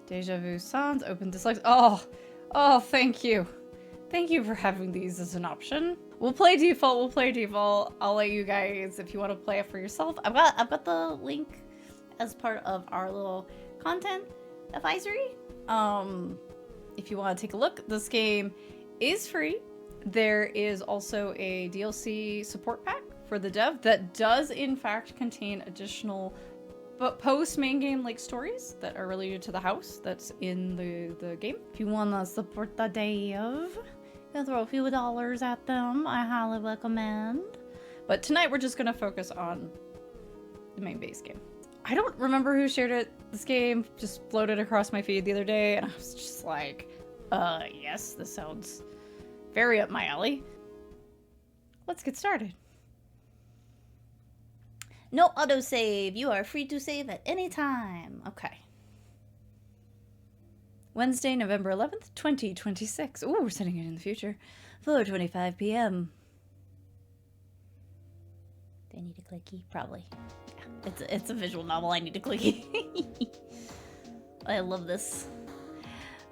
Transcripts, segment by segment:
Deja vu sans, open dislikes. Oh, thank you. Thank you for having these as an option. We'll play default, I'll let you guys, if you want to play it for yourself. I've got the link as part of our little content advisory. If you want to take a look, this game is free. There is also a DLC support pack for the dev that does in fact contain additional but post main game like stories that are related to the house that's in the game. If you want to support the dev, and throw a few dollars at them, I highly recommend. But tonight we're just gonna focus on the main base game. I don't remember who shared it. This game just floated across my feed the other day and I was just like, yes, this sounds very up my alley. Let's get started. No autosave. You are free to save at any time. Okay. Wednesday, November 11th, 2026. Ooh, we're setting it in the future. 4:25 p.m. Do I need a clicky? Probably. Yeah, it's a visual novel. I need a clicky. I love this.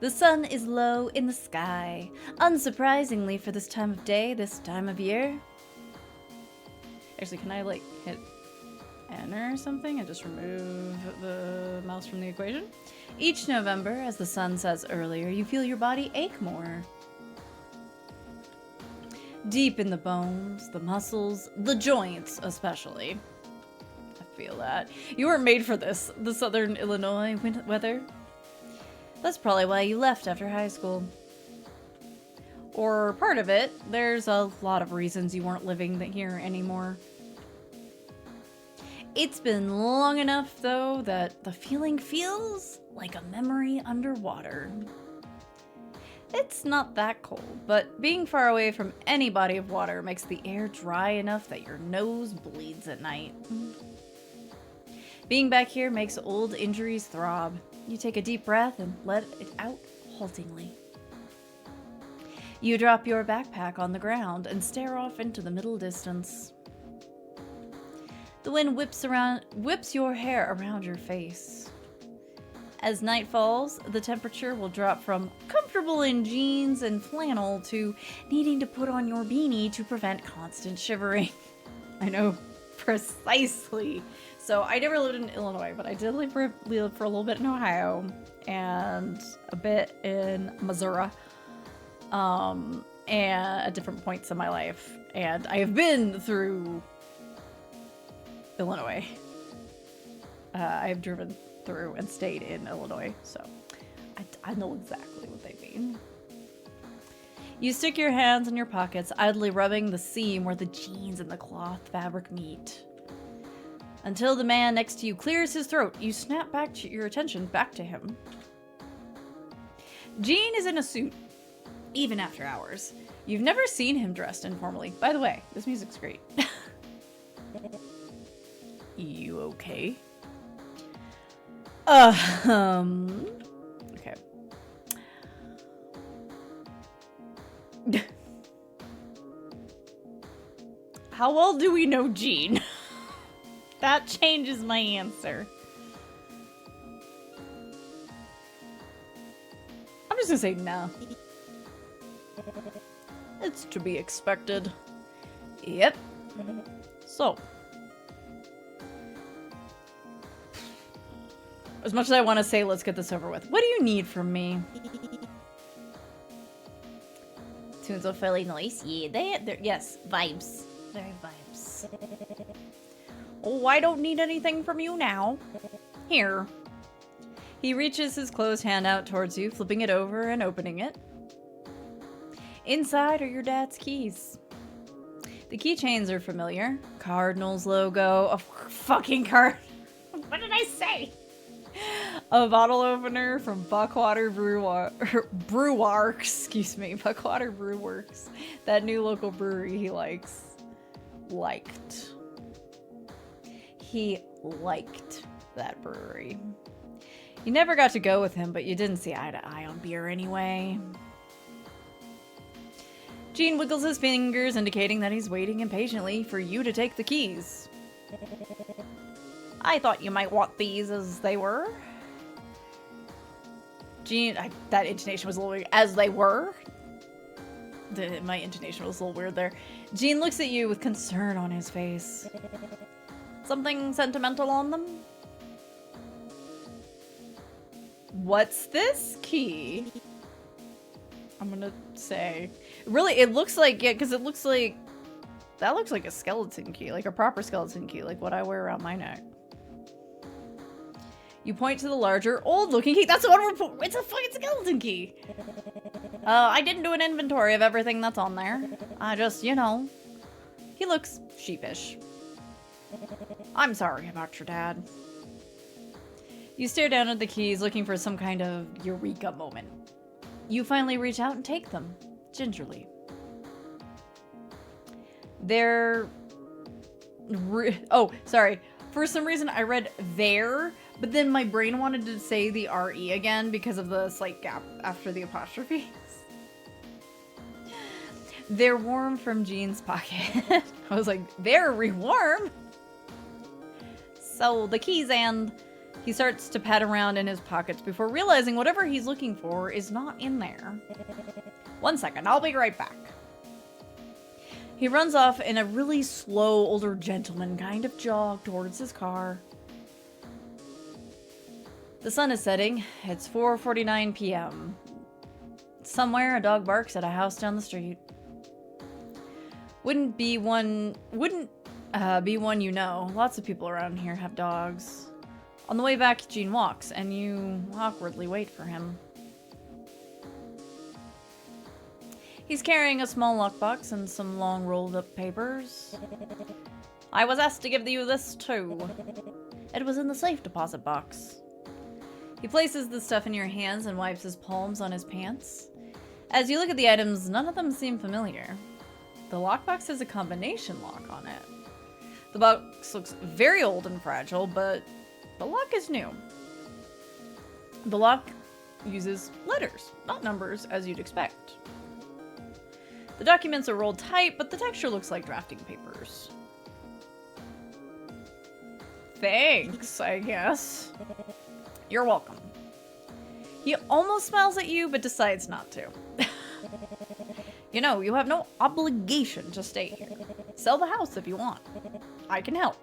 The sun is low in the sky. Unsurprisingly for this time of day, this time of year. Actually, can I like hit enter or something and just remove the mouse from the equation? Each November, as the sun sets earlier, you feel your body ache more. Deep in the bones, the muscles, the joints especially. I feel that. You weren't made for this, the southern Illinois weather. That's probably why you left after high school. Or part of it, there's a lot of reasons you weren't living here anymore. It's been long enough, though, that the feeling feels like a memory underwater. It's not that cold, but being far away from any body of water makes the air dry enough that your nose bleeds at night. Being back here makes old injuries throb. You take a deep breath and let it out haltingly. You drop your backpack on the ground and stare off into the middle distance. The wind whips your hair around your face. As night falls, the temperature will drop from comfortable in jeans and flannel to needing to put on your beanie to prevent constant shivering. I know, precisely. So I never lived in Illinois, but I did live for a little bit in Ohio and a bit in Missouri, and at different points in my life. And I have been through Illinois. I have driven through and stayed in Illinois, so I know exactly what they mean. You stick your hands in your pockets, idly rubbing the seam where the jeans and the cloth fabric meet. Until the man next to you clears his throat, you snap back your attention back to him. Gene is in a suit, even after hours. You've never seen him dressed informally. By the way, this music's great. You okay? Okay. How well do we know Gene? That changes my answer. I'm just gonna say no. It's to be expected. Yep. So. As much as I want to say, let's get this over with. What do you need from me? Tunes are fairly nice. Yeah, they're yes, vibes. Very vibes. Oh, I don't need anything from you now. Here. He reaches his closed hand out towards you, flipping it over and opening it. Inside are your dad's keys. The keychains are familiar. Cardinals logo. A fucking card. What did I say? A bottle opener from Buckwater Brewworks. Excuse me, Buckwater Brewworks. That new local brewery he likes. He liked that brewery. You never got to go with him, but you didn't see eye to eye on beer anyway. Gene wiggles his fingers, indicating that he's waiting impatiently for you to take the keys. I thought you might want these as they were. Jean, that intonation was a little weird. As they were. My intonation was a little weird there. Jean looks at you with concern on his face. Something sentimental on them? What's this key? I'm gonna say. Really, it looks like, yeah, because it looks like, that looks like a skeleton key, like a proper skeleton key, like what I wear around my neck. You point to the larger, old-looking key. That's the one we're, it's a fucking skeleton key. I didn't do an inventory of everything that's on there. I just, you know, he looks sheepish. I'm sorry about your dad. You stare down at the keys, looking for some kind of eureka moment. You finally reach out and take them, gingerly. They're... oh, sorry. For some reason, I read there, but then my brain wanted to say the R-E again because of the slight gap after the apostrophe. They're warm from Jean's pocket. I was like, very warm? So the keys, and he starts to pat around in his pockets before realizing whatever he's looking for is not in there. 1 second, I'll be right back. He runs off in a really slow older gentleman kind of jog towards his car. The sun is setting. It's 4:49 p.m. Somewhere a dog barks at a house down the street. Wouldn't be one you know. Lots of people around here have dogs. On the way back, Jean walks, and you awkwardly wait for him. He's carrying a small lockbox and some long rolled-up papers. I was asked to give you this, too. It was in the safe deposit box. He places the stuff in your hands and wipes his palms on his pants. As you look at the items, none of them seem familiar. The lockbox has a combination lock on it. The box looks very old and fragile, but the lock is new. The lock uses letters, not numbers, as you'd expect. The documents are rolled tight, but the texture looks like drafting papers. Thanks, I guess. You're welcome. He almost smiles at you, but decides not to. You know, you have no obligation to stay here. Sell the house if you want. I can help.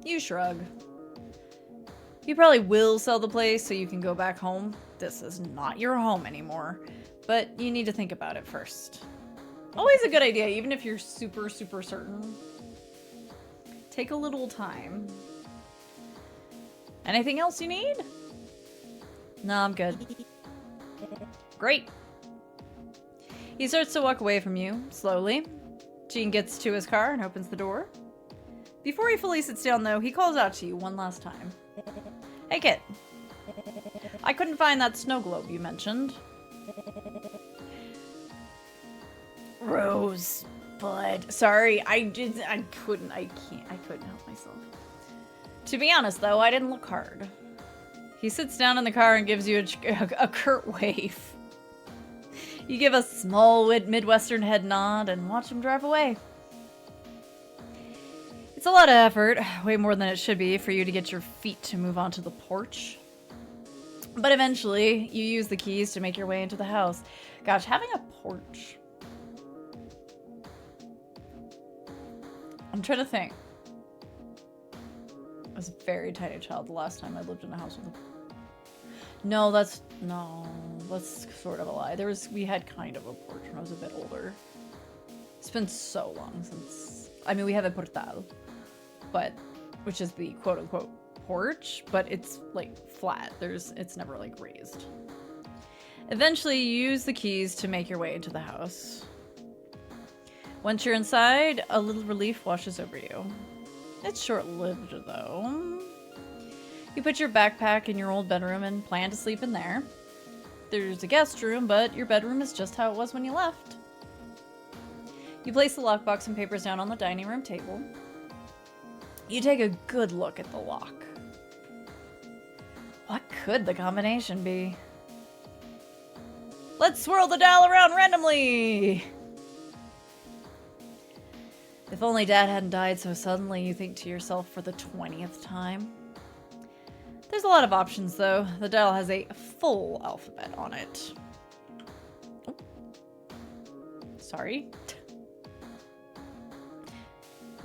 You shrug. You probably will sell the place so you can go back home. This is not your home anymore, but you need to think about it first. Always a good idea, even if you're super, super certain. Take a little time. Anything else you need? No, I'm good. Great. He starts to walk away from you, slowly. Jean gets to his car and opens the door. Before he fully sits down, though, he calls out to you one last time. Hey, kid. I couldn't find that snow globe you mentioned. Rosebud. Sorry, I couldn't help myself. To be honest, though, I didn't look hard. He sits down in the car and gives you a curt wave. You give a small Midwestern head nod and watch him drive away. It's a lot of effort, way more than it should be, for you to get your feet to move onto the porch. But eventually, you use the keys to make your way into the house. Gosh, having a porch. I'm trying to think. I was a very tiny child the last time I lived in a house with a... No, that's sort of a lie. We had kind of a porch when I was a bit older. It's been so long since... I mean, we have a portal, but... which is the quote-unquote porch, but it's, like, flat. It's never, like, raised. Eventually, you use the keys to make your way into the house. Once you're inside, a little relief washes over you. It's short-lived, though. You put your backpack in your old bedroom and plan to sleep in there. There's a guest room, but your bedroom is just how it was when you left. You place the lockbox and papers down on the dining room table. You take a good look at the lock. What could the combination be? Let's swirl the dial around randomly! If only Dad hadn't died so suddenly, you think to yourself for the 20th time. There's a lot of options, though. The dial has a full alphabet on it. Oh. Sorry.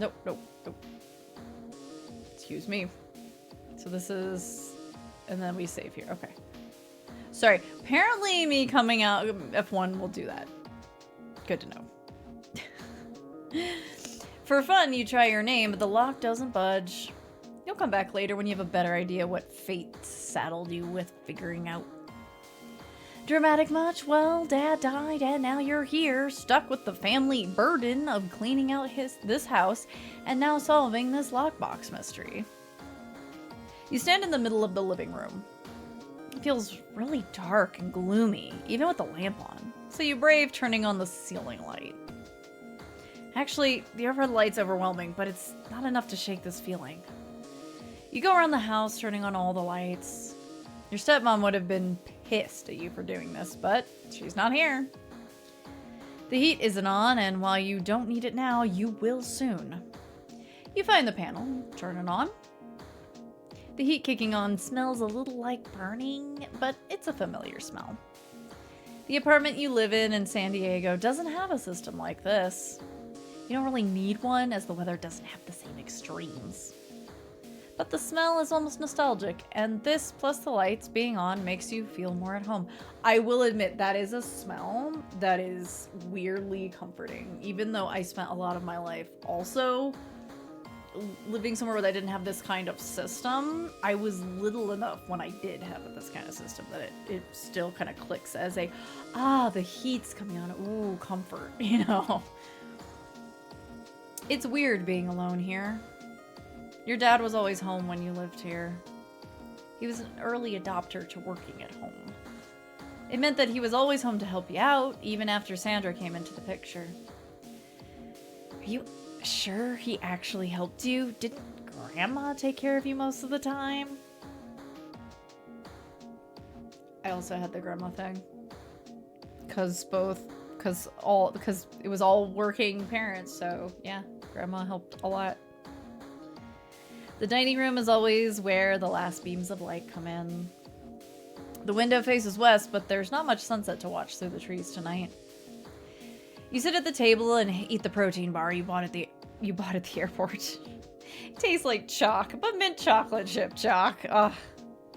Nope, nope, nope. Excuse me. So this is... And then we save here. Okay. Sorry. Apparently me coming out F1 will do that. Good to know. For fun, you try your name, but the lock doesn't budge. You'll come back later when you have a better idea what fate saddled you with figuring out. Dramatic much? Well, Dad died and now you're here, stuck with the family burden of cleaning out this house and now solving this lockbox mystery. You stand in the middle of the living room. It feels really dark and gloomy, even with the lamp on, so you brave turning on the ceiling light. Actually, the overhead light's overwhelming, but it's not enough to shake this feeling. You go around the house, turning on all the lights. Your stepmom would have been pissed at you for doing this, but she's not here. The heat isn't on, and while you don't need it now, you will soon. You find the panel, turn it on. The heat kicking on smells a little like burning, but it's a familiar smell. The apartment you live in San Diego doesn't have a system like this. You don't really need one, as the weather doesn't have the same extremes. But the smell is almost nostalgic, and this plus the lights being on makes you feel more at home. I will admit that is a smell that is weirdly comforting, even though I spent a lot of my life also living somewhere where I didn't have this kind of system. I was little enough when I did have this kind of system that it still kind of clicks as a, the heat's coming on, ooh, comfort, you know? It's weird being alone here. Your dad was always home when you lived here. He was an early adopter to working at home. It meant that he was always home to help you out, even after Sandra came into the picture. Are you sure he actually helped you? Didn't Grandma take care of you most of the time? I also had the grandma thing. Because it was all working parents, so yeah, Grandma helped a lot. The dining room is always where the last beams of light come in. The window faces west, but there's not much sunset to watch through the trees tonight. You sit at the table and eat the protein bar you bought at the airport. It tastes like chalk, but mint chocolate chip chalk. Ugh,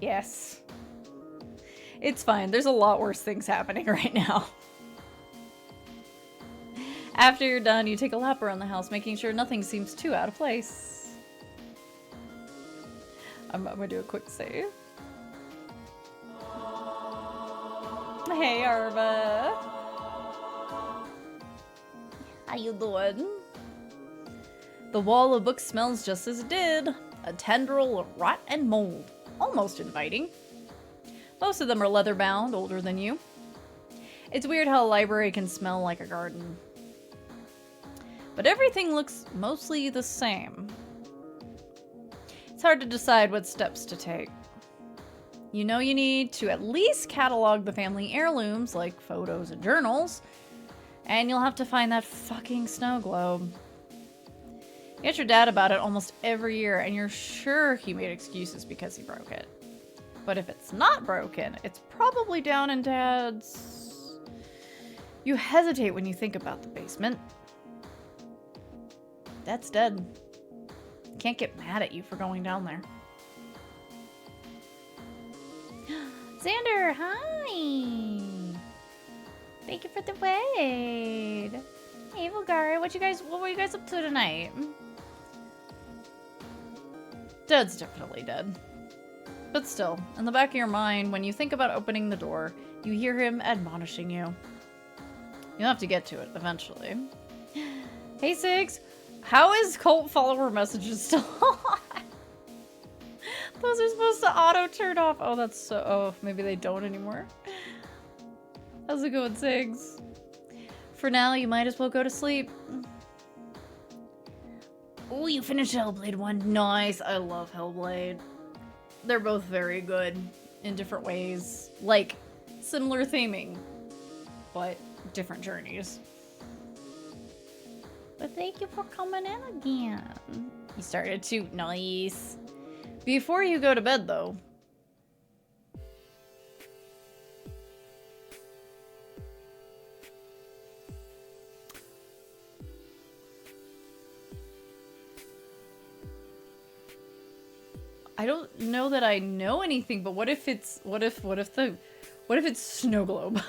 yes. It's fine. There's a lot worse things happening right now. After you're done, you take a lap around the house, making sure nothing seems too out of place. I'm gonna do a quick save. Hey, Arva. How you doing? The wall of books smells just as it did. A tendril of rot and mold. Almost inviting. Most of them are leather-bound, older than you. It's weird how a library can smell like a garden. But everything looks mostly the same. It's hard to decide what steps to take. You know you need to at least catalog the family heirlooms, like photos and journals, and you'll have to find that fucking snow globe. You ask your dad about it almost every year, and you're sure he made excuses because he broke it. But if it's not broken, it's probably down in Dad's... You hesitate when you think about the basement. Dad's dead. Can't get mad at you for going down there. Xander, hi! Thank you for the wait. Hey, Vulgari, what were you guys up to tonight? Dad's definitely dead. But still, in the back of your mind, when you think about opening the door, you hear him admonishing you. You'll have to get to it eventually. Hey, Sigs! How is cult follower messages still on? Those are supposed to auto turn off. Oh, that's so... Oh, maybe they don't anymore. How's it going, Sigs? For now, you might as well go to sleep. Oh, you finished Hellblade 1. Nice. I love Hellblade. They're both very good in different ways. Like, similar theming, but different journeys. But thank you for coming in again. You started to. Nice. Before you go to bed, though, I don't know that I know anything, but what if it's snow globe?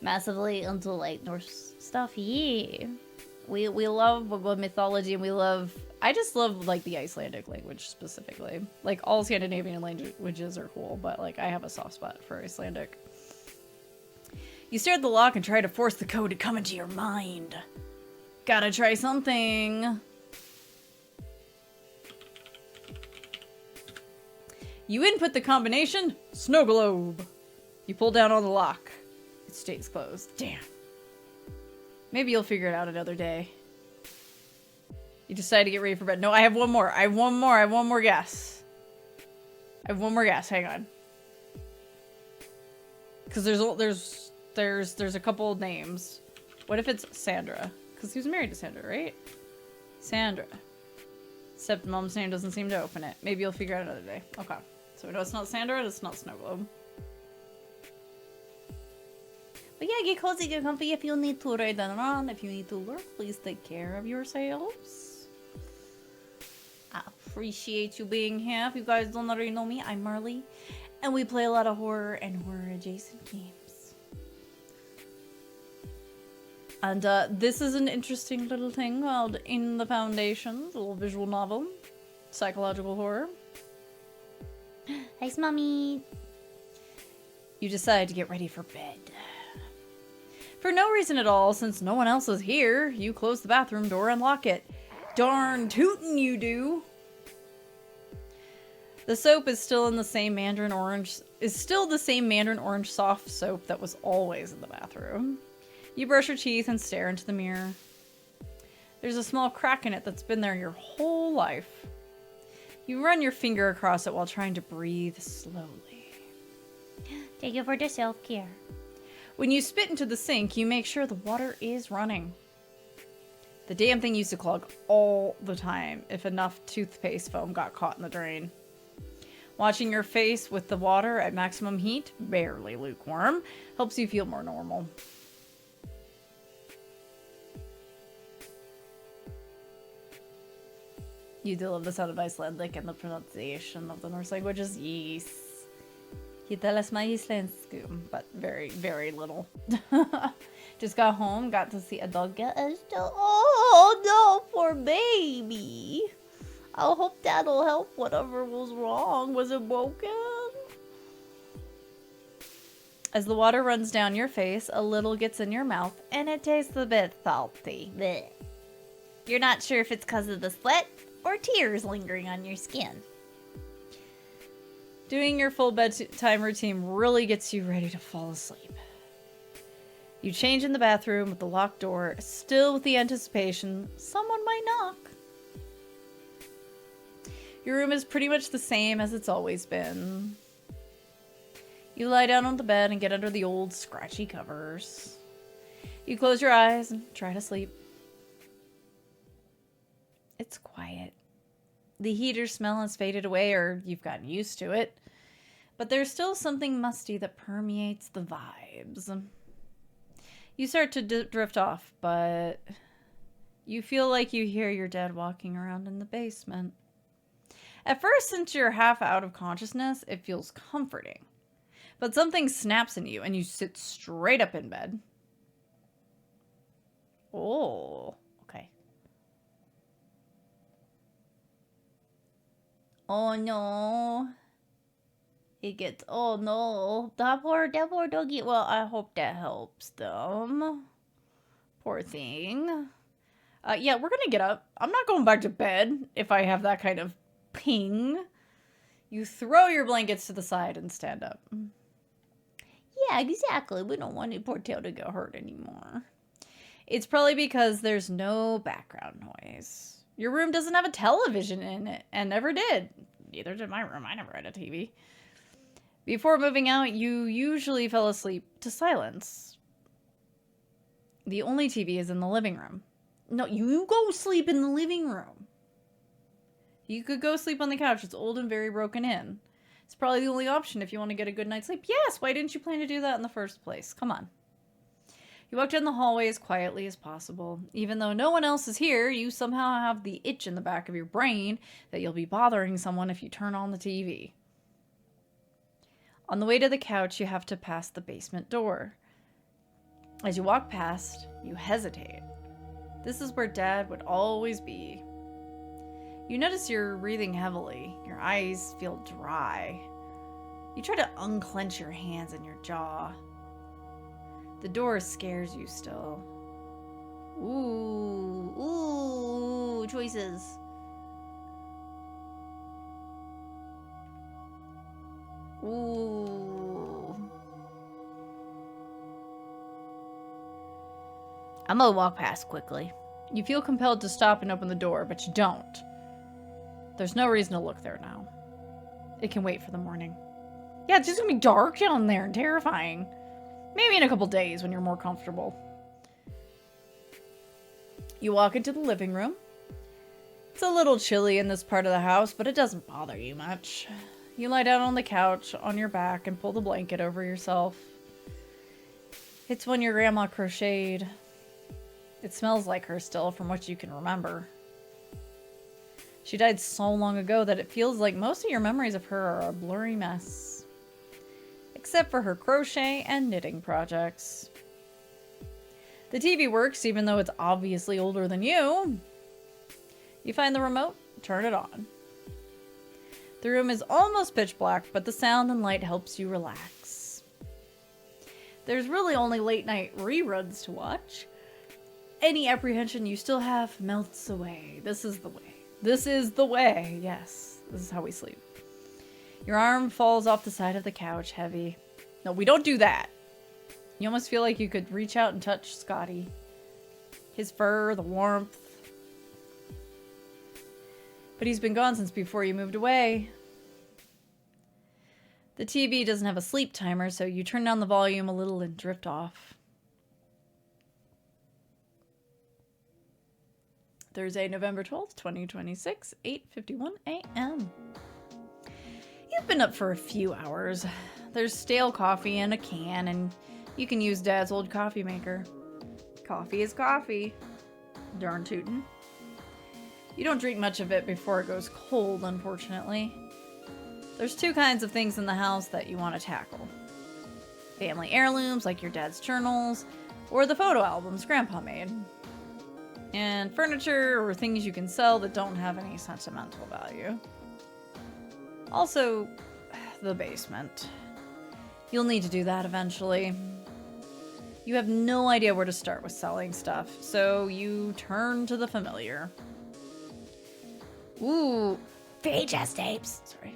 Massively into like Norse stuff. Yeah. We love mythology, and I just love like the Icelandic language specifically. Like all Scandinavian languages are cool, but like I have a soft spot for Icelandic. You stare at the lock and try to force the code to come into your mind. Gotta try something. You input the combination, snow globe. You pull down on the lock. It stays closed. Damn. Maybe you'll figure it out another day. You decide to get ready for bed. No, I have one more. I have one more guess. Hang on. Because there's a couple of names. What if it's Sandra? Because he was married to Sandra, right? Sandra. Except mom's name doesn't seem to open it. Maybe you'll figure it out another day. Okay. So we know it's not Sandra and it's not Snow Globe. But yeah, get cozy, get comfy if you need to ride around. If you need to work, please take care of yourselves. I appreciate you being here. If you guys don't already know me, I'm Marley. And we play a lot of horror and horror adjacent games. And this is an interesting little thing called In the Foundations, a little visual novel. Psychological horror. Hi, Mommy. You decide to get ready for bed. For no reason at all, since no one else is here, you close the bathroom door and lock it. Darn tootin' you do. The soap is still in the same mandarin orange soft soap that was always in the bathroom. You brush your teeth and stare into the mirror. There's a small crack in it that's been there your whole life. You run your finger across it while trying to breathe slowly. Take it for the self-care. When you spit into the sink, you make sure the water is running. The damn thing used to clog all the time if enough toothpaste foam got caught in the drain. Watching your face with the water at maximum heat, barely lukewarm, helps you feel more normal. You do love the sound of Icelandic and the pronunciation of the Norse languages. Yes. You tell us my Icelandic, but very, very little. Just got home, got to see a dog get a oh no, poor baby. I hope that'll help whatever was wrong. Was it broken? As the water runs down your face, a little gets in your mouth, and it tastes a bit salty. Blech. You're not sure if it's because of the sweat or tears lingering on your skin. Doing your full bedtime routine really gets you ready to fall asleep. You change in the bathroom with the locked door, still with the anticipation someone might knock. Your room is pretty much the same as it's always been. You lie down on the bed and get under the old scratchy covers. You close your eyes and try to sleep. It's quiet. The heater smell has faded away, or you've gotten used to it. But there's still something musty that permeates the vibes. You start to drift off, but you feel like you hear your dad walking around in the basement. At first, since you're half out of consciousness, it feels comforting. But something snaps in you, and you sit straight up in bed. Oh, okay. Oh no. It gets, oh no. That poor doggy. Well, I hope that helps them. Poor thing. Yeah, we're gonna get up. I'm not going back to bed if I have that kind of ping. You throw your blankets to the side and stand up. Yeah, exactly. We don't want poor tail to get hurt anymore. It's probably because there's no background noise. Your room doesn't have a television in it, and never did. Neither did my room. I never had a TV. Before moving out, you usually fell asleep to silence. The only TV is in the living room. No, you go sleep in the living room. You could go sleep on the couch. It's old and very broken in. It's probably the only option if you want to get a good night's sleep. Yes, why didn't you plan to do that in the first place? Come on. You walk down the hallway as quietly as possible. Even though no one else is here, you somehow have the itch in the back of your brain that you'll be bothering someone if you turn on the TV. On the way to the couch, you have to pass the basement door. As you walk past, you hesitate. This is where Dad would always be. You notice you're breathing heavily. Your eyes feel dry. You try to unclench your hands and your jaw. The door scares you still. Ooh, choices. Ooh. I'm gonna walk past quickly. You feel compelled to stop and open the door, but you don't. There's no reason to look there now. It can wait for the morning. Yeah, it's just gonna be dark down there and terrifying. Maybe in a couple days when you're more comfortable. You walk into the living room. It's a little chilly in this part of the house, but it doesn't bother you much. You lie down on the couch on your back and pull the blanket over yourself. It's when your grandma crocheted. It smells like her still from what you can remember. She died so long ago that it feels like most of your memories of her are a blurry mess. Except for her crochet and knitting projects. The TV works even though it's obviously older than you. You find the remote, turn it on. The room is almost pitch black, but the sound and light helps you relax. There's really only late night reruns to watch. Any apprehension you still have melts away. This is the way. This is the way. Yes, this is how we sleep. Your arm falls off the side of the couch, heavy. No, we don't do that. You almost feel like you could reach out and touch Scotty. His fur, the warmth. But he's been gone since before you moved away. The TV doesn't have a sleep timer, so you turn down the volume a little and drift off. Thursday, November 12th, 2026, 8:51 a.m. You've been up for a few hours. There's stale coffee in a can, and you can use Dad's old coffee maker. Coffee is coffee. Darn tootin'. You don't drink much of it before it goes cold, unfortunately. There's two kinds of things in the house that you want to tackle. Family heirlooms, like your dad's journals, or the photo albums Grandpa made. And furniture or things you can sell that don't have any sentimental value. Also, the basement. You'll need to do that eventually. You have no idea where to start with selling stuff, so you turn to the familiar. Ooh, VHS tapes. Sorry.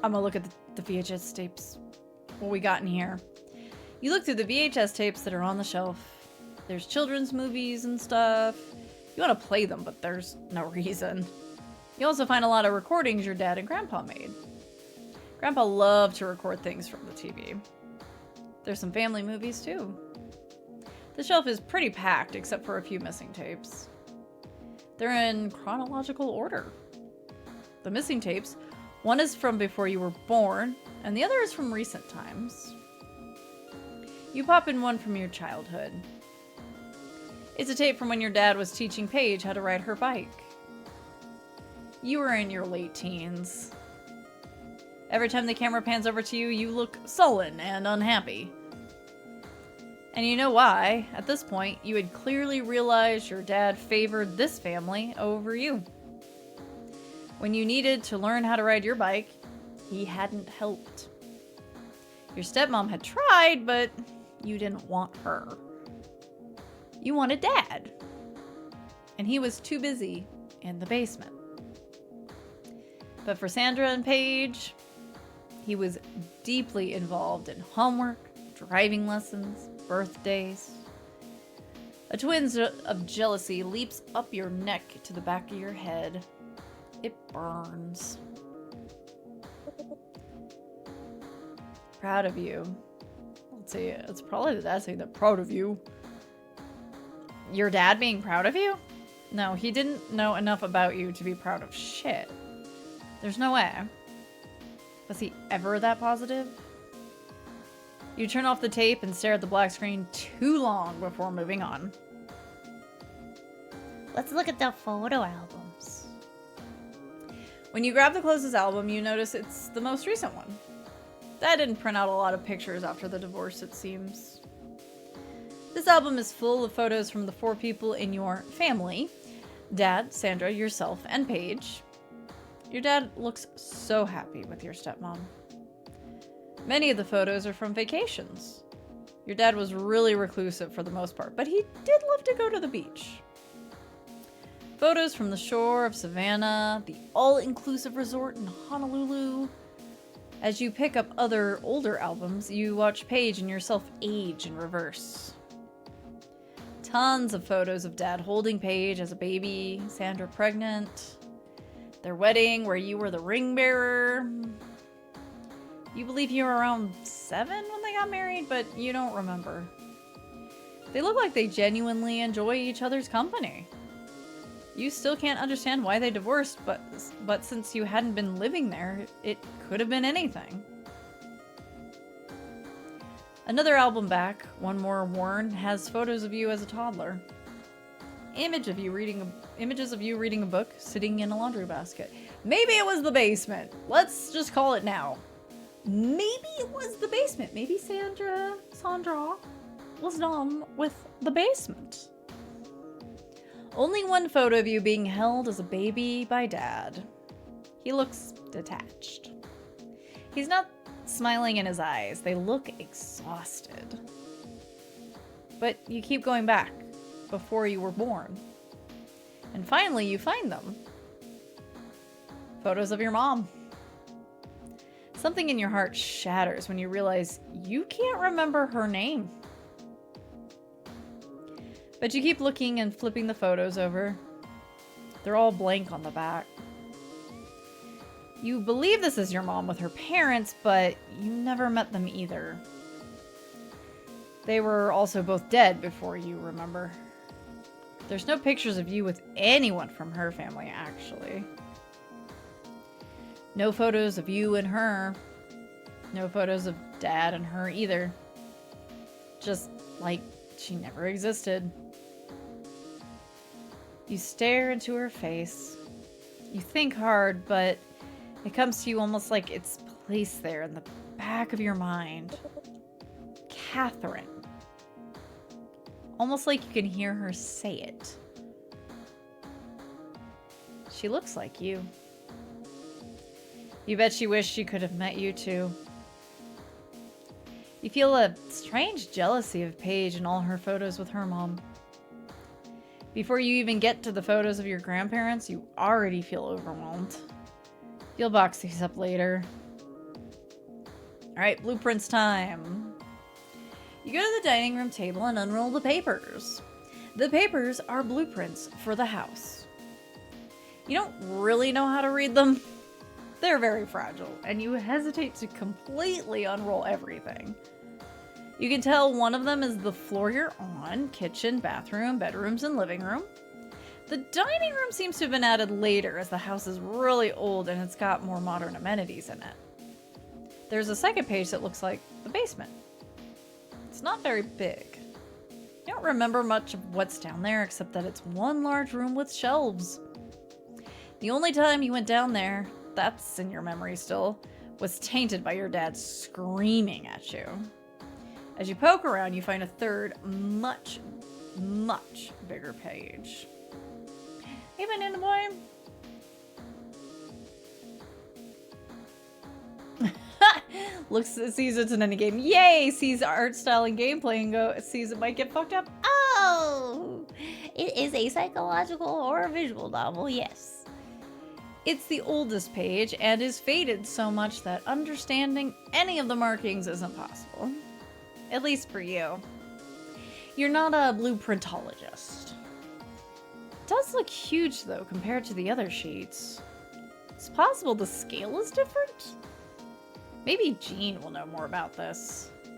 I'm gonna look at the VHS tapes. What we got in here. You look through the VHS tapes that are on the shelf. There's children's movies and stuff. You want to play them, but there's no reason. You also find a lot of recordings your dad and Grandpa made. Grandpa loved to record things from the TV. There's some family movies too. The shelf is pretty packed except for a few missing tapes. They're in chronological order. The missing tapes, one is from before you were born, and the other is from recent times. You pop in one from your childhood. It's a tape from when your dad was teaching Paige how to ride her bike. You were in your late teens. Every time the camera pans over to you, you look sullen and unhappy. And you know why. At this point, you had clearly realized your dad favored this family over you. When you needed to learn how to ride your bike, he hadn't helped. Your stepmom had tried, but you didn't want her. You wanted Dad. And he was too busy in the basement. But for Sandra and Paige, he was deeply involved in homework, driving lessons, birthdays. A twinge of jealousy leaps up your neck to the back of your head. It burns. Proud of you. Let's see, it's probably the dad saying that proud of you. Your dad being proud of you? No, he didn't know enough about you to be proud of shit. There's no way. Was he ever that positive? You turn off the tape and stare at the black screen too long before moving on. Let's look at the photo albums. When you grab the closest album, you notice it's the most recent one. Dad didn't print out a lot of pictures after the divorce, it seems. This album is full of photos from the 4 people in your family. Dad, Sandra, yourself, and Paige. Your dad looks so happy with your stepmom. Many of the photos are from vacations. Your dad was really reclusive for the most part, but he did love to go to the beach. Photos from the shore of Savannah, the all-inclusive resort in Honolulu. As you pick up other older albums, you watch Paige and yourself age in reverse. Tons of photos of Dad holding Paige as a baby, Sandra pregnant, their wedding where you were the ring bearer. You believe you were around 7 when they got married, but you don't remember. They look like they genuinely enjoy each other's company. You still can't understand why they divorced, but since you hadn't been living there, it could have been anything. Another album back, one more worn, has photos of you as a toddler. Images of you reading a book, sitting in a laundry basket. Maybe it was the basement. Let's just call it now. Maybe it was the basement. Maybe Sandra was done with the basement. Only one photo of you being held as a baby by Dad. He looks detached. He's not smiling in his eyes. They look exhausted. But you keep going back before you were born. And finally, you find them. Photos of your mom. Something in your heart shatters when you realize you can't remember her name. But you keep looking and flipping the photos over. They're all blank on the back. You believe this is your mom with her parents, but you never met them either. They were also both dead before you remember. There's no pictures of you with anyone from her family, actually. No photos of you and her. No photos of Dad and her either. Just like she never existed. You stare into her face. You think hard, but it comes to you almost like it's placed there in the back of your mind. Catherine. Almost like you can hear her say it. She looks like you. You bet she wished she could have met you too. You feel a strange jealousy of Paige and all her photos with her mom. Before you even get to the photos of your grandparents, you already feel overwhelmed. You'll box these up later. Alright, blueprints time. You go to the dining room table and unroll the papers. The papers are blueprints for the house. You don't really know how to read them. They're very fragile, and you hesitate to completely unroll everything. You can tell one of them is the floor you're on, kitchen, bathroom, bedrooms, and living room. The dining room seems to have been added later as the house is really old and it's got more modern amenities in it. There's a second page that looks like the basement. It's not very big. You don't remember much of what's down there except that it's one large room with shelves. The only time you went down there, that's in your memory still, was tainted by your dad screaming at you. As you poke around, you find a third, much, much bigger page. Hey, banana boy. Sees it's in any game. Yay! Sees art style and gameplay and sees it might get fucked up. Oh! It is a psychological or visual novel, yes. It's the oldest page and is faded so much that understanding any of the markings isn't possible. At least for you. You're not a blueprintologist. It does look huge though compared to the other sheets. It's possible the scale is different? Maybe Jean will know more about this. You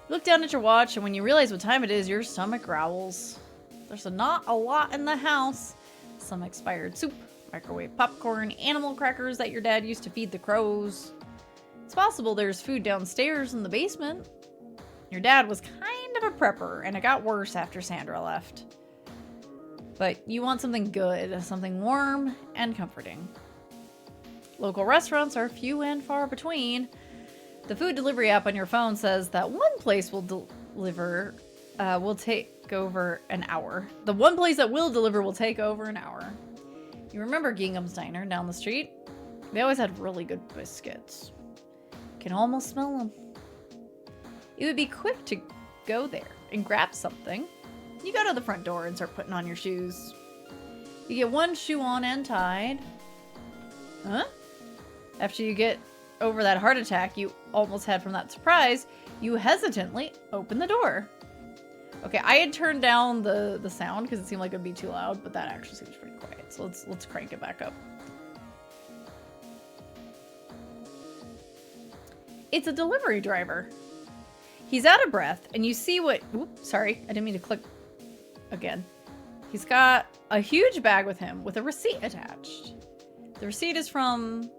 look down at your watch and when you realize what time it is, your stomach growls. There's not a lot in the house. Some expired soup, microwave popcorn, animal crackers that your dad used to feed the crows. It's possible there's food downstairs in the basement. Your dad was kind of a prepper, and it got worse after Sandra left. But you want something good, something warm and comforting. Local restaurants are few and far between. The food delivery app on your phone says that one place will deliver will take over an hour. The one place that will deliver will take over an hour. You remember Gingham's Diner down the street? They always had really good biscuits. Can almost smell them. It would be quick to go there and grab something. You go to the front door and start putting on your shoes. You get one shoe on and tied. Huh? After you get over that heart attack you almost had from that surprise, you hesitantly open the door. Okay, I had turned down the sound because it seemed like it would be too loud, but that actually seems pretty quiet. So let's crank it back up. It's a delivery driver. He's out of breath, and you see what... Oops, sorry. I didn't mean to click again. He's got a huge bag with him with a receipt attached. The receipt is from...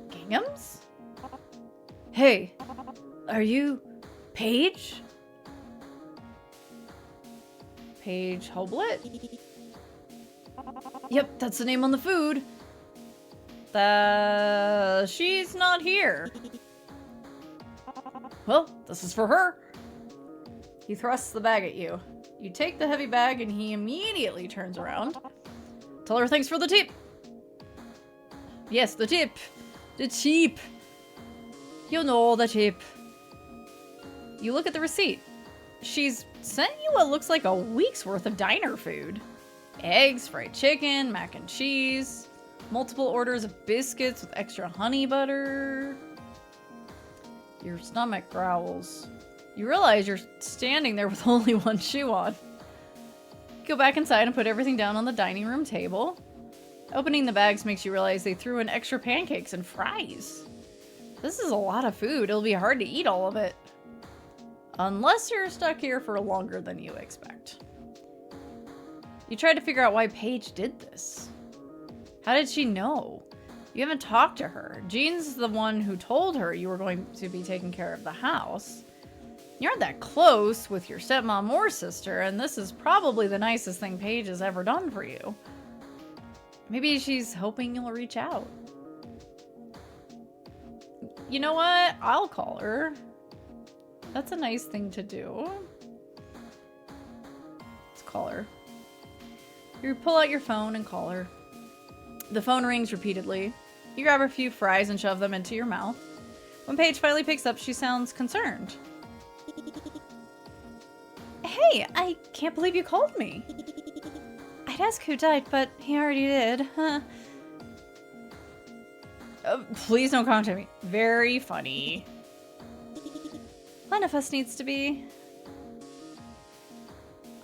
Gingham's? Hey, are you Paige? Paige Hoblet? Yep, that's the name on the food. She's not here. Well, this is for her. He thrusts the bag at you. You take the heavy bag and he immediately turns around. Tell her thanks for the tip. Yes, the tip. The tip. You know the tip. You look at the receipt. She's sent you what looks like a week's worth of diner food. Eggs, fried chicken, mac and cheese, multiple orders of biscuits with extra honey butter. Your stomach growls. You realize you're standing there with only one shoe on. You go back inside and put everything down on the dining room table. Opening the bags makes you realize they threw in extra pancakes and fries. This is a lot of food. It'll be hard to eat all of it. Unless you're stuck here for longer than you expect. You try to figure out why Paige did this. How did she know? You haven't talked to her. Jean's the one who told her you were going to be taking care of the house. You aren't that close with your stepmom or sister, and this is probably the nicest thing Paige has ever done for you. Maybe she's hoping you'll reach out. You know what? I'll call her. That's a nice thing to do. Let's call her. You pull out your phone and call her. The phone rings repeatedly. You grab a few fries and shove them into your mouth. When Paige finally picks up, she sounds concerned. Hey, I can't believe you called me. I'd ask who died, but he already did. Huh. Please don't contact me. Very funny. One of us needs to be.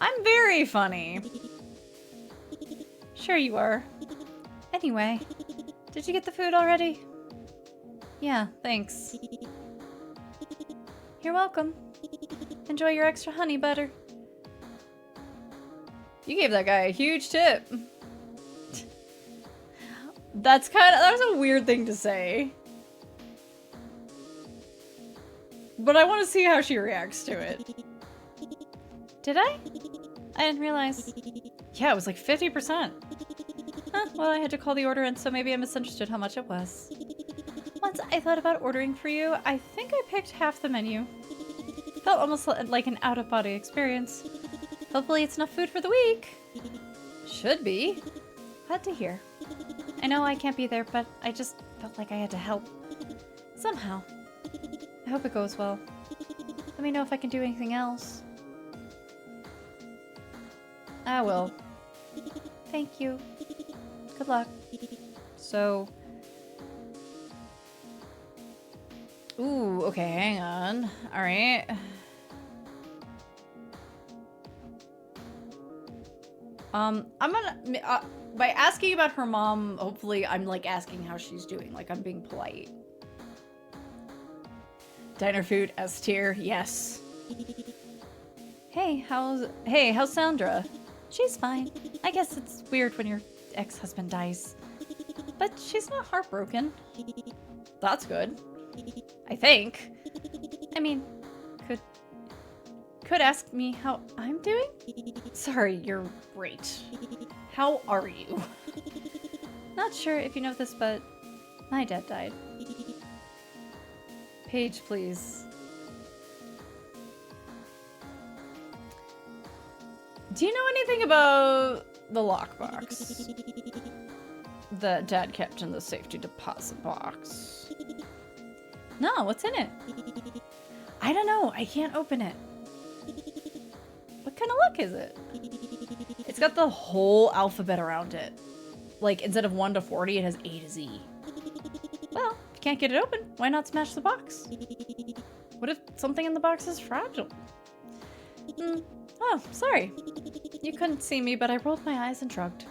I'm very funny. Sure you are. Anyway, did you get the food already? Yeah, thanks. You're welcome. Enjoy your extra honey butter. You gave that guy a huge tip. That was a weird thing to say. But I want to see how she reacts to it. Did I? I didn't realize. Yeah, it was like 50%. Huh, well, I had to call the order in, so maybe I misunderstood how much it was. Once I thought about ordering for you, I think I picked half the menu. Felt almost like an out-of-body experience. Hopefully it's enough food for the week. Should be. Glad to hear. I know I can't be there, but I just felt like I had to help. Somehow. I hope it goes well. Let me know if I can do anything else. I will. Thank you. Good luck. So... Ooh, okay, hang on. Alright. I'm gonna... by asking about her mom, hopefully I'm, like, asking how she's doing. Like, I'm being polite. Diner food, S tier, yes. Hey, how's Sandra? She's fine. I guess it's weird when your ex-husband dies. But she's not heartbroken. That's good. I think. I mean, could ask me how I'm doing? Sorry, you're great. How are you? Not sure if you know this, but my dad died. Paige, please. Do you know anything about the lockbox that Dad kept in the safety deposit box? No, what's in it? I don't know. I can't open it. What kind of lock is it? It's got the whole alphabet around it. Like, instead of 1 to 40, it has A to Z. Well, if you can't get it open, why not smash the box? What if something in the box is fragile? Oh, sorry. You couldn't see me, but I rolled my eyes and shrugged.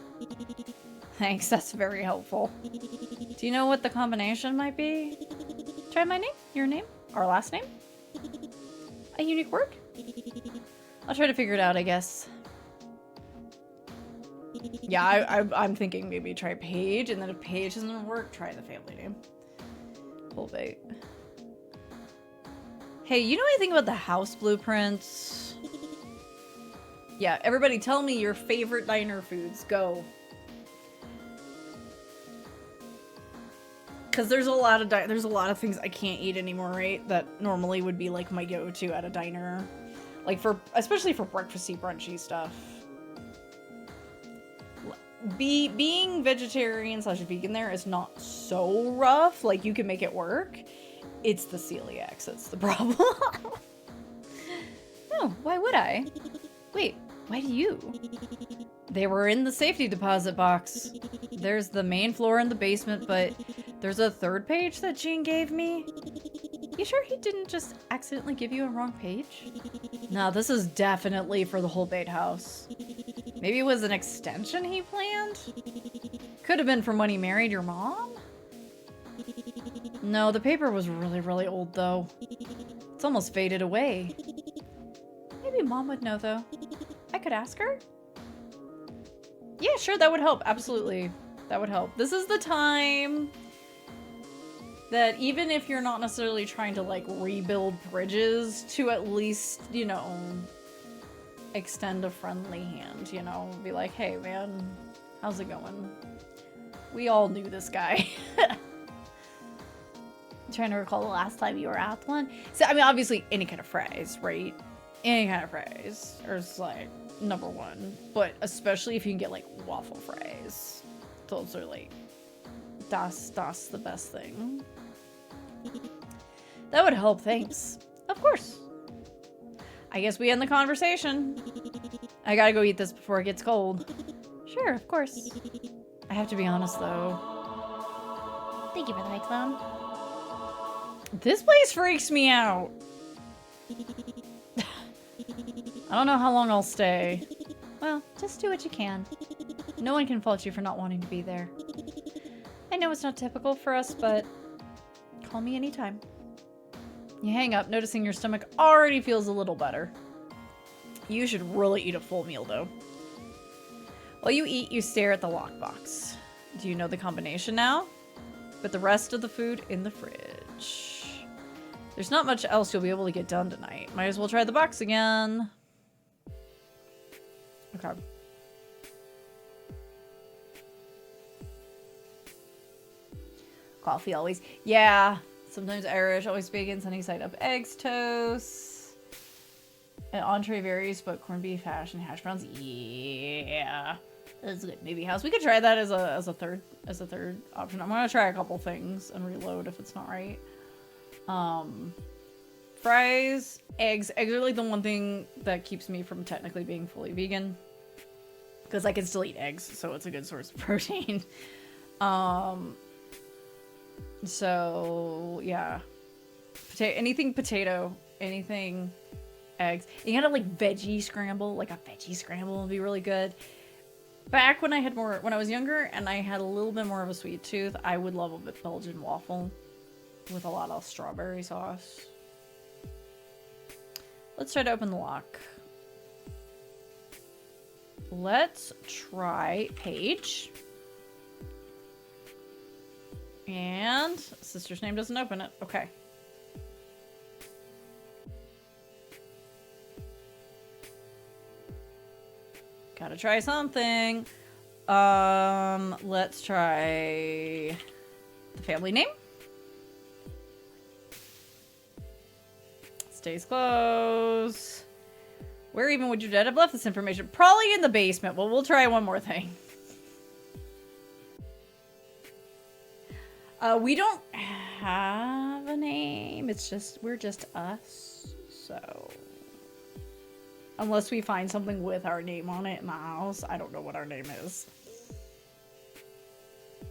Thanks, that's very helpful. Do you know what the combination might be? Try my name, your name, our last name? A unique word? I'll try to figure it out, I guess. Yeah, I'm thinking maybe try Paige, and then if Paige doesn't work, try the family name. Full bait. Hey, you know anything about the house blueprints? Yeah, everybody tell me your favorite diner foods. Go. Because there's a lot of things I can't eat anymore, right? That normally would be like my go-to at a diner. Like especially for breakfasty, brunchy stuff. Being vegetarian / vegan there is not so rough. Like, you can make it work. It's the celiacs that's the problem. No, why would I? Wait, why do you? They were in the safety deposit box. There's the main floor and the basement, but there's a third page that Gene gave me. You sure he didn't just accidentally give you a wrong page? No, this is definitely for the whole bait house. Maybe it was an extension he planned? Could have been from when he married your mom? No, the paper was really, really old, though. It's almost faded away. Maybe Mom would know, though. I could ask her? Yeah, sure, that would help. Absolutely. That would help. This is the time that even if you're not necessarily trying to, like, rebuild bridges, to at least, you know, extend a friendly hand, you know? Be like, hey, man, how's it going? We all knew this guy. I'm trying to recall the last time you were at one. So, I mean, obviously, any kind of fries, right? Any kind of fries is, like, #1. But especially if you can get, like, waffle fries. Those are, like, das the best thing. That would help, thanks. Of course. I guess we end the conversation. I gotta go eat this before it gets cold. Sure, of course. I have to be honest, though. Thank you for the microphone. This place freaks me out. I don't know how long I'll stay. Well, just do what you can. No one can fault you for not wanting to be there. I know it's not typical for us, but call me anytime. You hang up, noticing your stomach already feels a little better. You should really eat a full meal, though. While you eat, you stare at the lockbox. Do you know the combination now? Put the rest of the food in the fridge. There's not much else you'll be able to get done tonight. Might as well try the box again. Okay. Coffee always. Yeah. Sometimes Irish, always bacon, sunny side up eggs, toast. An entree varies, but corned beef, hash, and hash browns. Yeah. That's good. Maybe house. We could try that as a third option. I'm gonna try a couple things and reload if it's not right. Fries, eggs. Eggs are like the one thing that keeps me from technically being fully vegan. Because I can still eat eggs, so it's a good source of protein. So yeah. Anything potato, anything eggs. You gotta like veggie scramble, like a veggie scramble would be really good. Back when when I was younger and I had a little bit more of a sweet tooth, I would love a Belgian waffle with a lot of strawberry sauce. Let's try to open the lock. Let's try Paige. And sister's name doesn't open it. Okay. Gotta try something. Let's try the family name. Stays close. Where even would your dad have left this information? Probably in the basement. Well, we'll try one more thing. We don't have a name. It's just, we're just us. So, unless we find something with our name on it in the house, I don't know what our name is.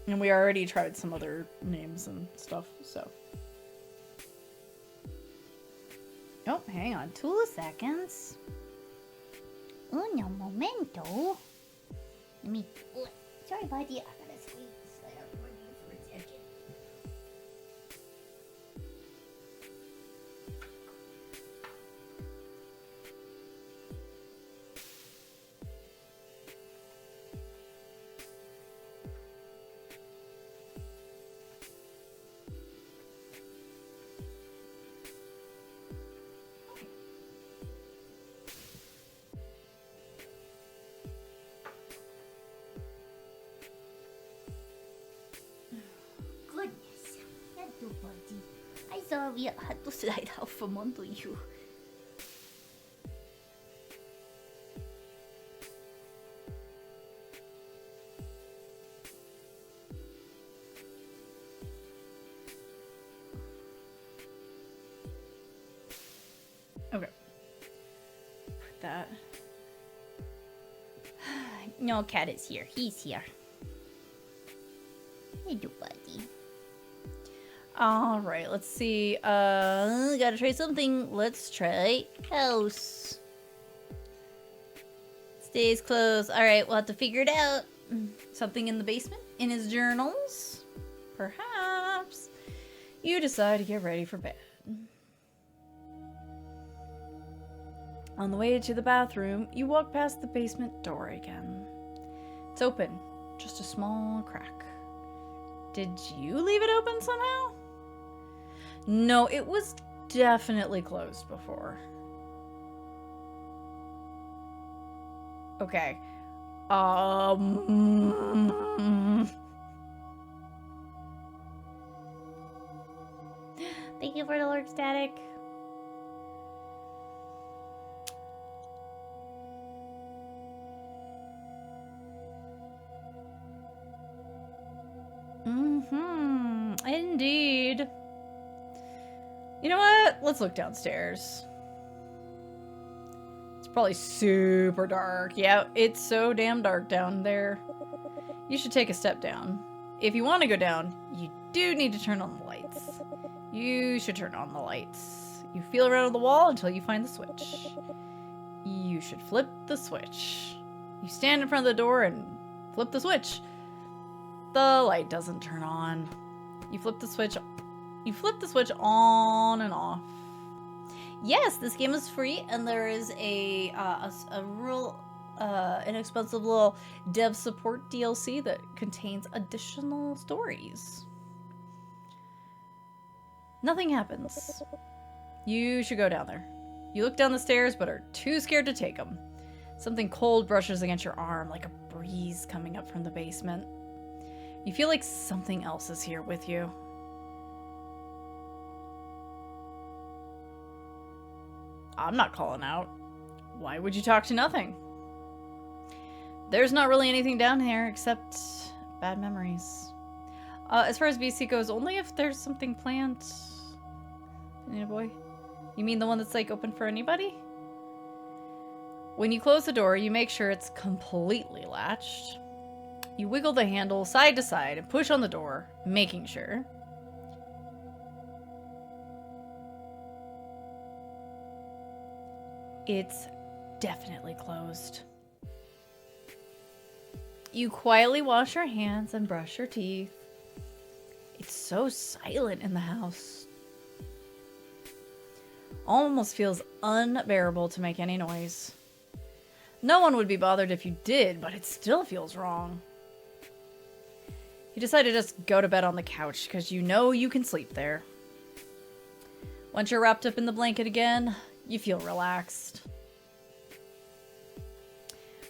And we already tried some other names and stuff, so. Oh, hang on 2 seconds. Uno momento. Let me. Oh, sorry, buddy. I gotta slide out from you for a second. Goodness, that too, buddy. I sorry I had to slide out from under you. Okay. Put that. No, cat is here. He's here. Hey, do, buddy. All right, let's see. Gotta try something. Let's try house. Stays closed. All right, we'll have to figure it out. Something in the basement? In his journals? Perhaps. You decide to get ready for bed. On the way to the bathroom, you walk past the basement door again. It's open, just a small crack. Did you leave it open somehow? No, it was definitely closed before. Okay. Thank you for the Lord Static. Indeed. You know what? Let's look downstairs. It's probably super dark. Yeah, it's so damn dark down there. You should take a step down. If you want to go down, you do need to turn on the lights. You should turn on the lights. You feel around the wall until you find the switch. You should flip the switch. You stand in front of the door and flip the switch. The light doesn't turn on. You flip the switch. You flip the switch on and off. Yes, this game is free, and there is a real inexpensive little dev support DLC that contains additional stories. Nothing happens. You should go down there. You look down the stairs, but are too scared to take them. Something cold brushes against your arm, like a breeze coming up from the basement. You feel like something else is here with you. I'm not calling out. Why would you talk to nothing? There's not really anything down here except bad memories. As far as VC goes, only if there's something planned. Yeah, boy. You mean the one that's like open for anybody? When you close the door, you make sure it's completely latched. You wiggle the handle side to side and push on the door, making sure. It's definitely closed. You quietly wash your hands and brush your teeth. It's so silent in the house. Almost feels unbearable to make any noise. No one would be bothered if you did, but it still feels wrong. You decide to just go to bed on the couch because you know you can sleep there. Once you're wrapped up in the blanket again, you feel relaxed.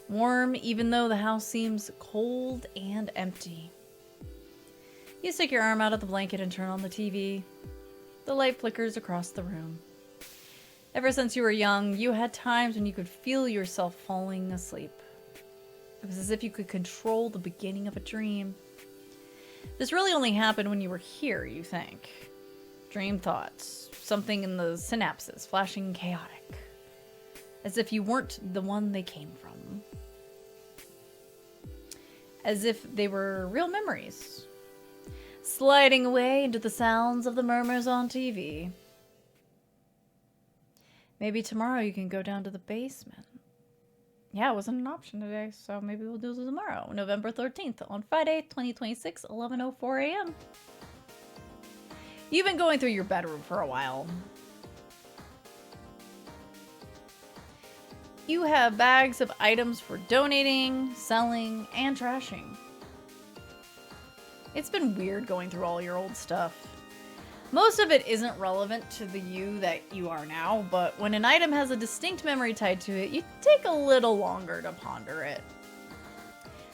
Warm even though the house seems cold and empty. You stick your arm out of the blanket and turn on the TV. The light flickers across the room. Ever since you were young, you had times when you could feel yourself falling asleep. It was as if you could control the beginning of a dream. This really only happened when you were here, you think. Dream thoughts, something in the synapses, flashing chaotic. As if you weren't the one they came from. As if they were real memories. Sliding away into the sounds of the murmurs on TV. Maybe tomorrow you can go down to the basement. Yeah, it wasn't an option today, so maybe we'll do it tomorrow, November 13th, on Friday, 2026, 11:04 a.m. You've been going through your bedroom for a while. You have bags of items for donating, selling, and trashing. It's been weird going through all your old stuff. Most of it isn't relevant to the you that you are now, but when an item has a distinct memory tied to it, you take a little longer to ponder it.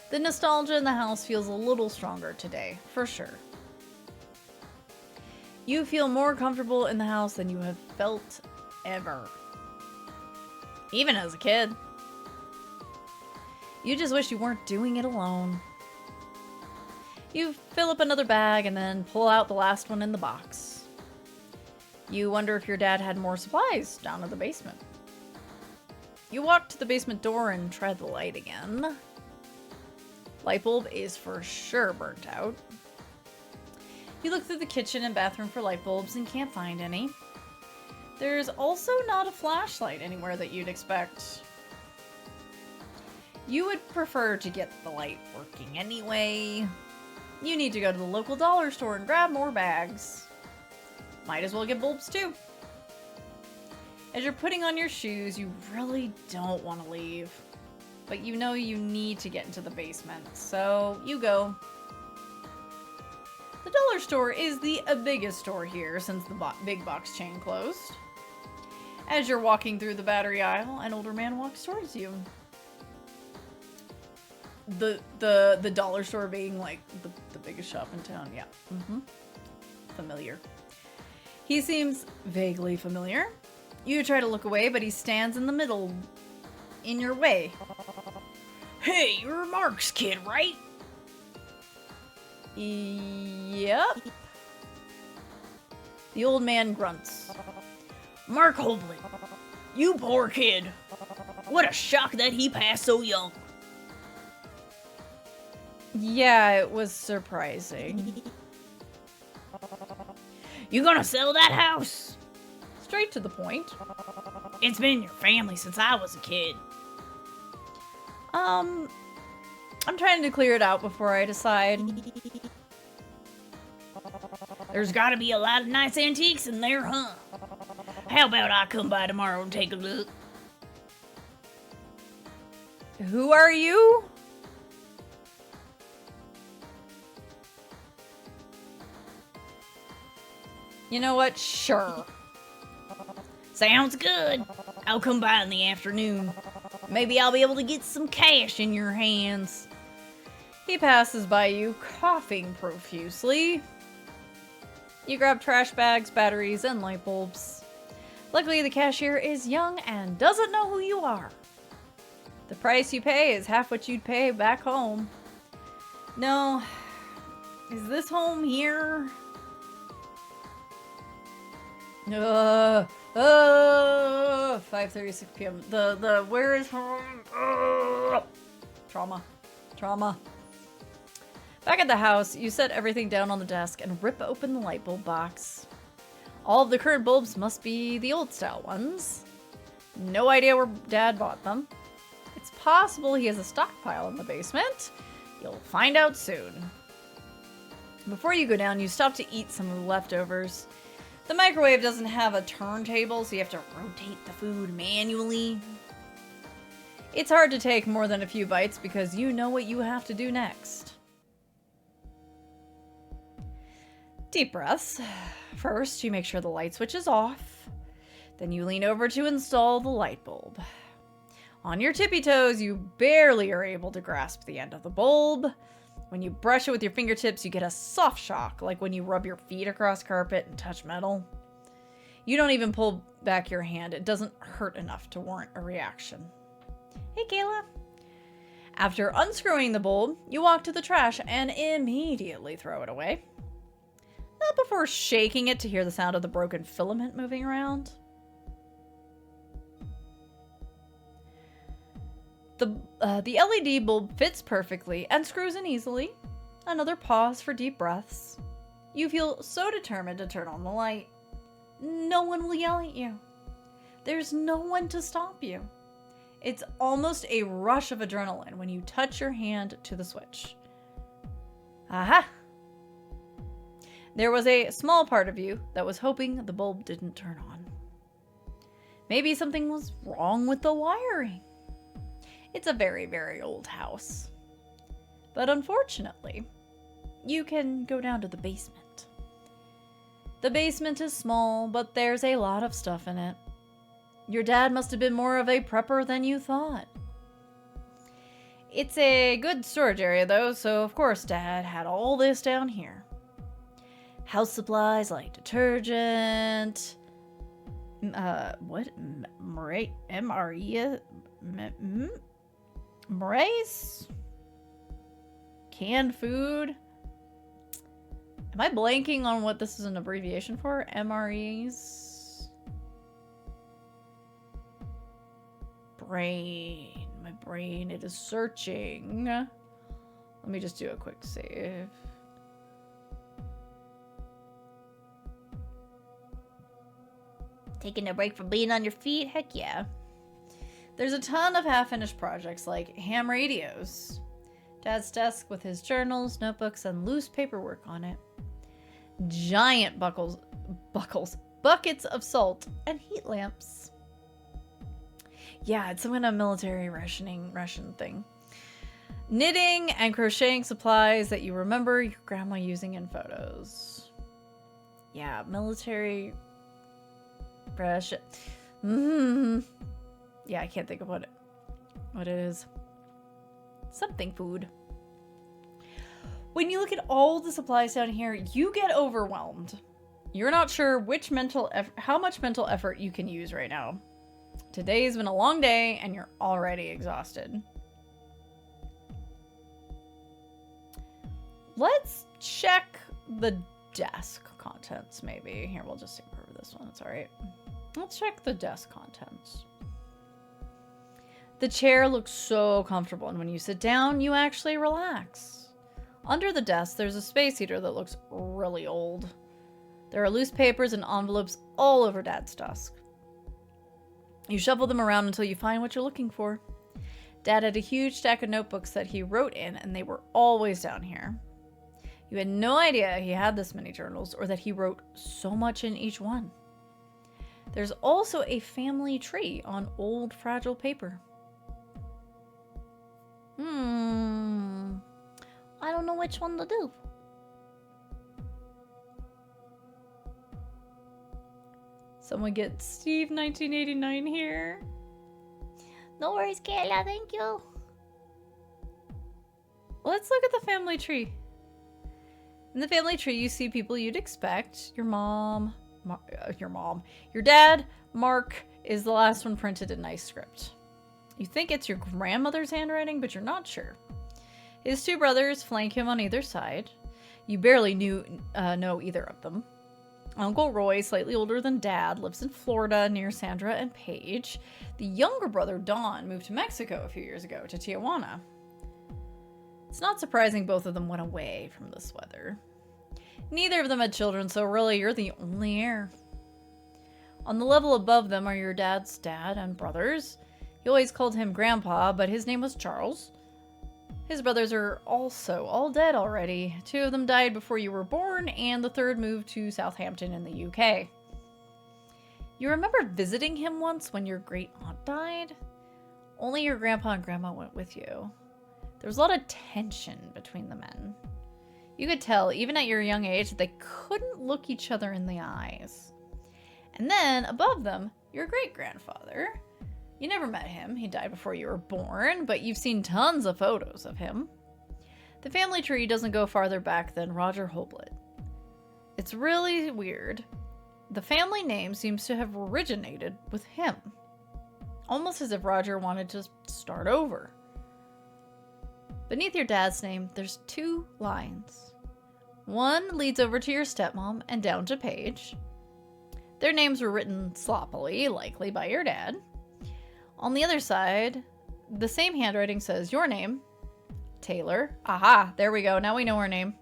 The nostalgia in the house feels a little stronger today, for sure. You feel more comfortable in the house than you have felt ever. Even as a kid. You just wish you weren't doing it alone. You fill up another bag and then pull out the last one in the box. You wonder if your dad had more supplies down in the basement. You walk to the basement door and try the light again. Light bulb is for sure burnt out. You look through the kitchen and bathroom for light bulbs and can't find any. There's also not a flashlight anywhere that you'd expect. You would prefer to get the light working anyway. You need to go to the local dollar store and grab more bags. Might as well get bulbs too. As you're putting on your shoes, you really don't want to leave. But you know you need to get into the basement, so you go. The dollar store is the biggest store here since the big box chain closed. As you're walking through the battery aisle, an older man walks towards you. The dollar store being like the biggest shop in town, yeah. Familiar. He seems vaguely familiar. You try to look away, but he stands in the middle, in your way. Hey, you're Mark's kid, right? Yep. The old man grunts. Mark Hobley, you poor kid. What a shock that he passed so young. Yeah, it was surprising. You gonna sell that house? Straight to the point. It's been in your family since I was a kid. I'm trying to clear it out before I decide. There's gotta be a lot of nice antiques in there, huh? How about I come by tomorrow and take a look? Who are you? You know what? Sure. Sounds good. I'll come by in the afternoon. Maybe I'll be able to get some cash in your hands. He passes by you, coughing profusely. You grab trash bags, batteries, and light bulbs. Luckily, the cashier is young and doesn't know who you are. The price you pay is half what you'd pay back home. No. Is this home here? 5:36 p.m. The where is home? Trauma. Back at the house, you set everything down on the desk and rip open the light bulb box. All of the current bulbs must be the old style ones. No idea where Dad bought them. It's possible he has a stockpile in the basement. You'll find out soon. Before you go down, you stop to eat some of the leftovers. The microwave doesn't have a turntable, so you have to rotate the food manually. It's hard to take more than a few bites because you know what you have to do next. Deep breaths. First, you make sure the light switch is off. Then you lean over to install the light bulb. On your tippy toes, you barely are able to grasp the end of the bulb. When you brush it with your fingertips, you get a soft shock, like when you rub your feet across carpet and touch metal. You don't even pull back your hand. It doesn't hurt enough to warrant a reaction. Hey, Kayla. After unscrewing the bulb, you walk to the trash and immediately throw it away. Not before shaking it to hear the sound of the broken filament moving around. The LED bulb fits perfectly and screws in easily. Another pause for deep breaths. You feel so determined to turn on the light. No one will yell at you. There's no one to stop you. It's almost a rush of adrenaline when you touch your hand to the switch. Aha! There was a small part of you that was hoping the bulb didn't turn on. Maybe something was wrong with the wiring. It's a very, very old house. But unfortunately, you can go down to the basement. The basement is small, but there's a lot of stuff in it. Your dad must have been more of a prepper than you thought. It's a good storage area, though, so of course Dad had all this down here. House supplies like detergent, Maraise? Canned food? Am I blanking on what this is an abbreviation for? MREs? Brain. My brain, it is searching. Let me just do a quick save. Taking a break from being on your feet? Heck yeah. There's a ton of half-finished projects like ham radios. Dad's desk with his journals, notebooks, and loose paperwork on it. Giant buckets of salt, and heat lamps. Yeah, it's some kind of military ration thing. Knitting and crocheting supplies that you remember your grandma using in photos. Yeah, military ration. Yeah, I can't think of what it is. Something food. When you look at all the supplies down here, you get overwhelmed. You're not sure how much mental effort you can use right now. Today's been a long day and you're already exhausted. Let's check the desk contents, maybe. Here, we'll just take over this one. It's all right. Let's check the desk contents. The chair looks so comfortable, and when you sit down, you actually relax. Under the desk, there's a space heater that looks really old. There are loose papers and envelopes all over Dad's desk. You shuffle them around until you find what you're looking for. Dad had a huge stack of notebooks that he wrote in, and they were always down here. You had no idea he had this many journals, or that he wrote so much in each one. There's also a family tree on old, fragile paper. I don't know which one to do. Someone get Steve 1989 here. No worries, Kayla. Thank you. Let's look at the family tree. In the family tree, you see people you'd expect. Your dad, Mark, is the last one printed in nice script. You think it's your grandmother's handwriting, but you're not sure. His two brothers flank him on either side. You barely know either of them. Uncle Roy, slightly older than Dad, lives in Florida near Sandra and Paige. The younger brother, Don, moved to Mexico a few years ago, to Tijuana. It's not surprising both of them went away from this weather. Neither of them had children, so really you're the only heir. On the level above them are your dad's dad and brothers. You always called him Grandpa, but his name was Charles. His brothers are also all dead already. Two of them died before you were born, and the third moved to Southampton in the UK. You remember visiting him once when your great aunt died? Only your grandpa and grandma went with you. There was a lot of tension between the men. You could tell, even at your young age, that they couldn't look each other in the eyes. And then, above them, your great-grandfather. You never met him. He died before you were born, but you've seen tons of photos of him. The family tree doesn't go farther back than Roger Hoblet. It's really weird. The family name seems to have originated with him. Almost as if Roger wanted to start over. Beneath your dad's name, there's 2 lines. One leads over to your stepmom and down to Paige. Their names were written sloppily, likely by your dad. On the other side, the same handwriting says your name, Taylor. Aha, there we go. Now we know her name.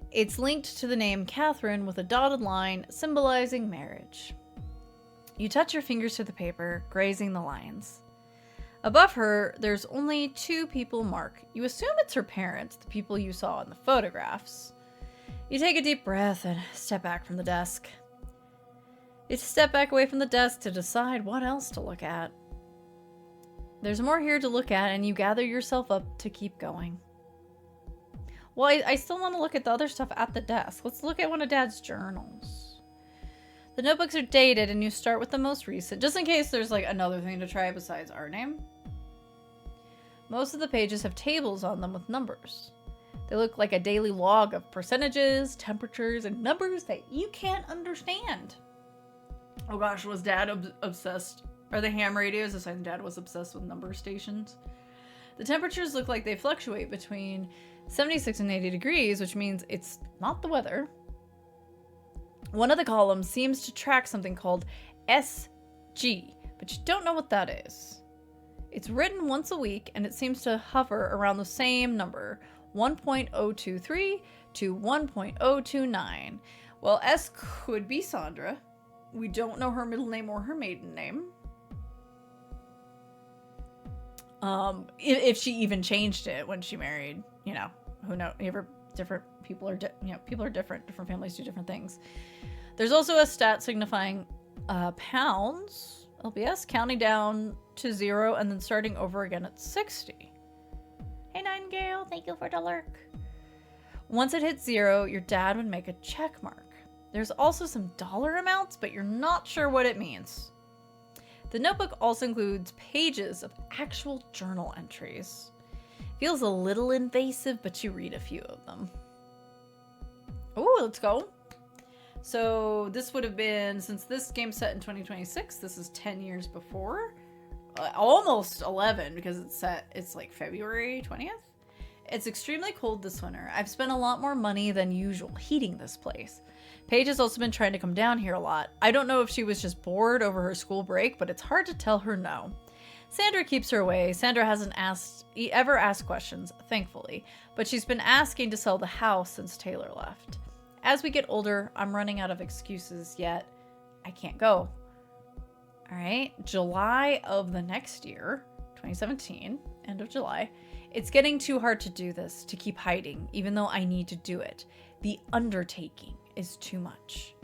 It's linked to the name Catherine with a dotted line symbolizing marriage. You touch your fingers to the paper, grazing the lines. Above her, there's only 2 people marked. You assume it's her parents, the people you saw in the photographs. You take a deep breath and step back from the desk. You step back away from the desk to decide what else to look at. There's more here to look at, and you gather yourself up to keep going. Well, I still want to look at the other stuff at the desk. Let's look at one of Dad's journals. The notebooks are dated, and you start with the most recent, just in case there's like another thing to try besides our name. Most of the pages have tables on them with numbers. They look like a daily log of percentages, temperatures, and numbers that you can't understand. Oh gosh, was Dad obsessed? Are the ham radios a sign Dad was obsessed with number stations? The temperatures look like they fluctuate between 76 and 80 degrees, which means it's not the weather. One of the columns seems to track something called SG, but you don't know what that is. It's written once a week, and it seems to hover around the same number, 1.023 to 1.029. Well, S could be Sandra. We don't know her middle name or her maiden name. If she even changed it when she married, you know, who knows? Different people are, people are different. Different families do different things. There's also a stat signifying pounds, LBS, counting down to 0 and then starting over again at 60. Hey, Nightingale, thank you for the lurk. Once it hits 0, your dad would make a check mark. There's also some dollar amounts, but you're not sure what it means. The notebook also includes pages of actual journal entries. Feels a little invasive, but you read a few of them. Oh, let's go. So this would have been, since this game's set in 2026, this is 10 years before. Almost 11, because it's like February 20th. It's extremely cold this winter. I've spent a lot more money than usual heating this place. Paige has also been trying to come down here a lot. I don't know if she was just bored over her school break, but it's hard to tell her no. Sandra keeps her away. Sandra hasn't ever asked questions, thankfully, but she's been asking to sell the house since Taylor left. As we get older, I'm running out of excuses, yet I can't go. All right, July of the next year, 2017, end of July. It's getting too hard to do this, to keep hiding, even though I need to do it. The undertaking is too much.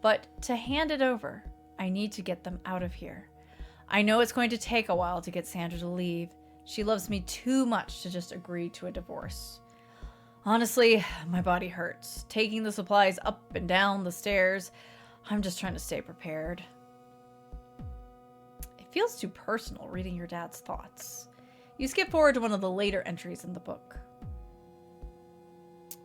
But to hand it over, I need to get them out of here. I know it's going to take a while to get Sandra to leave. She loves me too much to just agree to a divorce. Honestly, my body hurts. Taking the supplies up and down the stairs, I'm just trying to stay prepared. It feels too personal reading your dad's thoughts. You skip forward to one of the later entries in the book.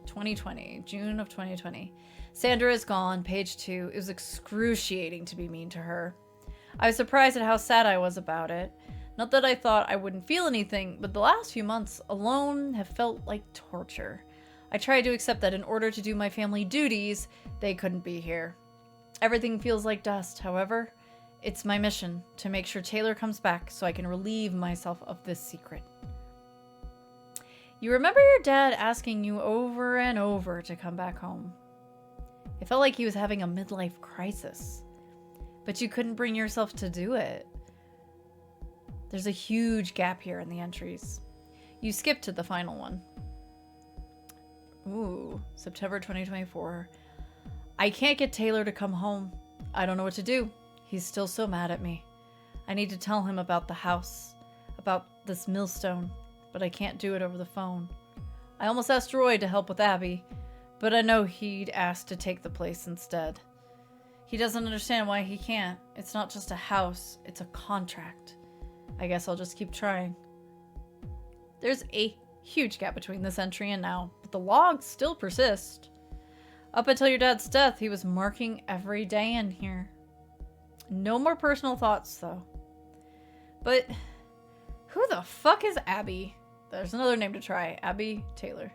2020, June of 2020. Sandra is gone, page 2. It was excruciating to be mean to her. I was surprised at how sad I was about it. Not that I thought I wouldn't feel anything, but the last few months alone have felt like torture. I tried to accept that in order to do my family duties, they couldn't be here. Everything feels like dust, however. It's my mission to make sure Taylor comes back so I can relieve myself of this secret. You remember your dad asking you over and over to come back home. It felt like he was having a midlife crisis, but you couldn't bring yourself to do it. There's a huge gap here in the entries. You skip to the final one. Ooh, September 2024. I can't get Taylor to come home. I don't know what to do. He's still so mad at me. I need to tell him about the house, about this millstone, but I can't do it over the phone. I almost asked Roy to help with Abby, but I know he'd ask to take the place instead. He doesn't understand why he can't. It's not just a house, it's a contract. I guess I'll just keep trying. There's a huge gap between this entry and now, but the logs still persist. Up until your dad's death, he was marking every day in here. No more personal thoughts, though. But who the fuck is Abby? There's another name to try. Abby Taylor.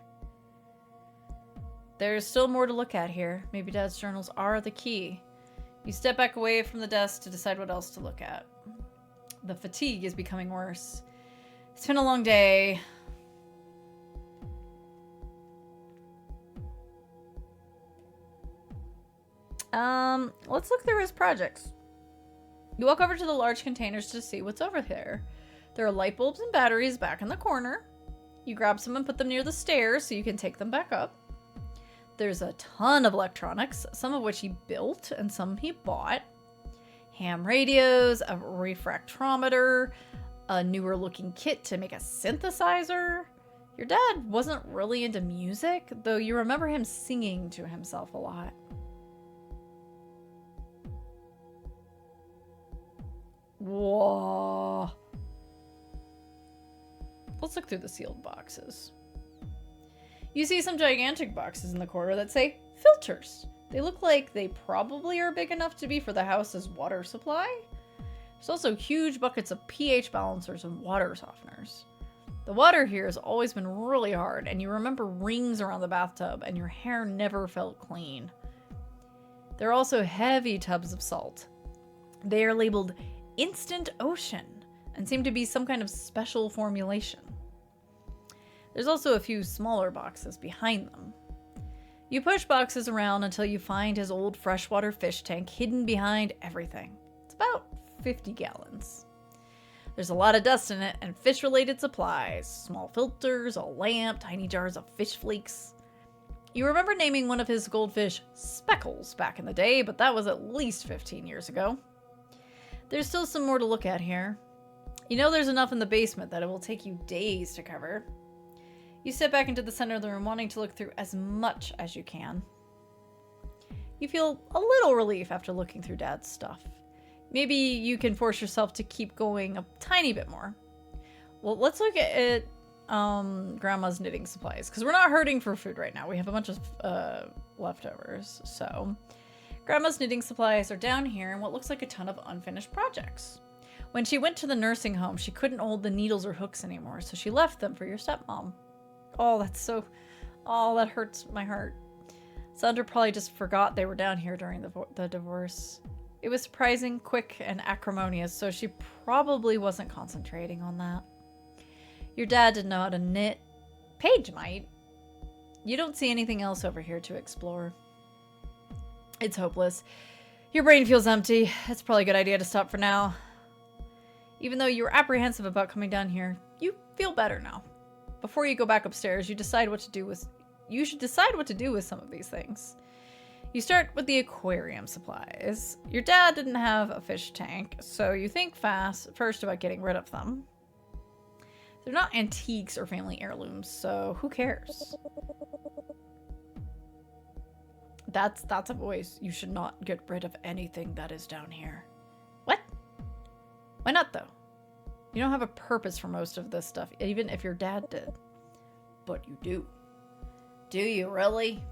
There's still more to look at here. Maybe Dad's journals are the key. You step back away from the desk to decide what else to look at. The fatigue is becoming worse. It's been a long day. Let's look through his projects. You walk over to the large containers to see what's over there. There are light bulbs and batteries back in the corner. You grab some and put them near the stairs so you can take them back up. There's a ton of electronics, some of which he built and some he bought. Ham radios, a refractometer, a newer looking kit to make a synthesizer. Your dad wasn't really into music, though you remember him singing to himself a lot. Whoa. Let's look through the sealed boxes. You see some gigantic boxes in the corner that say filters. They look like they probably are big enough to be for the house's water supply. There's also huge buckets of pH balancers and water softeners. The water here has always been really hard, and you remember rings around the bathtub, and your hair never felt clean. There are also heavy tubs of salt. They are labeled Instant Ocean and seem to be some kind of special formulation. There's also a few smaller boxes behind them. You push boxes around until you find his old freshwater fish tank hidden behind everything. It's about 50 gallons. There's a lot of dust in it and fish-related supplies. Small filters, a lamp, tiny jars of fish flakes. You remember naming one of his goldfish Speckles back in the day, but that was at least 15 years ago. There's still some more to look at here. You know there's enough in the basement that it will take you days to cover. You step back into the center of the room, wanting to look through as much as you can. You feel a little relief after looking through Dad's stuff. Maybe you can force yourself to keep going a tiny bit more. Well, let's look at Grandma's knitting supplies, because we're not hurting for food right now. We have a bunch of leftovers, so... Grandma's knitting supplies are down here and what looks like a ton of unfinished projects. When she went to the nursing home, she couldn't hold the needles or hooks anymore, so she left them for your stepmom. Oh, that's so... Oh, that hurts my heart. Sandra probably just forgot they were down here during the divorce. It was surprising, quick, and acrimonious, so she probably wasn't concentrating on that. Your dad didn't know how to knit. Paige might. You don't see anything else over here to explore. It's hopeless. Your brain feels empty. It's probably a good idea to stop for now. Even though you were apprehensive about coming down here, you feel better now. Before you go back upstairs, you should decide what to do with some of these things. You start with the aquarium supplies. Your dad didn't have a fish tank, so you think first about getting rid of them. They're not antiques or family heirlooms, so who cares? That's a voice. You should not get rid of anything that is down here. What? Why not, though? You don't have a purpose for most of this stuff, even if your dad did. But you do. Do you really?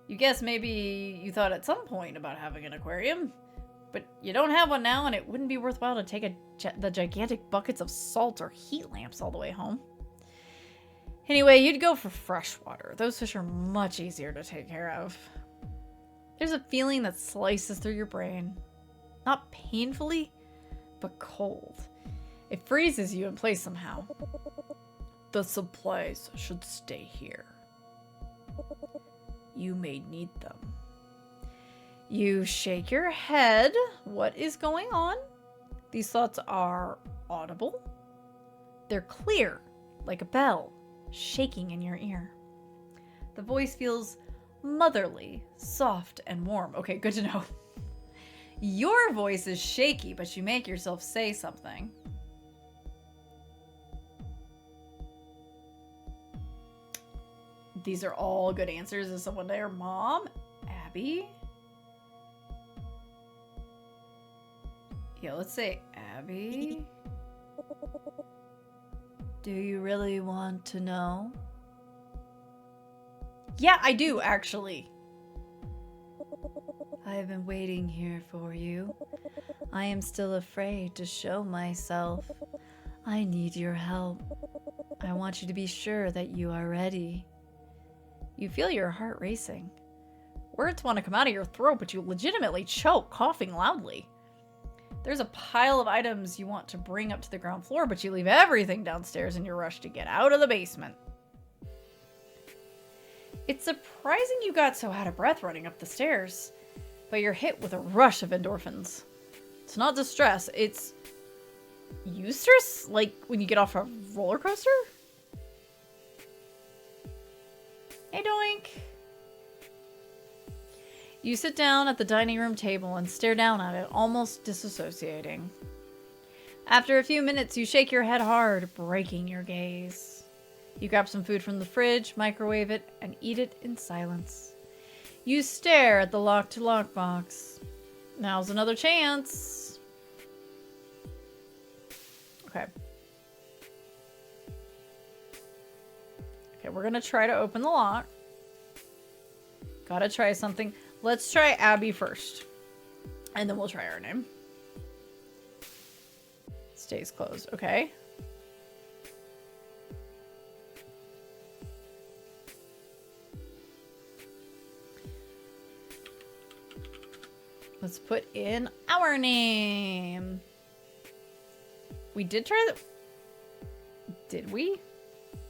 You guess maybe you thought at some point about having an aquarium, but you don't have one now, and it wouldn't be worthwhile to take the gigantic buckets of salt or heat lamps all the way home. Anyway, you'd go for fresh water. Those fish are much easier to take care of. There's a feeling that slices through your brain. Not painfully, but cold. It freezes you in place somehow. The supplies should stay here. You may need them. You shake your head. What is going on? These thoughts are audible. They're clear, like a bell, shaking in your ear. The voice feels motherly, soft, and warm. Okay, good to know. Your voice is shaky, but you make yourself say something. These are all good answers. Is someone there? Mom? Abby? Yeah, let's say Abby. Do you really want to know? Yeah, I do, actually. I have been waiting here for you. I am still afraid to show myself. I need your help. I want you to be sure that you are ready. You feel your heart racing. Words want to come out of your throat, but you legitimately choke, coughing loudly. There's a pile of items you want to bring up to the ground floor, but you leave everything downstairs in your rush to get out of the basement. It's surprising you got so out of breath running up the stairs, but you're hit with a rush of endorphins. It's not distress, it's eustress? Like when you get off a roller coaster? Hey, Doink. You sit down at the dining room table and stare down at it, almost disassociating. After a few minutes, you shake your head hard, breaking your gaze. You grab some food from the fridge, microwave it, and eat it in silence. You stare at the locked lockbox. Now's another chance. Okay. Okay, we're gonna try to open the lock. Gotta try something. Let's try Abby first. And then we'll try our name. Stays closed. Okay. Let's put in our name. We did try that. Did we?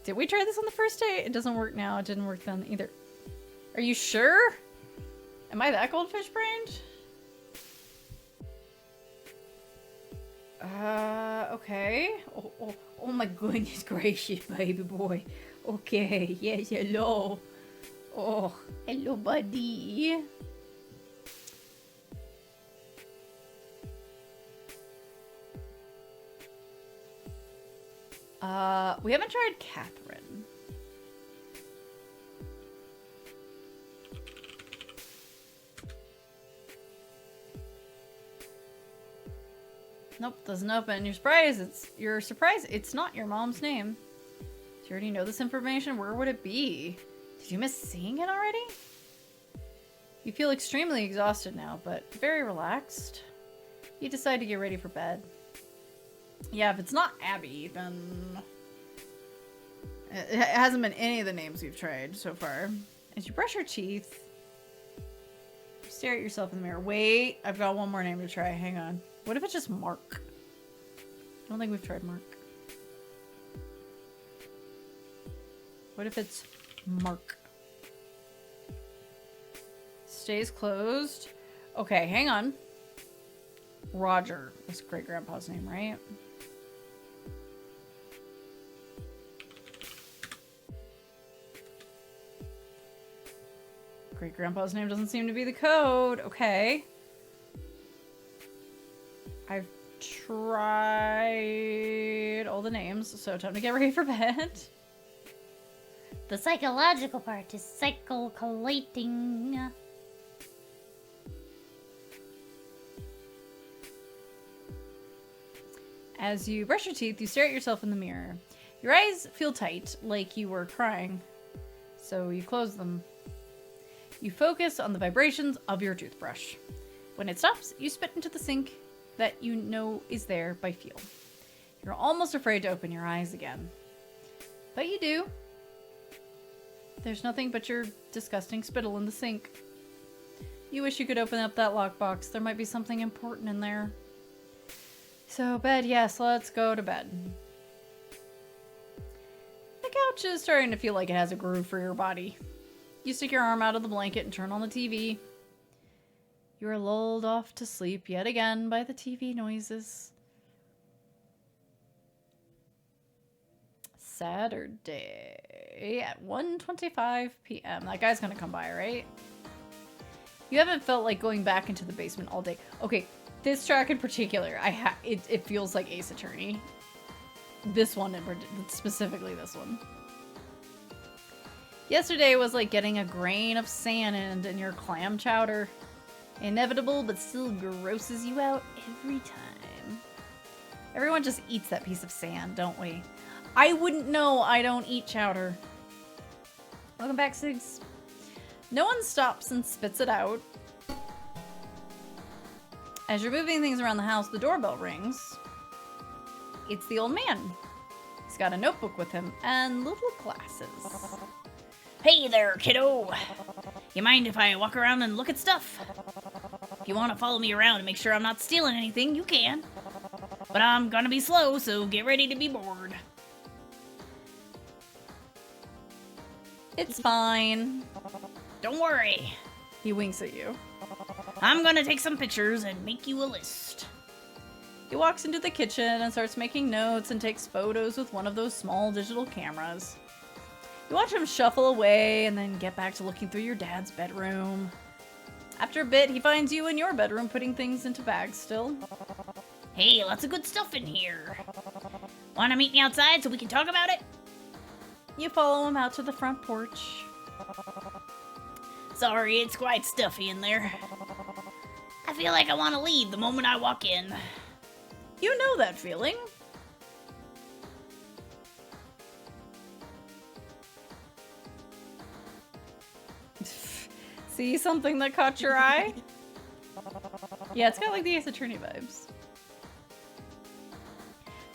Did we try this on the first day? It doesn't work now. It didn't work then either. Are you sure? Am I that goldfish brained? Okay. Oh my goodness gracious, baby boy. Okay, yes, hello. Oh, hello, buddy. We haven't tried Catherine. Nope, doesn't open. You're surprised it's not your mom's name. Do you already know this information? Where would it be? Did you miss seeing it already? You feel extremely exhausted now, but very relaxed. You decide to get ready for bed. Yeah, if it's not Abby, then it hasn't been any of the names we've tried so far. As you brush your teeth, you stare at yourself in the mirror. Wait, I've got one more name to try. Hang on. What if it's just Mark? I don't think we've tried Mark. What if it's Mark? Stays closed. Okay, hang on. Roger. That's great grandpa's name, right? Great grandpa's name doesn't seem to be the code. Okay. I've tried all the names, so time to get ready for bed. The psychological part is cycle-collating. As you brush your teeth, you stare at yourself in the mirror. Your eyes feel tight, like you were crying, so you close them. You focus on the vibrations of your toothbrush. When it stops, you spit into the sink that you know is there by feel. You're almost afraid to open your eyes again. But you do. There's nothing but your disgusting spittle in the sink. You wish you could open up that lockbox. There might be something important in there. So bed, yes, let's go to bed. The couch is starting to feel like it has a groove for your body. You stick your arm out of the blanket and turn on the TV. You are lulled off to sleep yet again by the TV noises. Saturday at 1:25 p.m. That guy's gonna come by, right? You haven't felt like going back into the basement all day. Okay, this track in particular, it feels like Ace Attorney. This one, specifically this one. Yesterday was like getting a grain of sand in your clam chowder. Inevitable, but still grosses you out every time. Everyone just eats that piece of sand, don't we? I wouldn't know. I don't eat chowder. Welcome back, Sigs. No one stops and spits it out. As you're moving things around the house, the doorbell rings. It's the old man. He's got a notebook with him and little glasses. Hey there, kiddo. You mind if I walk around and look at stuff? If you want to follow me around and make sure I'm not stealing anything, you can. But I'm gonna be slow, so get ready to be bored. It's fine. Don't worry. He winks at you. I'm gonna take some pictures and make you a list. He walks into the kitchen and starts making notes and takes photos with one of those small digital cameras. You watch him shuffle away and then get back to looking through your dad's bedroom. After a bit, he finds you in your bedroom putting things into bags still. Hey, lots of good stuff in here. Wanna meet me outside so we can talk about it? You follow him out to the front porch. Sorry, it's quite stuffy in there. I feel like I want to leave the moment I walk in. You know that feeling. See something that caught your eye? Yeah, it's got like the Ace Attorney vibes.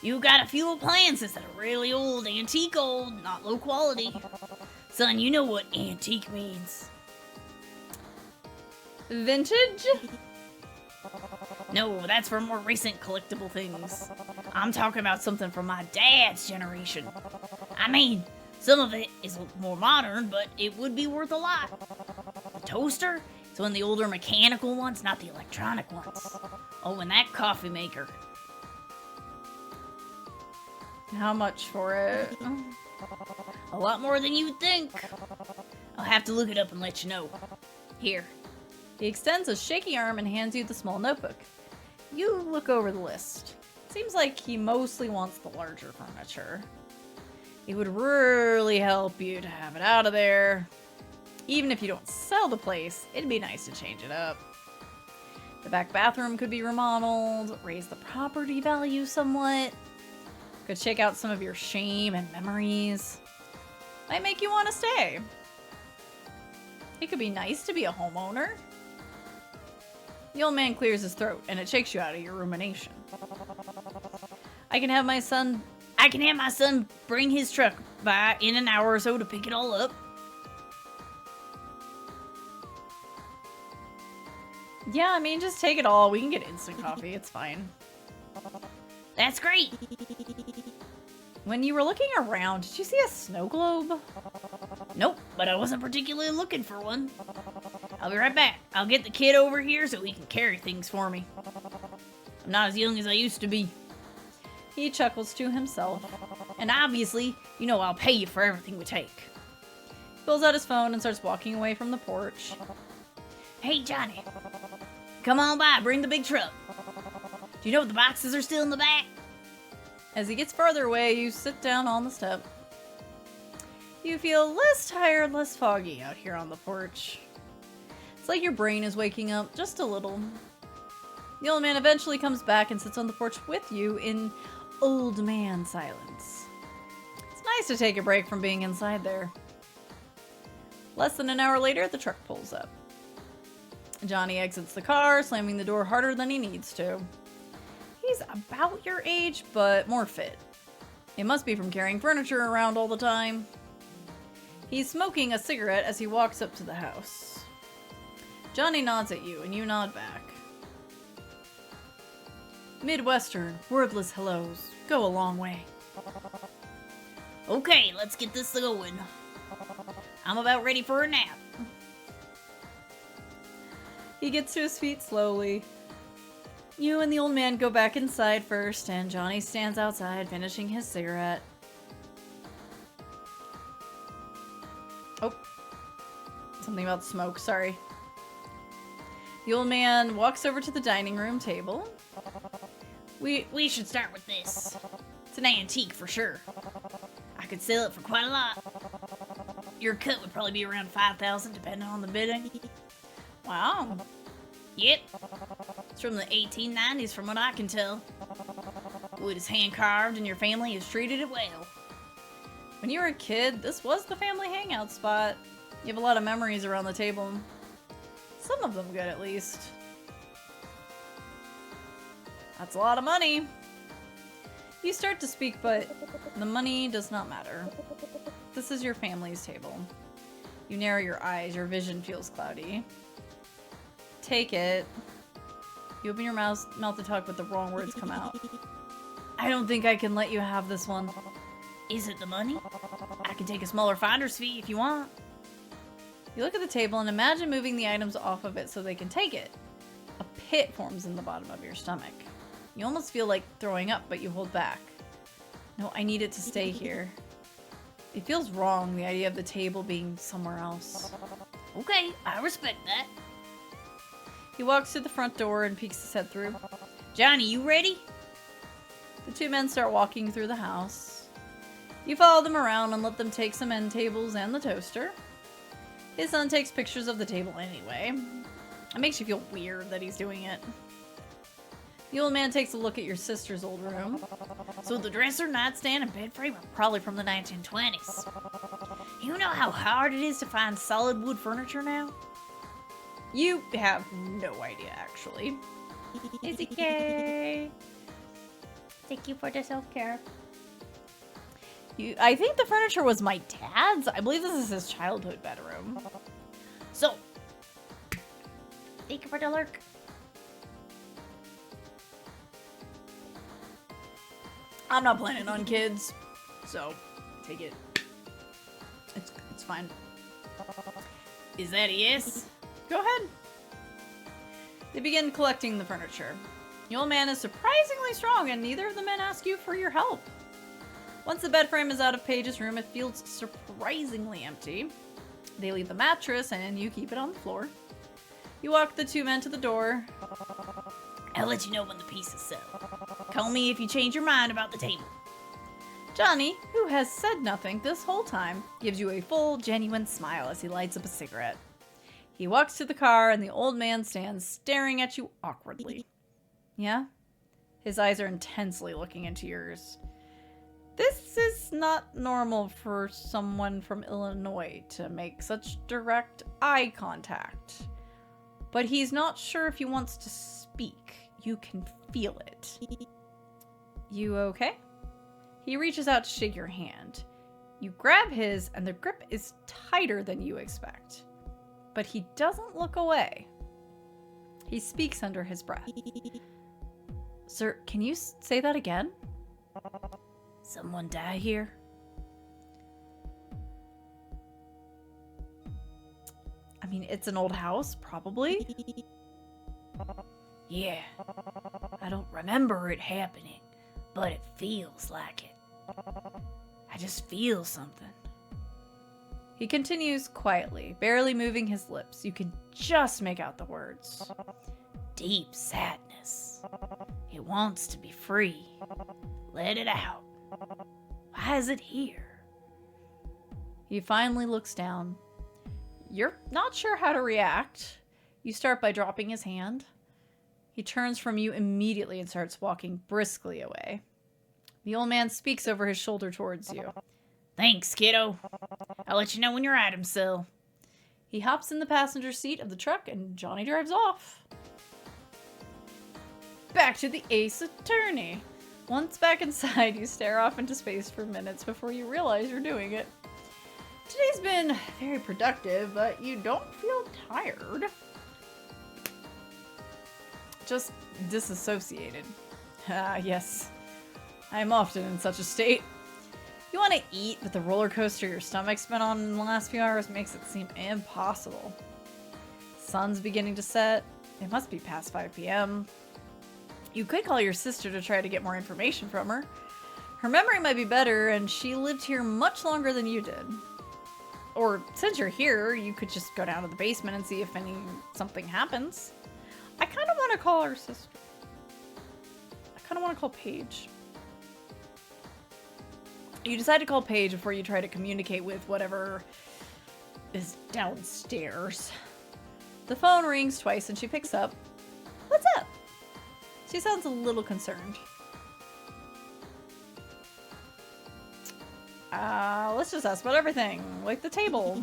You got a few appliances that are really old, antique old, not low quality. Son, you know what antique means. Vintage? No, that's for more recent collectible things. I'm talking about something from my dad's generation. I mean, some of it is more modern, but it would be worth a lot. The toaster? It's one of the older mechanical ones, not the electronic ones. Oh, and that coffee maker. How much for it? A lot more than you'd think. I'll have to look it up and let you know. Here. He extends a shaky arm and hands you the small notebook. You look over the list. Seems like he mostly wants the larger furniture. It would really help you to have it out of there. Even if you don't sell the place, it'd be nice to change it up. The back bathroom could be remodeled, raise the property value somewhat. Could shake out some of your shame and memories. Might make you want to stay. It could be nice to be a homeowner. The old man clears his throat, and it shakes you out of your rumination. I can have my son bring his truck by in an hour or so to pick it all up. Yeah, I mean, just take it all. We can get instant coffee. It's fine. That's great. When you were looking around, did you see a snow globe? Nope, but I wasn't particularly looking for one. I'll be right back. I'll get the kid over here so he can carry things for me. I'm not as young as I used to be. He chuckles to himself. And obviously, you know I'll pay you for everything we take. He pulls out his phone and starts walking away from the porch. Hey, Johnny. Come on by, bring the big truck. Do you know if the boxes are still in the back? As he gets farther away, you sit down on the step. You feel less tired, less foggy out here on the porch. It's like your brain is waking up just a little. The old man eventually comes back and sits on the porch with you in old man silence. It's nice to take a break from being inside there. Less than an hour later, the truck pulls up. Johnny exits the car, slamming the door harder than he needs to. He's about your age, but more fit. It must be from carrying furniture around all the time. He's smoking a cigarette as he walks up to the house. Johnny nods at you, and you nod back. Midwestern, wordless hellos go a long way. Okay, let's get this going. I'm about ready for a nap. He gets to his feet slowly. You and the old man go back inside first, and Johnny stands outside finishing his cigarette. Oh. Something about smoke, sorry. The old man walks over to the dining room table. We should start with this. It's an antique for sure. I could sell it for quite a lot. Your cut would probably be around $5,000 depending on the bidding. Wow. Yep. It's from the 1890s from what I can tell. Wood is hand carved and your family has treated it well. When you were a kid, this was the family hangout spot. You have a lot of memories around the table. Some of them good, at least. That's a lot of money. You start to speak, but the money does not matter. This is your family's table. You narrow your eyes, your vision feels cloudy. Take it. You open your mouth to talk, but the wrong words come out. I don't think I can let you have this one. Is it the money? I can take a smaller finder's fee if you want. You look at the table and imagine moving the items off of it so they can take it. A pit forms in the bottom of your stomach. You almost feel like throwing up, but you hold back. No, I need it to stay here. It feels wrong, the idea of the table being somewhere else. Okay, I respect that. He walks to the front door and peeks his head through. Johnny, you ready? The two men start walking through the house. You follow them around and let them take some end tables and the toaster. His son takes pictures of the table anyway. It makes you feel weird that he's doing it. The old man takes a look at your sister's old room. So the dresser, nightstand, and bed frame are probably from the 1920s. You know how hard it is to find solid wood furniture now? You have no idea, actually. It's okay. Thank you for the self-care. I think the furniture was my dad's. I believe this is his childhood bedroom. So, Thank you for the lurk. I'm not planning on kids, so take it. It's fine. is that a yes? Go ahead. They begin collecting the furniture. The old man is surprisingly strong, and neither of the men ask you for your help. Once the bed frame is out of Paige's room, it feels surprisingly empty. They leave the mattress, and you keep it on the floor. You walk the two men to the door. I'll let you know when the pieces sell. Call me if you change your mind about the table. Johnny, who has said nothing this whole time, gives you a full, genuine smile as he lights up a cigarette. He walks to the car, and the old man stands staring at you awkwardly. Yeah? His eyes are intensely looking into yours. This is not normal for someone from Illinois to make such direct eye contact. But he's not sure if he wants to speak. You can feel it. You okay? He reaches out to shake your hand. You grab his, and the grip is tighter than you expect. But he doesn't look away. He speaks under his breath. Sir, can you say that again? Someone die here? I mean, it's an old house, probably. Yeah. I don't remember it happening, but it feels like it. I just feel something. He continues quietly, barely moving his lips. You can just make out the words. Deep sadness. It wants to be free. Let it out. Why is it here? He finally looks down. You're not sure how to react. You start by dropping his hand. He turns from you immediately and starts walking briskly away. The old man speaks over his shoulder towards you. Thanks, kiddo. I'll let you know when your items sell. He hops in the passenger seat of the truck and Johnny drives off. Back to the Ace Attorney. Once back inside, you stare off into space for minutes before you realize you're doing it. Today's been very productive, but you don't feel tired. Just disassociated. Ah, yes. I am often in such a state. You want to eat, but the roller coaster your stomach's been on in the last few hours makes it seem impossible. Sun's beginning to set. It must be past 5 p.m. You could call your sister to try to get more information from her. Her memory might be better, and she lived here much longer than you did. Or, since you're here, you could just go down to the basement and see if something happens. I kind of want to call her sister. I kind of want to call Paige. You decide to call Paige before you try to communicate with whatever is downstairs. The phone rings twice and she picks up. What's up? She sounds a little concerned. Let's just ask about everything, like the table.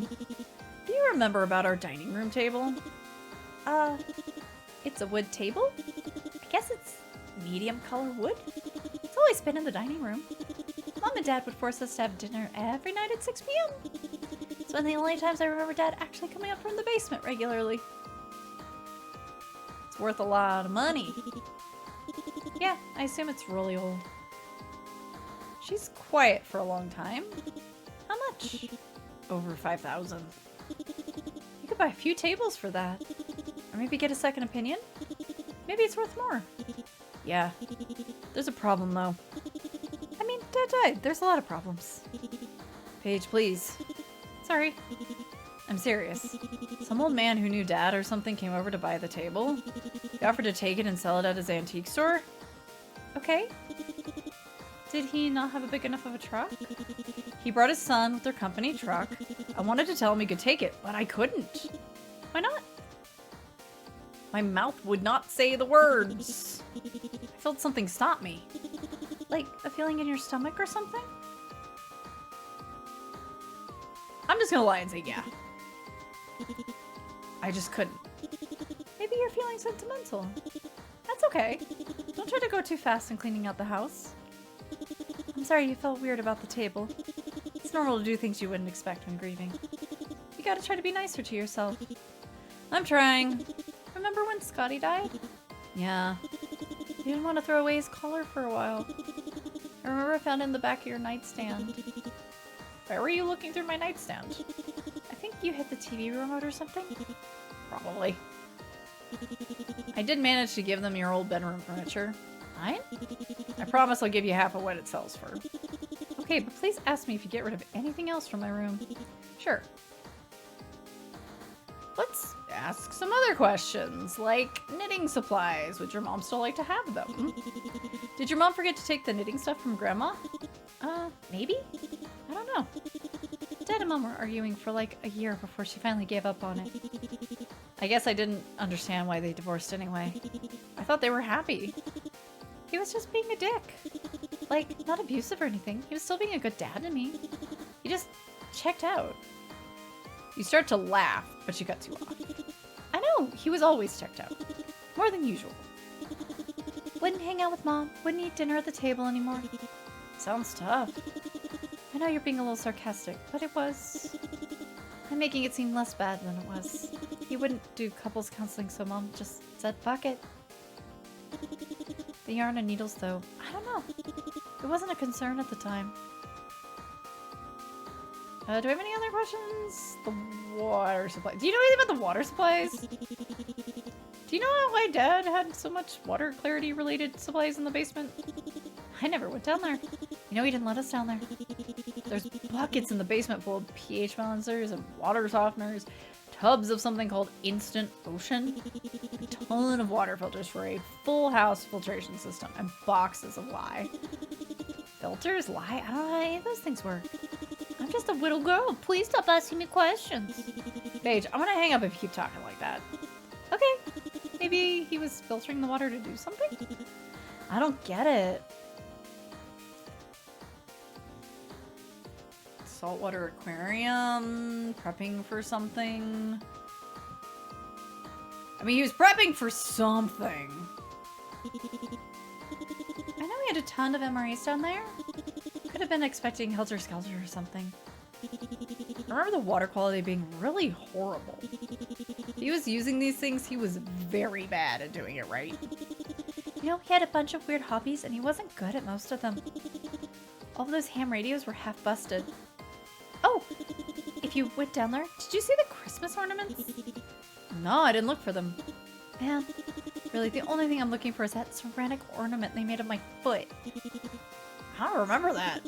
Do you remember about our dining room table? It's a wood table? I guess it's medium color wood? It's always been in the dining room. Mom and Dad would force us to have dinner every night at 6 p.m. It's one of the only times I remember Dad actually coming up from the basement regularly. It's worth a lot of money. Yeah, I assume it's really old. She's quiet for a long time. How much? Over 5,000. You could buy a few tables for that. Or maybe get a second opinion? Maybe it's worth more. Yeah. There's a problem, though. I mean, Dad died. There's a lot of problems. Paige, please. Sorry. I'm serious. Some old man who knew Dad or something came over to buy the table. He offered to take it and sell it at his antique store. Okay. Did he not have a big enough of a truck? He brought his son with their company truck. I wanted to tell him he could take it, but I couldn't. Why not? My mouth would not say the words. I felt something stop me. Like a feeling in your stomach or something? I'm just gonna lie and say yeah. I just couldn't. Maybe you're feeling sentimental. That's okay. Don't try to go too fast in cleaning out the house. I'm sorry you felt weird about the table. It's normal to do things you wouldn't expect when grieving. You gotta try to be nicer to yourself. I'm trying. Remember when Scotty died? Yeah. You didn't want to throw away his collar for a while. I remember I found it in the back of your nightstand. Where were you looking through my nightstand? I think you hit the TV remote or something? Probably. I did manage to give them your old bedroom furniture. Mine? I promise I'll give you half of what it sells for. Okay, but please ask me if you get rid of anything else from my room. Sure. Let's ask some other questions, like knitting supplies. Would your mom still like to have them? Did your mom forget to take the knitting stuff from Grandma? Maybe? I don't know. Dad and Mom were arguing for like a year before she finally gave up on it. I guess I didn't understand why they divorced anyway. I thought they were happy. He was just being a dick. Like, not abusive or anything. He was still being a good dad to me. He just checked out. You start to laugh, but she cuts you off. I know, he was always checked out. More than usual. Wouldn't hang out with Mom. Wouldn't eat dinner at the table anymore. Sounds tough. I know you're being a little sarcastic, but it was. I'm making it seem less bad than it was. He wouldn't do couples counseling, so Mom just said, fuck it. The yarn and needles, though, I don't know. It wasn't a concern at the time. Do we have any other questions? The water supply. Do you know anything about the water supplies? Do you know why Dad had so much water clarity related supplies in the basement? I never went down there. You know he didn't let us down there. There's buckets in the basement full of pH balancers and water softeners, tubs of something called Instant Ocean, a ton of water filters for a full house filtration system, and boxes of lye. Filters? Lye? I don't know how any of those things work. I'm just a little girl. Please stop asking me questions. Paige, I'm gonna hang up if you keep talking like that. Okay. Maybe he was filtering the water to do something? I don't get it. Saltwater aquarium, prepping for something. I mean, he was prepping for something. I know he had a ton of MREs down there. Could have been expecting Helter Skelter or something. I remember the water quality being really horrible. If he was using these things, he was very bad at doing it right. You know, he had a bunch of weird hobbies and he wasn't good at most of them. All of those ham radios were half busted. Oh, if you went down there, did you see the Christmas ornaments? No, I didn't look for them. Man, really, the only thing I'm looking for is that ceramic ornament they made of my foot. I don't remember that.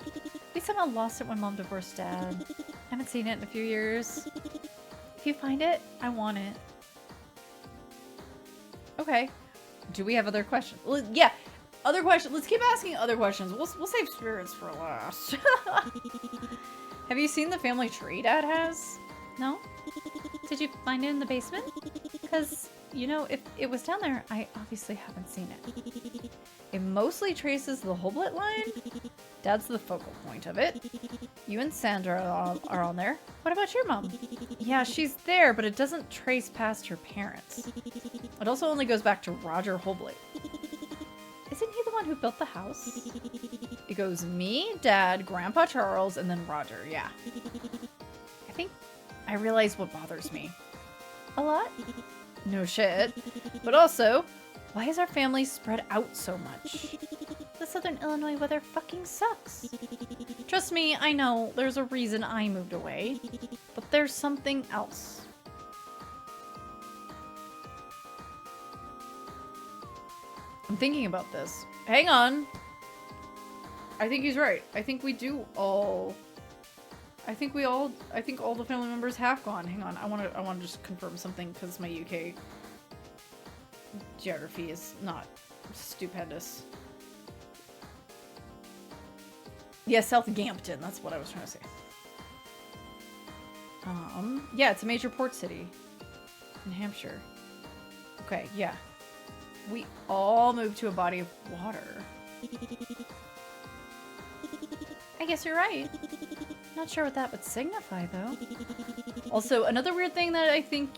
We somehow lost it when Mom divorced Dad. I haven't seen it in a few years. If you find it, I want it. Okay. Do we have other questions? Well, yeah, other questions. Let's keep asking other questions. We'll save spirits for last. Have you seen the family tree Dad has? No? Did you find it in the basement? Because, you know, if it was down there, I obviously haven't seen it. It mostly traces the Hoblet line. Dad's the focal point of it. You and Sandra are on there. What about your mom? Yeah, she's there, but it doesn't trace past her parents. It also only goes back to Roger Hoblet. Isn't he the one who built the house? It goes me, Dad, Grandpa Charles, and then Roger, yeah. I think I realize what bothers me. A lot? No shit. But also, why is our family spread out so much? The Southern Illinois weather fucking sucks. Trust me, I know, there's a reason I moved away. But there's something else. I'm thinking about this. Hang on. I think he's right. I think we do all... I think all the family members have gone. Hang on. I want to just confirm something because my UK geography is not stupendous. Yeah, Southampton. That's what I was trying to say. Yeah, it's a major port city in Hampshire. Okay, yeah. We all moved to a body of water. I guess you're right. Not sure what that would signify, though. Also, another weird thing that I think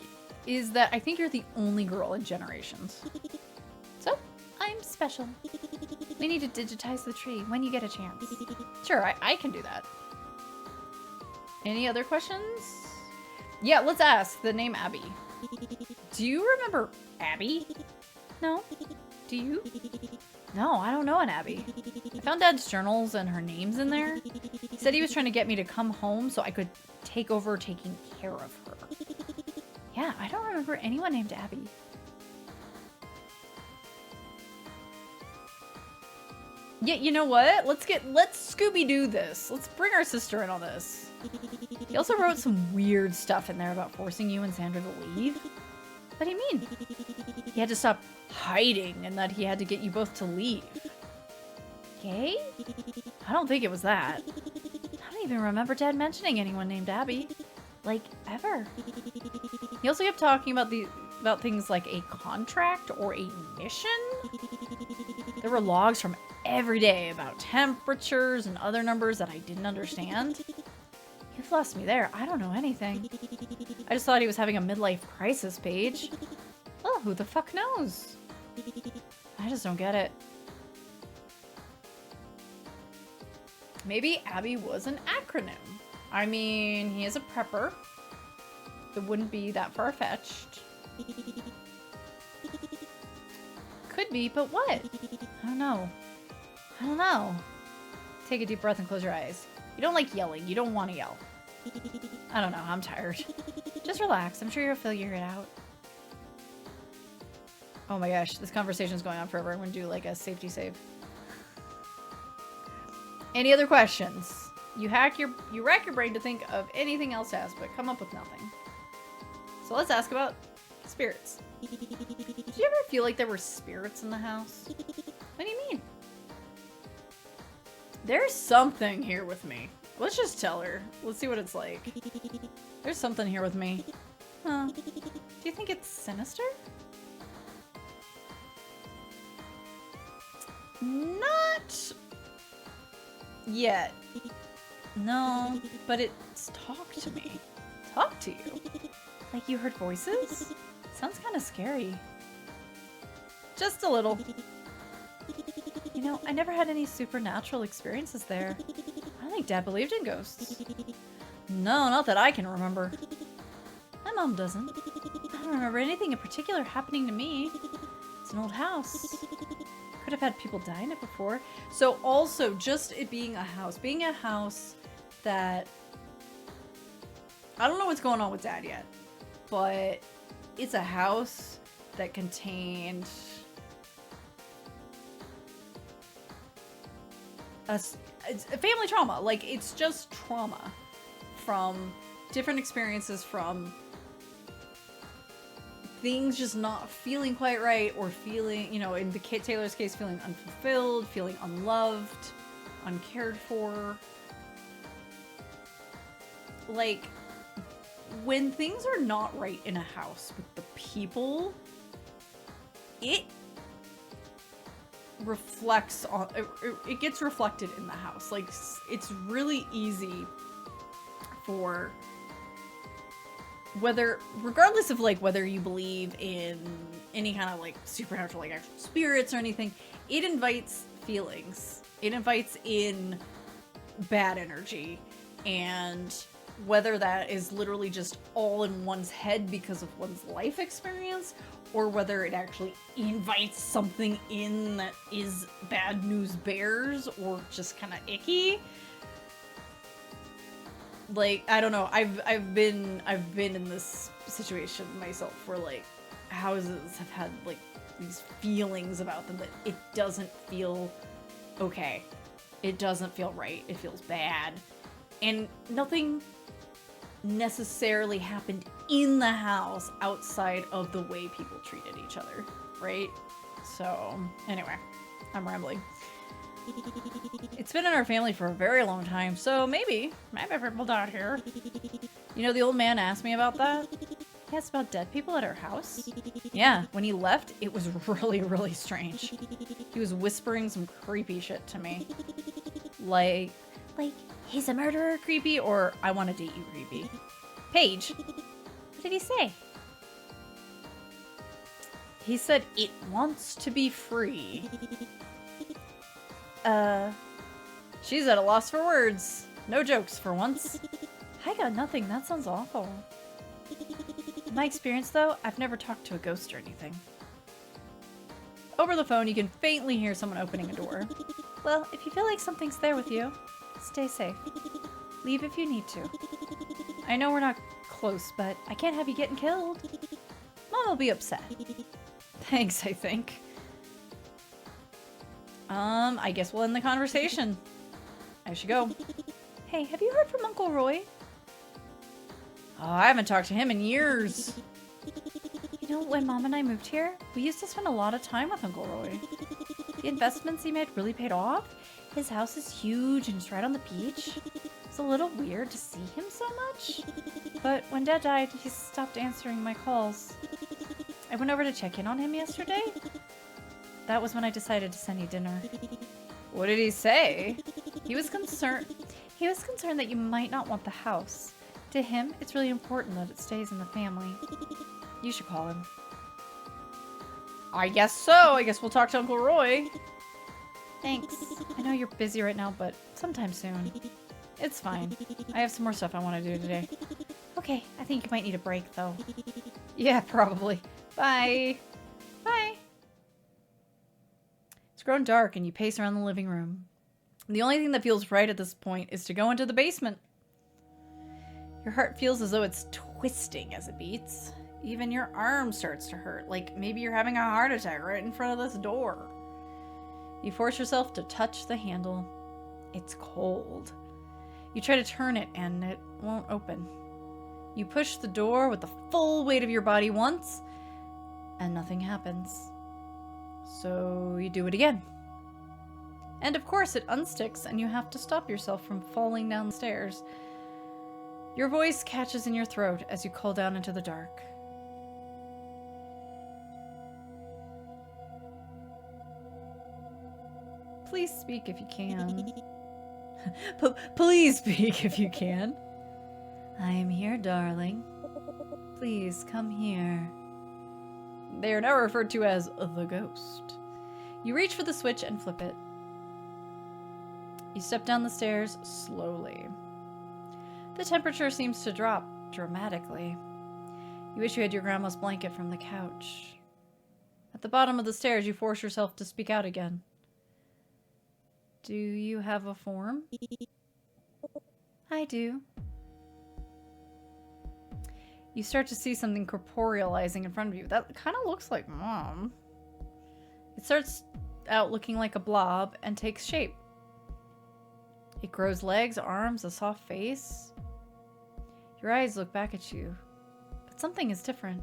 is that I think you're the only girl in Generations. So, I'm special. We need to digitize the tree when you get a chance. Sure, I can do that. Any other questions? Yeah, let's ask the name Abby. Do you remember Abby? No. Do you? No, I don't know an Abby. I found Dad's journals and her name's in there. He said he was trying to get me to come home so I could take over taking care of her. Yeah, I don't remember anyone named Abby. Yeah, you know what? Let's Scooby-Doo this. Let's bring our sister in on this. He also wrote some weird stuff in there about forcing you and Sandra to leave. What do you mean? He had to stop hiding and that he had to get you both to leave. Gay? I don't think it was that. I don't even remember Dad mentioning anyone named Abby. Like, ever. He also kept talking about things like a contract or a mission. There were logs from every day about temperatures and other numbers that I didn't understand. You've lost me there. I don't know anything. I just thought he was having a midlife crisis page. Oh, who the fuck knows? I just don't get it. Maybe Abby was an acronym. I mean, he is a prepper. It wouldn't be that far-fetched. Could be, but what? I don't know. I don't know. Take a deep breath and close your eyes. You don't like yelling. You don't want to yell. I don't know. I'm tired. Just relax. I'm sure you'll figure it out. Oh my gosh. This conversation is going on forever. I'm going to do like a safety save. Any other questions? You rack your brain to think of anything else to ask, but come up with nothing. So let's ask about spirits. Did you ever feel like there were spirits in the house? What do you mean? There's something here with me. Let's just tell her. Let's see what it's like. There's something here with me. Huh. Do you think it's sinister? Not yet. No, but it's talked to me. Talked to you? Like you heard voices? Sounds kind of scary. Just a little. You know, I never had any supernatural experiences there. I don't think Dad believed in ghosts. No, not that I can remember. My mom doesn't. I don't remember anything in particular happening to me. It's an old house. Could have had people die in it before. So also, just it being a house that... I don't know what's going on with Dad yet, but it's a house that contained a family trauma. Like, it's just trauma from different experiences, from things just not feeling quite right, or feeling, you know, in the Kit Taylor's case, feeling unfulfilled, feeling unloved, uncared for. Like, when things are not right in a house with the people, it reflects on it gets reflected in the house. Like, it's really easy for regardless of like whether you believe in any kind of like supernatural, like actual spirits or anything, it invites feelings. It invites in bad energy, and whether that is literally just all in one's head because of one's life experience, or whether it actually invites something in that is bad news bears or just kind of icky. Like, I don't know. I've been in this situation myself where like houses have had like these feelings about them that it doesn't feel okay. It doesn't feel right. It feels bad. And nothing necessarily happened in the house outside of the way people treated each other, right? So, anyway, I'm rambling. It's been in our family for a very long time, so maybe people died here. You know, the old man asked me about that. He asked about dead people at our house. Yeah, when he left, it was really, really strange. He was whispering some creepy shit to me. Like, he's a murderer creepy, or I want to date you creepy. Paige, what did he say? He said it wants to be free. She's at a loss for words. No jokes for once. I got nothing. That sounds awful. In my experience, though, I've never talked to a ghost or anything. Over the phone, you can faintly hear someone opening a door. Well, if you feel like something's there with you, stay safe. Leave if you need to. I know we're not close, but I can't have you getting killed. Mom will be upset. Thanks, I think. I guess we'll end the conversation. I should go. Hey, have you heard from Uncle Roy? Oh, I haven't talked to him in years. You know, when Mom and I moved here, we used to spend a lot of time with Uncle Roy. The investments he made really paid off. His house is huge and it's right on the beach. It's a little weird to see him so much. But when Dad died, he stopped answering my calls. I went over to check in on him yesterday. That was when I decided to send you dinner. What did he say? He was concerned that you might not want the house. To him, it's really important that it stays in the family. You should call him. I guess so. I guess we'll talk to Uncle Roy. Thanks. I know you're busy right now, but sometime soon. It's fine. I have some more stuff I want to do today. Okay, I think you might need a break, though. Yeah, probably. Bye. Bye. It's grown dark, and you pace around the living room. The only thing that feels right at this point is to go into the basement. Your heart feels as though it's twisting as it beats. Even your arm starts to hurt, like maybe you're having a heart attack right in front of this door. You force yourself to touch the handle. It's cold. You try to turn it, and it won't open. You push the door with the full weight of your body once, and nothing happens. So you do it again. And of course it unsticks, and you have to stop yourself from falling down the stairs. Your voice catches in your throat as you call down into the dark. Please speak if you can. Please speak if you can. I am here, darling. Please come here. They are now referred to as the ghost. You reach for the switch and flip it. You step down the stairs slowly. The temperature seems to drop dramatically. You wish you had your grandma's blanket from the couch. At the bottom of the stairs, you force yourself to speak out again. Do you have a form? I do. You start to see something corporealizing in front of you. That kind of looks like Mom. It starts out looking like a blob and takes shape. It grows legs, arms, a soft face. Your eyes look back at you, but something is different.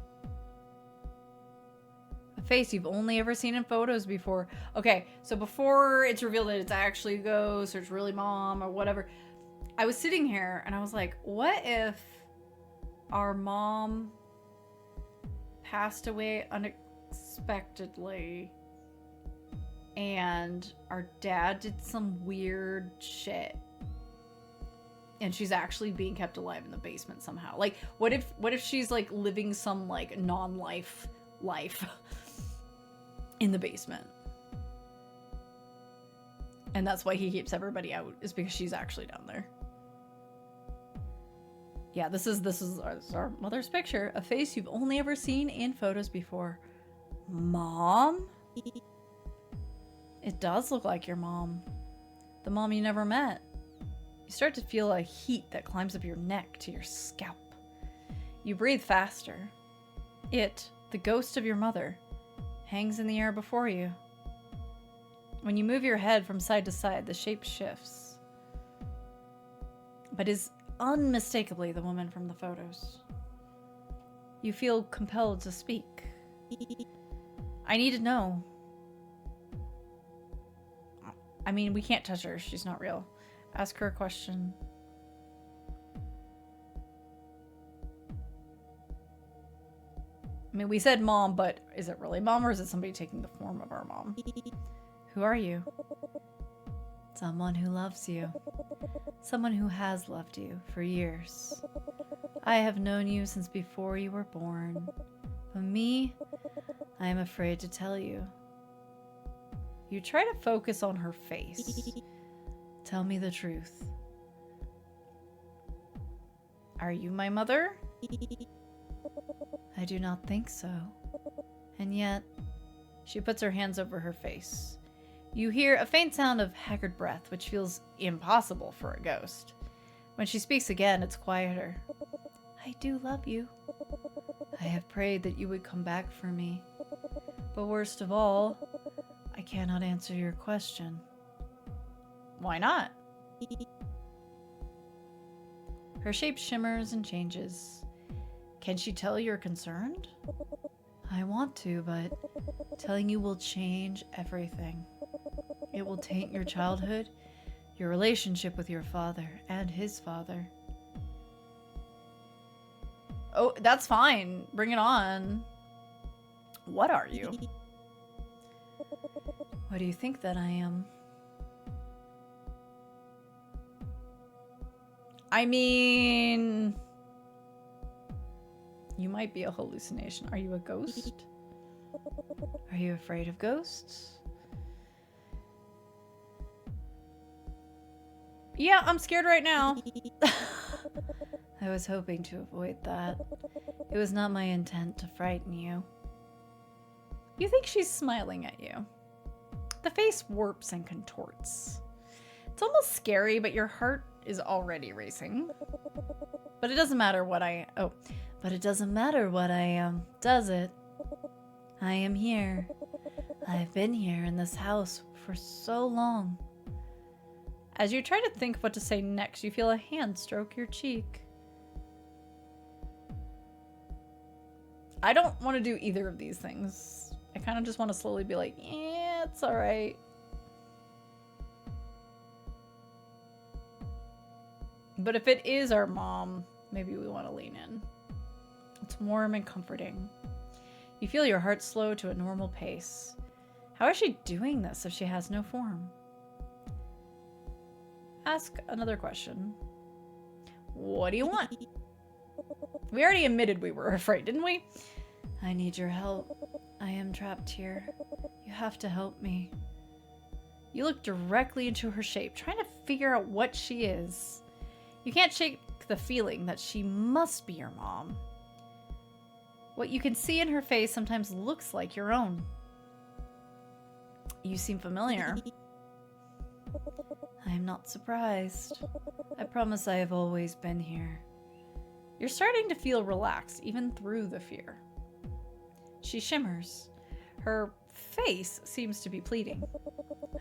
A face you've only ever seen in photos before. Okay, so before it's revealed that it's actually a ghost or it's really Mom or whatever, I was sitting here and I was like, what if Our mom passed away unexpectedly. And our dad did some weird shit. And she's actually being kept alive in the basement somehow. Like, what if she's like living some like non-life life in the basement? And that's why he keeps everybody out, is because she's actually down there. Yeah, this is our mother's picture. A face you've only ever seen in photos before. Mom? It does look like your mom. The mom you never met. You start to feel a heat that climbs up your neck to your scalp. You breathe faster. It, the ghost of your mother, hangs in the air before you. When you move your head from side to side, the shape shifts, but is unmistakably the woman from the photos. You feel compelled to speak. I need to know. I mean, we can't touch her. She's not real. Ask her a question. I mean, we said mom, but is it really mom, or is it somebody taking the form of our mom? Who are you? Someone who loves you. Someone who has loved you for years. I have known you since before you were born. But me, I am afraid to tell you. You try to focus on her face. Tell me the truth. Are you my mother? I do not think so. And yet, she puts her hands over her face. You hear a faint sound of haggard breath, which feels impossible for a ghost. When she speaks again, it's quieter. I do love you. I have prayed that you would come back for me. But worst of all, I cannot answer your question. Why not? Her shape shimmers and changes. Can she tell you're concerned? I want to, but telling you will change everything. It will taint your childhood, your relationship with your father and his father. Oh, that's fine. Bring it on. What are you? What do you think that I am? I mean, you might be a hallucination. Are you a ghost? Are you afraid of ghosts? Yeah, I'm scared right now. I was hoping to avoid that. It was not my intent to frighten you. You think she's smiling at you. The face warps and contorts. It's almost scary, but your heart is already racing. But it doesn't matter what I am, does it? I am here. I've been here in this house for so long. As you try to think what to say next, you feel a hand stroke your cheek. I don't want to do either of these things. I kind of just want to slowly be like, yeah, it's alright. But if it is our mom, maybe we want to lean in. It's warm and comforting. You feel your heart slow to a normal pace. How is she doing this if she has no form? Ask another question. What do you want? We already admitted we were afraid, didn't we? I need your help. I am trapped here. You have to help me. You look directly into her shape, trying to figure out what she is. You can't shake the feeling that she must be your mom. What you can see in her face sometimes looks like your own. You seem familiar. I am not surprised. I promise I have always been here. You're starting to feel relaxed, even through the fear. She shimmers. Her face seems to be pleading.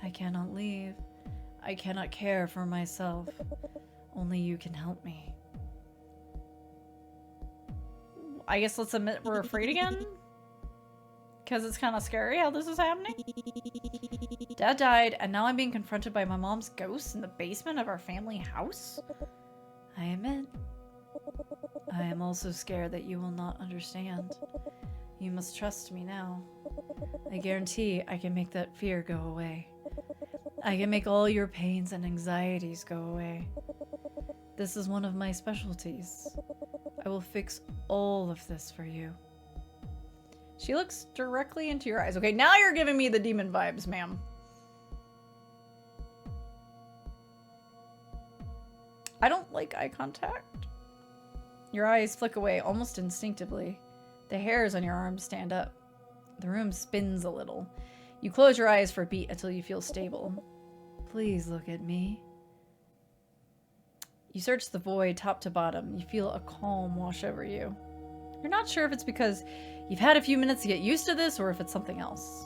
I cannot leave. I cannot care for myself. Only you can help me. I guess let's admit we're afraid again? Because it's kind of scary how this is happening? Dad died, and now I'm being confronted by my mom's ghost in the basement of our family house? I admit, I am also scared that you will not understand. You must trust me now. I guarantee I can make that fear go away. I can make all your pains and anxieties go away. This is one of my specialties. I will fix all of this for you. She looks directly into your eyes. Okay, now you're giving me the demon vibes, ma'am. I don't like eye contact. Your eyes flick away almost instinctively. The hairs on your arms stand up. The room spins a little. You close your eyes for a beat until you feel stable. Please look at me. You search the void top to bottom. You feel a calm wash over you. You're not sure if it's because you've had a few minutes to get used to this or if it's something else.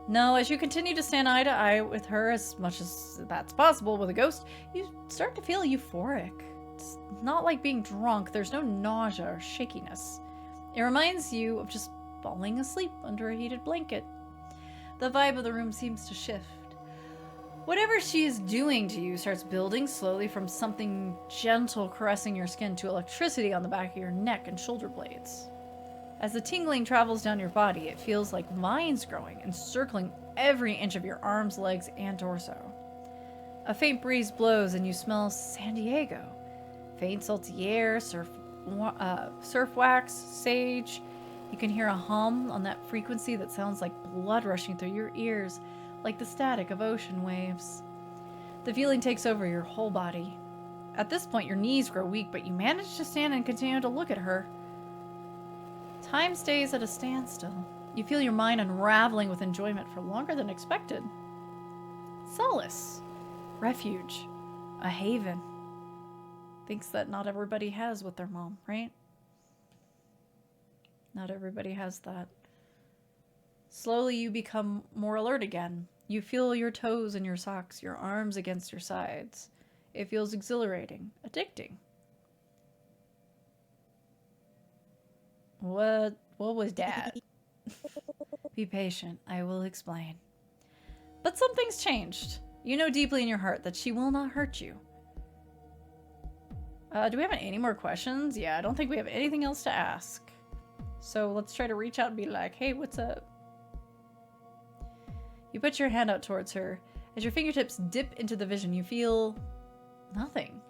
No, as you continue to stand eye to eye with her as much as that's possible with a ghost, you start to feel euphoric. It's not like being drunk. There's no nausea or shakiness. It reminds you of just falling asleep under a heated blanket. The vibe of the room seems to shift. Whatever she is doing to you starts building slowly from something gentle caressing your skin to electricity on the back of your neck and shoulder blades. As the tingling travels down your body, it feels like vines growing and circling every inch of your arms, legs, and torso. A faint breeze blows and you smell San Diego. Faint salty air, surf wax, sage. You can hear a hum on that frequency that sounds like blood rushing through your ears, like the static of ocean waves. The feeling takes over your whole body. At this point, your knees grow weak, but you manage to stand and continue to look at her. Time stays at a standstill. You feel your mind unraveling with enjoyment for longer than expected. Solace. Refuge. A haven. Things that not everybody has with their mom, right? Not everybody has that. Slowly you become more alert again. You feel your toes in your socks, your arms against your sides. It feels exhilarating, addicting. What was that? Be patient, I will explain. But something's changed. You know deeply in your heart that she will not hurt you. Do we have any more questions? Yeah, I don't think we have anything else to ask. So let's try to reach out and be like, hey, what's up? You put your hand out towards her. As your fingertips dip into the vision, you feel nothing.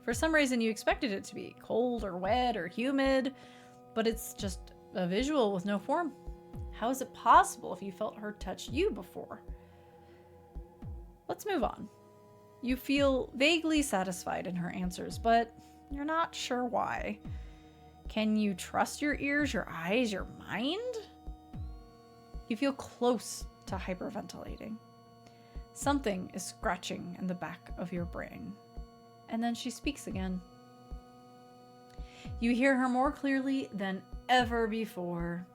For some reason, you expected it to be cold or wet or humid, but it's just a visual with no form. How is it possible if you felt her touch you before? Let's move on. You feel vaguely satisfied in her answers, but you're not sure why. Can you trust your ears, your eyes, your mind? You feel close to hyperventilating. Something is scratching in the back of your brain. And then she speaks again. You hear her more clearly than ever before.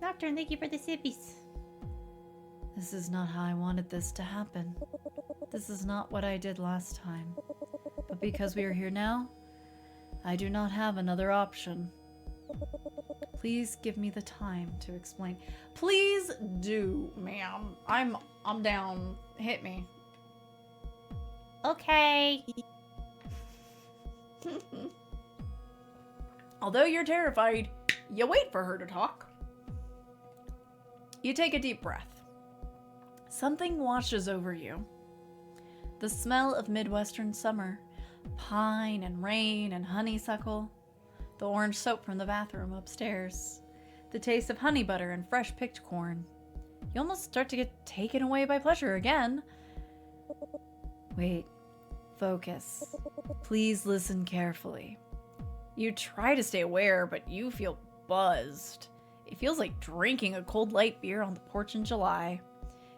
Doctor, thank you for the sippies. This is not how I wanted this to happen. This is not what I did last time. But because we are here now, I do not have another option. Please give me the time to explain. Please do, ma'am. I'm down. Hit me. Okay. Although you're terrified, you wait for her to talk. You take a deep breath. Something washes over you. The smell of Midwestern summer, pine and rain and honeysuckle, the orange soap from the bathroom upstairs, the taste of honey butter and fresh picked corn. You almost start to get taken away by pleasure again. Wait, focus. Please listen carefully. You try to stay aware, but you feel buzzed. It feels like drinking a cold light beer on the porch in July.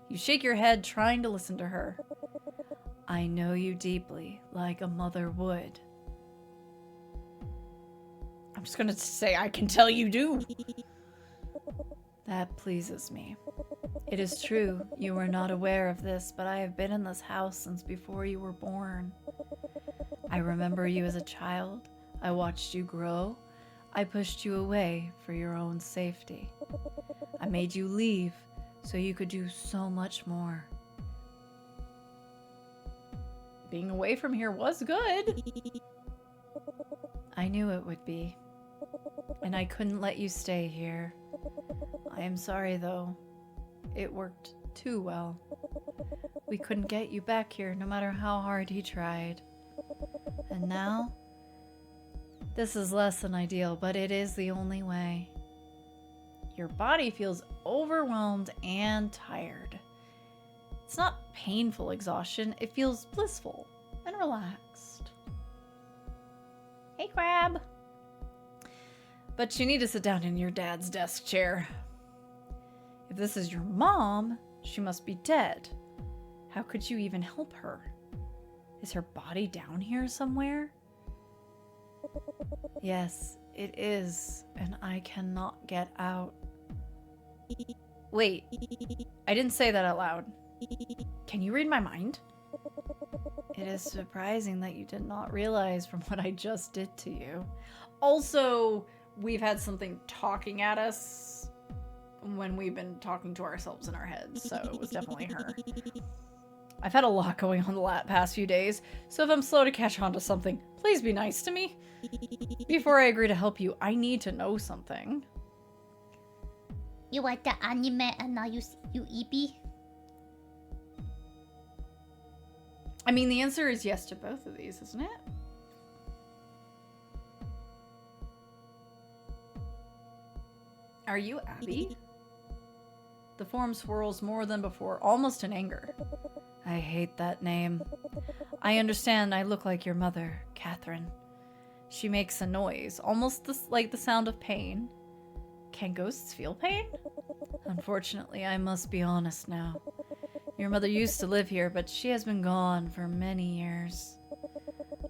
You shake your head, trying to listen to her. I know you deeply, like a mother would. I'm just gonna say I can tell you do. That pleases me. It is true, you were not aware of this, but I have been in this house since before you were born. I remember you as a child. I watched you grow. I pushed you away for your own safety. I made you leave so you could do so much more. being away from here was good. I knew it would be. And I couldn't let you stay here. I am sorry, though. It worked too well. We couldn't get you back here no matter how hard he tried. And now? This is less than ideal, but it is the only way. Your body feels overwhelmed and tired. It's not painful exhaustion, it feels blissful and relaxed. Hey, Crab! But you need to sit down in your dad's desk chair. If this is your mom, she must be dead. How could you even help her? Is her body down here somewhere? Yes, it is, and I cannot get out. Wait, I didn't say that out loud. Can you read my mind? It is surprising that you did not realize from what I just did to you. Also, we've had something talking at us when we've been talking to ourselves in our heads, so it was definitely her. I've had a lot going on the past few days, so if I'm slow to catch on to something, please be nice to me. Before I agree to help you, I need to know something. You like the anime and now you EP? I mean, the answer is yes to both of these, isn't it? Are you Abby? The form swirls more than before, almost in anger. I hate that name. I understand I look like your mother, Catherine. She makes a noise, almost like the sound of pain. Can ghosts feel pain? Unfortunately, I must be honest now. Your mother used to live here, but she has been gone for many years.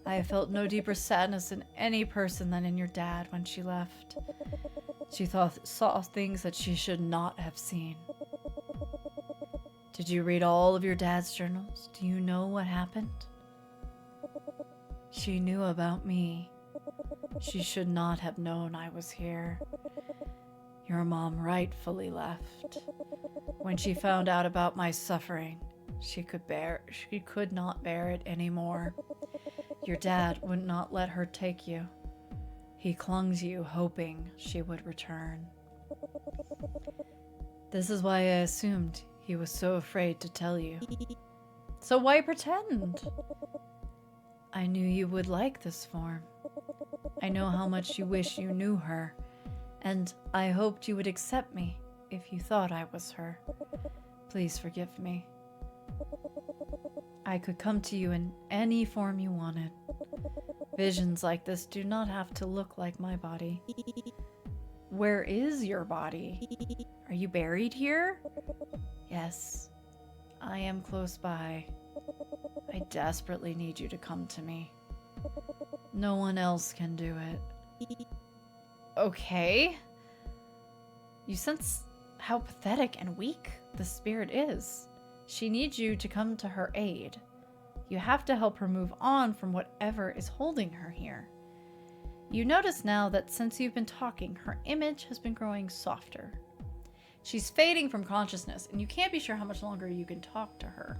I have felt no deeper sadness in any person than in your dad when she left. She saw things that she should not have seen. Did you read all of your dad's journals? Do you know what happened? She knew about me. She should not have known I was here. Your mom rightfully left. When she found out about my suffering, she could not bear it anymore. Your dad would not let her take you. He clung to you, hoping she would return. This is why I assumed he was so afraid to tell you. So why pretend? I knew you would like this form. I know how much you wish you knew her, and I hoped you would accept me if you thought I was her. Please forgive me. I could come to you in any form you wanted. Visions like this do not have to look like my body. Where is your body? Are you buried here? Yes, I am close by. I desperately need you to come to me. No one else can do it. Okay. You sense how pathetic and weak the spirit is. She needs you to come to her aid. You have to help her move on from whatever is holding her here. You notice now that since you've been talking, her image has been growing softer. She's fading from consciousness, and you can't be sure how much longer you can talk to her.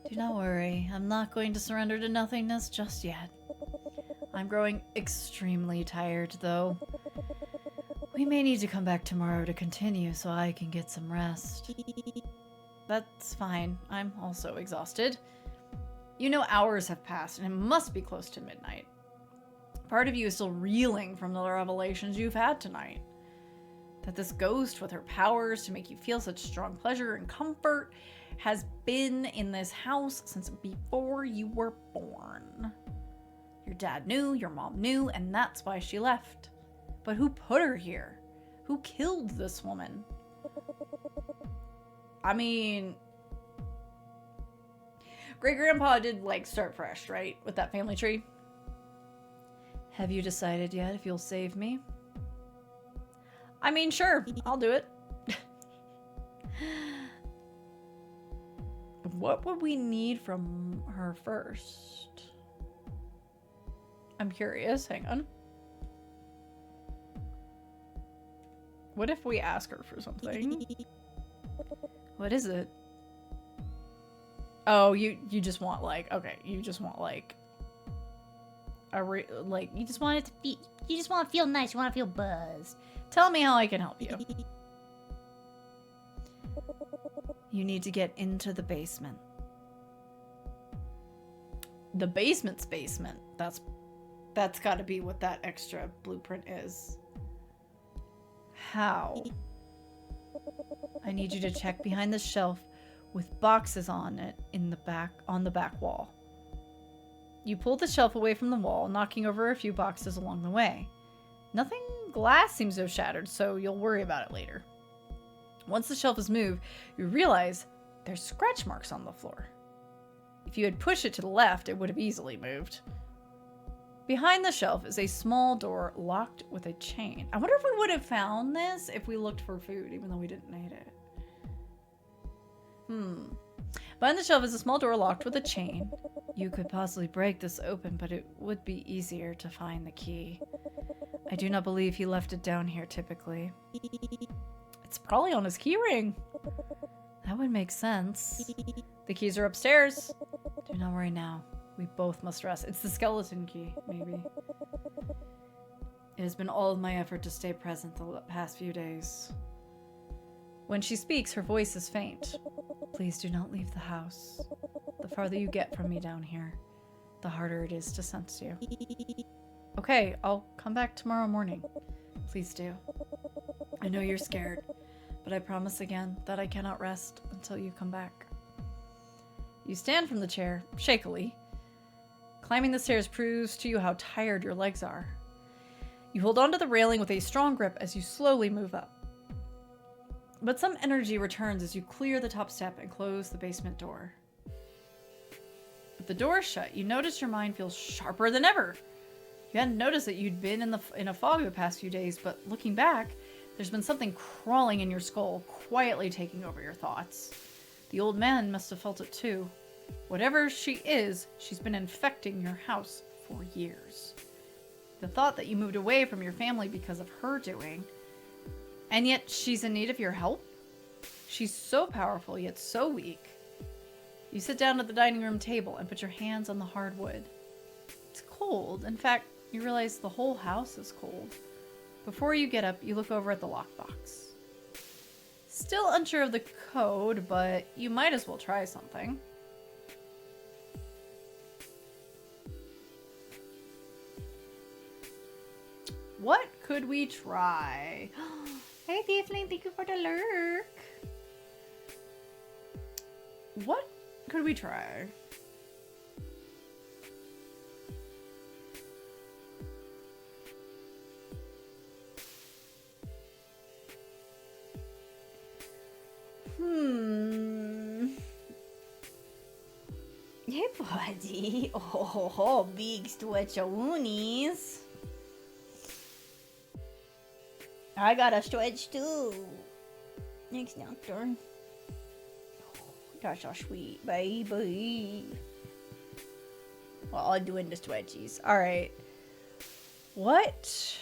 Do not worry, I'm not going to surrender to nothingness just yet. I'm growing extremely tired, though. We may need to come back tomorrow to continue so I can get some rest. That's fine. I'm also exhausted. You know hours have passed, and it must be close to midnight. Part of you is still reeling from the revelations you've had tonight. That this ghost with her powers to make you feel such strong pleasure and comfort has been in this house since before you were born. Your dad knew, your mom knew, and that's why she left. But who put her here? Who killed this woman? I mean, great-grandpa did, start fresh, right? With that family tree. Have you decided yet if you'll save me? I mean, sure, I'll do it. What would we need from her first? I'm curious, hang on. What if we ask her for something? What is it? Oh, you just want like, okay, you just want like You just want it to feel. You just want to feel nice. You want to feel buzzed. tell me how I can help you. You need to get into the basement. The basement's basement. That's got to be what that extra blueprint is. How? I need you to check behind the shelf with boxes on it on the back wall. You pull the shelf away from the wall, knocking over a few boxes along the way. Nothing glass seems to have shattered, so you'll worry about it later. Once the shelf is moved, you realize there's scratch marks on the floor. If you had pushed it to the left, it would have easily moved. Behind the shelf is a small door locked with a chain. I wonder if we would have found this if we looked for food, even though we didn't need it. Behind the shelf is a small door locked with a chain. You could possibly break this open, but it would be easier to find the key. I do not believe he left it down here typically. It's probably on his key ring. That would make sense. The keys are upstairs. Do not worry now. We both must rest. It's the skeleton key, maybe. It has been all of my effort to stay present the past few days. When she speaks, her voice is faint. Please do not leave the house. The farther you get from me down here, the harder it is to sense you. Okay, I'll come back tomorrow morning. Please do. I know you're scared, but I promise again that I cannot rest until you come back. You stand from the chair, shakily. Climbing the stairs proves to you how tired your legs are. You hold onto the railing with a strong grip as you slowly move up. But some energy returns as you clear the top step and close the basement door. With the door shut, you notice your mind feels sharper than ever. You hadn't noticed that you'd been in a fog the past few days, but looking back, there's been something crawling in your skull, quietly taking over your thoughts. The old man must have felt it too. Whatever she is, she's been infecting your house for years. The thought that you moved away from your family because of her doing, and yet she's in need of your help? She's so powerful, yet so weak. You sit down at the dining room table and put your hands on the hard wood. It's cold. In fact, you realize the whole house is cold. Before you get up, you look over at the lockbox. Still unsure of the code, but you might as well try something. What could we try? Hey, Tiefling, thank you for the lurk. What could we try? Hey, buddy. Oh, big stretch-a-woonies. I got a stretch too. Thanks, Doctor. You're so sweet, baby. Well, I'm doing the stretchies. All right. What?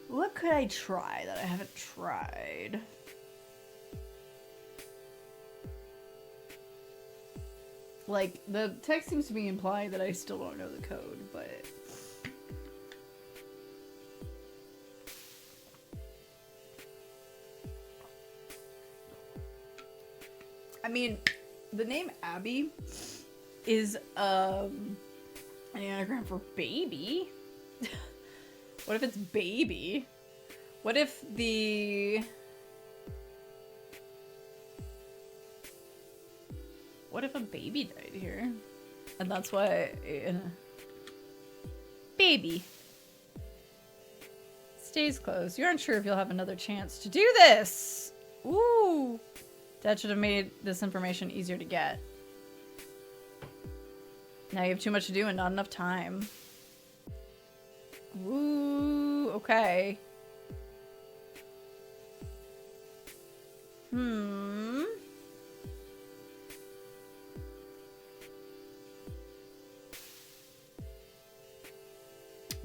What could I try that I haven't tried? Like, the text seems to be implying that I still don't know the code, but... I mean, the name Abby is, an anagram for baby. What if it's baby? What if the... What if a baby died here? And that's why... Baby. Stays closed. You're unsure if you'll have another chance to do this! Ooh! That should have made this information easier to get. Now you have too much to do and not enough time. Ooh, okay.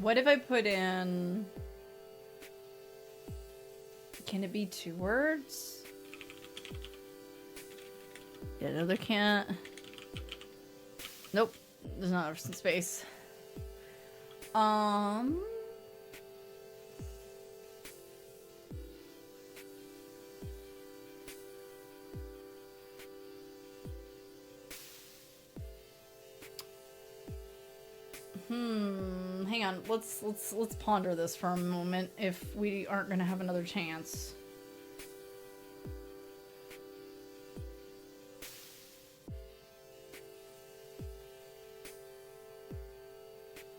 What if I put in... Can it be 2 words? Yeah, no, there can't. Nope. There's not enough space. Hang on. Let's ponder this for a moment if we aren't gonna have another chance.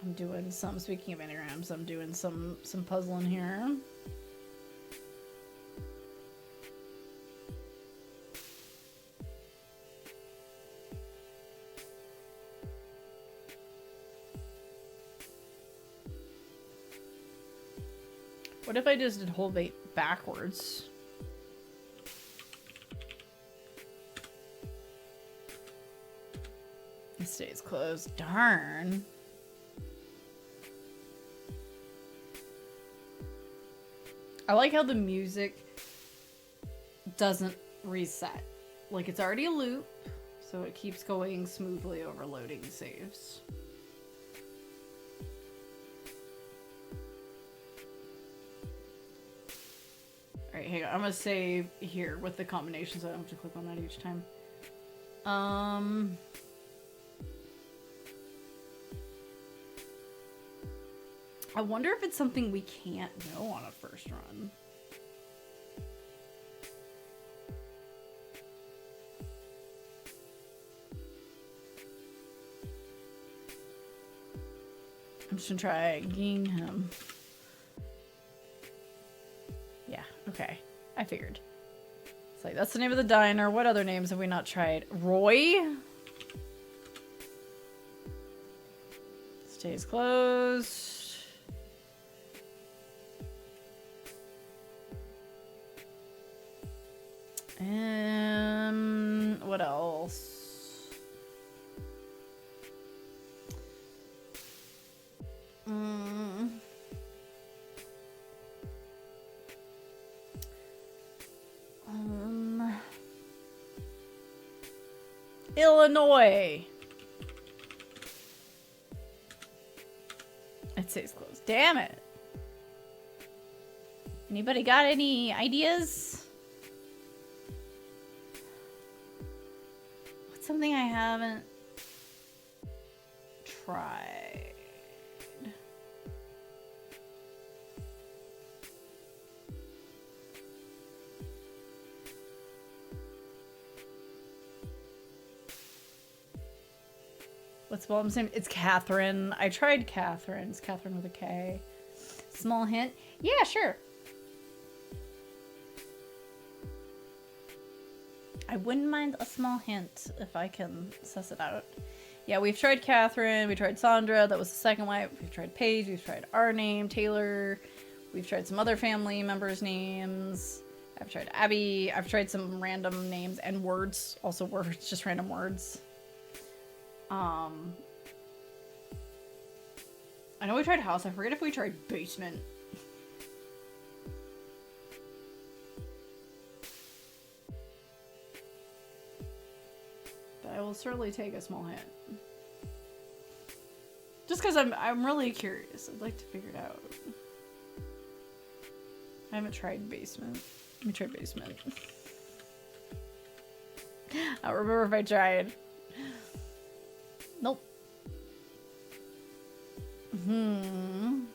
I'm doing some, speaking of anagrams, I'm doing some puzzling here. What if I just did whole bait backwards? It stays closed. Darn. I like how the music doesn't reset. Like, it's already a loop, so it keeps going smoothly over loading saves. Alright, hang on. I'm gonna save here with the combinations, so I don't have to click on that each time. I wonder if it's something we can't know on a first run. I'm just gonna try Gingham. Yeah, okay. I figured. It's like, that's the name of the diner. What other names have we not tried? Roy? Stays closed. What else? Illinois. It says closed. Damn it. Anybody got any ideas? What's something I haven't tried? What's mom's name? It's Catherine. I tried Catherine. It's Catherine with a K. Small hint? Yeah, sure. I wouldn't mind a small hint if I can suss it out. Yeah, we've tried Catherine. We tried Sandra. That was the second wife. We've tried Paige. We've tried our name, Taylor. We've tried some other family members' names. I've tried Abby. I've tried some random names and words. Also words, just random words. I know we tried house. I forget if we tried basement. But I will certainly take a small hint. Just because I'm really curious. I'd like to figure it out. I haven't tried basement. Let me try basement. I don't remember if I tried. Nope. You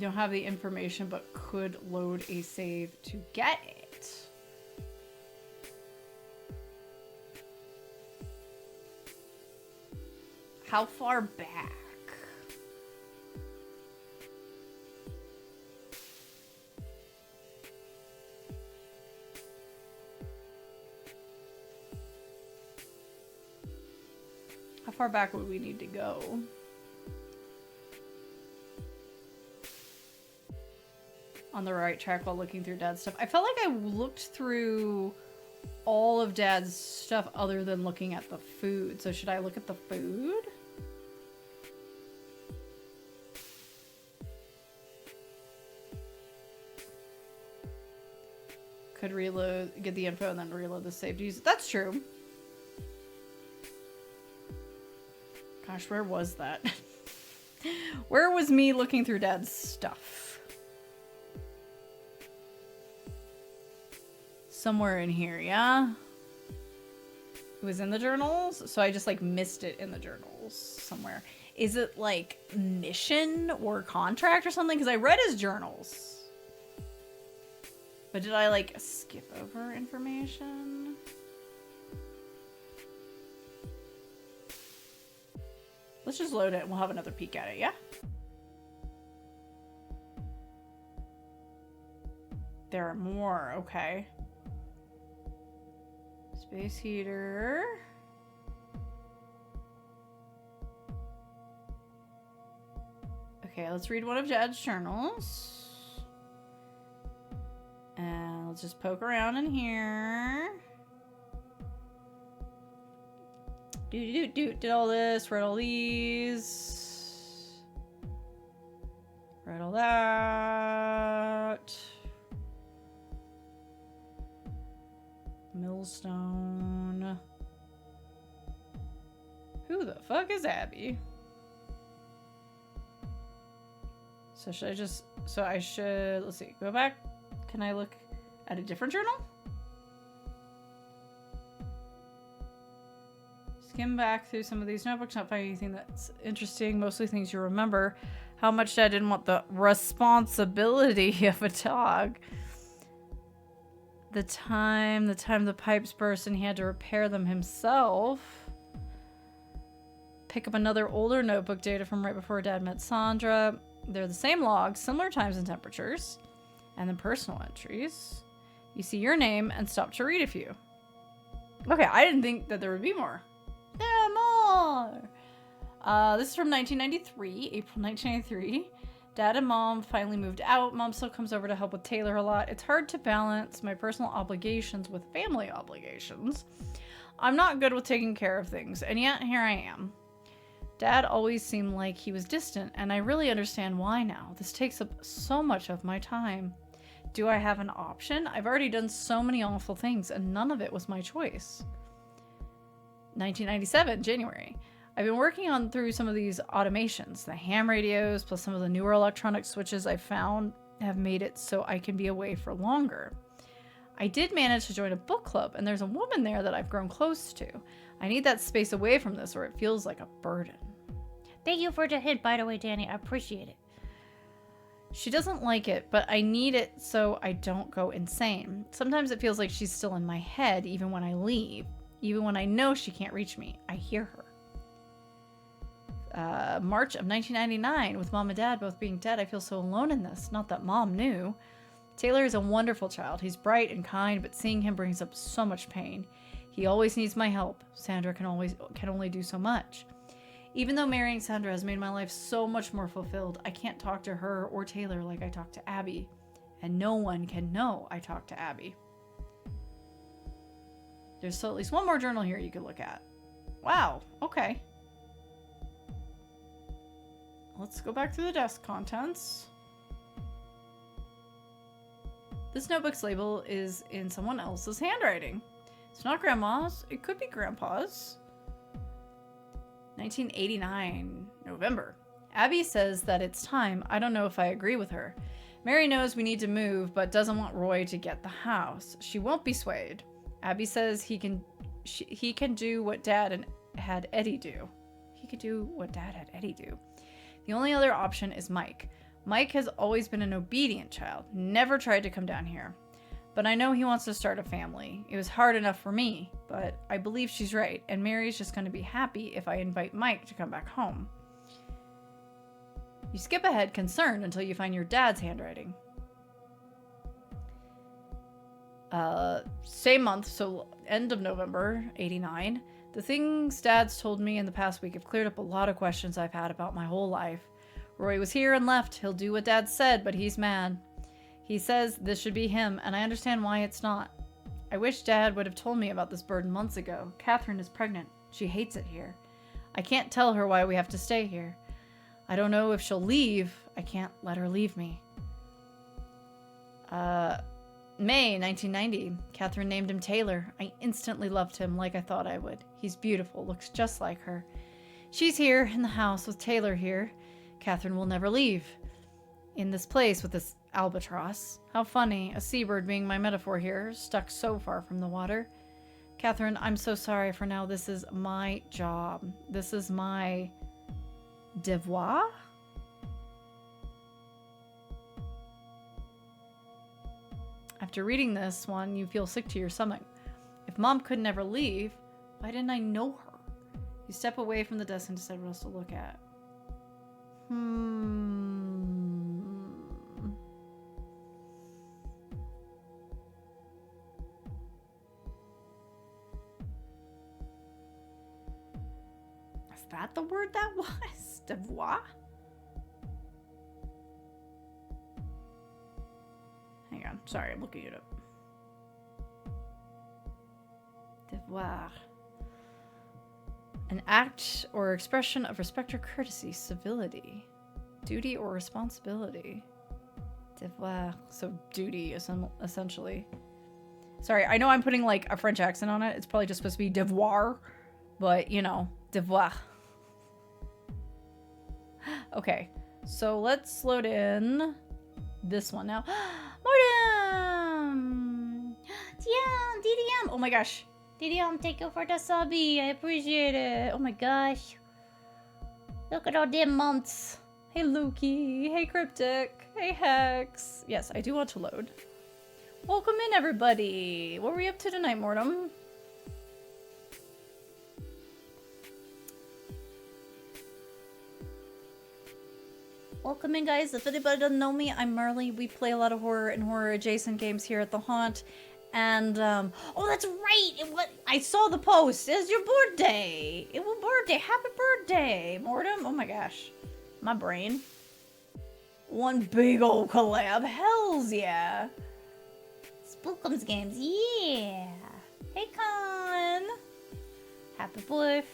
don't have the information, but could load a save to get it. How far back? How far back would we need to go? On the right track while looking through Dad's stuff. I felt like I looked through all of Dad's stuff other than looking at the food. So should I look at the food? could reload, get the info, and then reload the save to use it. That's true. Gosh, where was that? Where was me looking through Dad's stuff? Somewhere in here, yeah? It was in the journals, so I just like missed it in the journals somewhere. Is it like mission or contract or something? Because I read his journals. But did I like skip over information? Let's just load it and we'll have another peek at it, yeah? There are more, okay. Space heater. Okay, let's read one of Jad's journals. And let's just poke around in here. Did all this, read all these. Read all that. Millstone. Who the fuck is Abby? So should I just, let's see, go back. Can I look at a different journal? Skim back through some of these notebooks, not find anything that's interesting. Mostly things you remember. How much Dad didn't want the responsibility of a dog. The time the pipes burst and he had to repair them himself. Pick up another older notebook data from right before Dad met Sandra. They're the same logs, similar times and temperatures. And then personal entries. You see your name and stop to read a few. Okay, I didn't think that there would be more. There are more! This is from 1993, April 1993. Dad and Mom finally moved out. Mom still comes over to help with Taylor a lot. It's hard to balance my personal obligations with family obligations. I'm not good with taking care of things, and yet here I am. Dad always seemed like he was distant, and I really understand why now. This takes up so much of my time. Do I have an option? I've already done so many awful things, and none of it was my choice. 1997, January. I've been working on through some of these automations. The ham radios, plus some of the newer electronic switches I found have made it so I can be away for longer. I did manage to join a book club, and there's a woman there that I've grown close to. I need that space away from this, or it feels like a burden. Thank you for the hint, by the way, Danny. I appreciate it. She doesn't like it, but I need it so I don't go insane. Sometimes it feels like she's still in my head, even when I leave. Even when I know she can't reach me, I hear her. March of 1999, with Mom and Dad both being dead, I feel so alone in this. Not that Mom knew. Taylor is a wonderful child. He's bright and kind, but seeing him brings up so much pain. He always needs my help. Sandra can only do so much. Even though marrying Sandra has made my life so much more fulfilled, I can't talk to her or Taylor like I talk to Abby. And no one can know I talk to Abby. There's still at least one more journal here you could look at. Wow, okay. Let's go back to the desk contents. This notebook's label is in someone else's handwriting. It's not Grandma's. It could be Grandpa's. 1989, November. Abby says that it's time. I don't know if I agree with her. Mary knows we need to move, but doesn't want Roy to get the house. She won't be swayed. Abby says he can do what Dad had Eddie do. He could do what Dad had Eddie do. The only other option is Mike. Mike has always been an obedient child, never tried to come down here. But I know he wants to start a family. It was hard enough for me, but I believe she's right, and Mary's just going to be happy if I invite Mike to come back home. You skip ahead concerned until you find your dad's handwriting. Same month, so end of November, 89. The things Dad's told me in the past week have cleared up a lot of questions I've had about my whole life. Roy was here and left. He'll do what Dad said, but he's mad. He says this should be him, and I understand why it's not. I wish Dad would have told me about this burden months ago. Catherine is pregnant. She hates it here. I can't tell her why we have to stay here. I don't know if she'll leave. I can't let her leave me. May 1990. Catherine named him Taylor. I instantly loved him like I thought I would. He's beautiful, looks just like her. She's here in the house with Taylor here. Catherine will never leave. In this place with this albatross. How funny, a seabird being my metaphor here, stuck so far from the water. Catherine, I'm so sorry for now. This is my job. This is my devoir? After reading this one, you feel sick to your stomach. If Mom could never leave, why didn't I know her? You step away from the desk and decide what else to look at. Is that the word that was? Devoir? Hang on. Sorry, I'm looking it up. Devoir. An act or expression of respect or courtesy, civility, duty or responsibility. Devoir. So duty, essentially. Sorry, I know I'm putting like a French accent on it. It's probably just supposed to be devoir, but you know, devoir. Okay, so let's load in this one now. Mortem! Dion, DDM. Oh my gosh. DDM, thank you for the subby. I appreciate it. Oh my gosh. Look at all them months. Hey Loki. Hey Cryptic. Hey Hex. Yes, I do want to load. Welcome in, everybody. What were we up to tonight, Mortem? Welcome in, guys. If anybody doesn't know me, I'm Marley. We play a lot of horror and horror-adjacent games here at The Haunt. And, oh, that's right! I saw the post! It's your birthday! It was birthday! Happy birthday, Mortem! Oh my gosh. My brain. One big old collab. Hells yeah! Spookums games, yeah! Hey, Con! Happy birthday.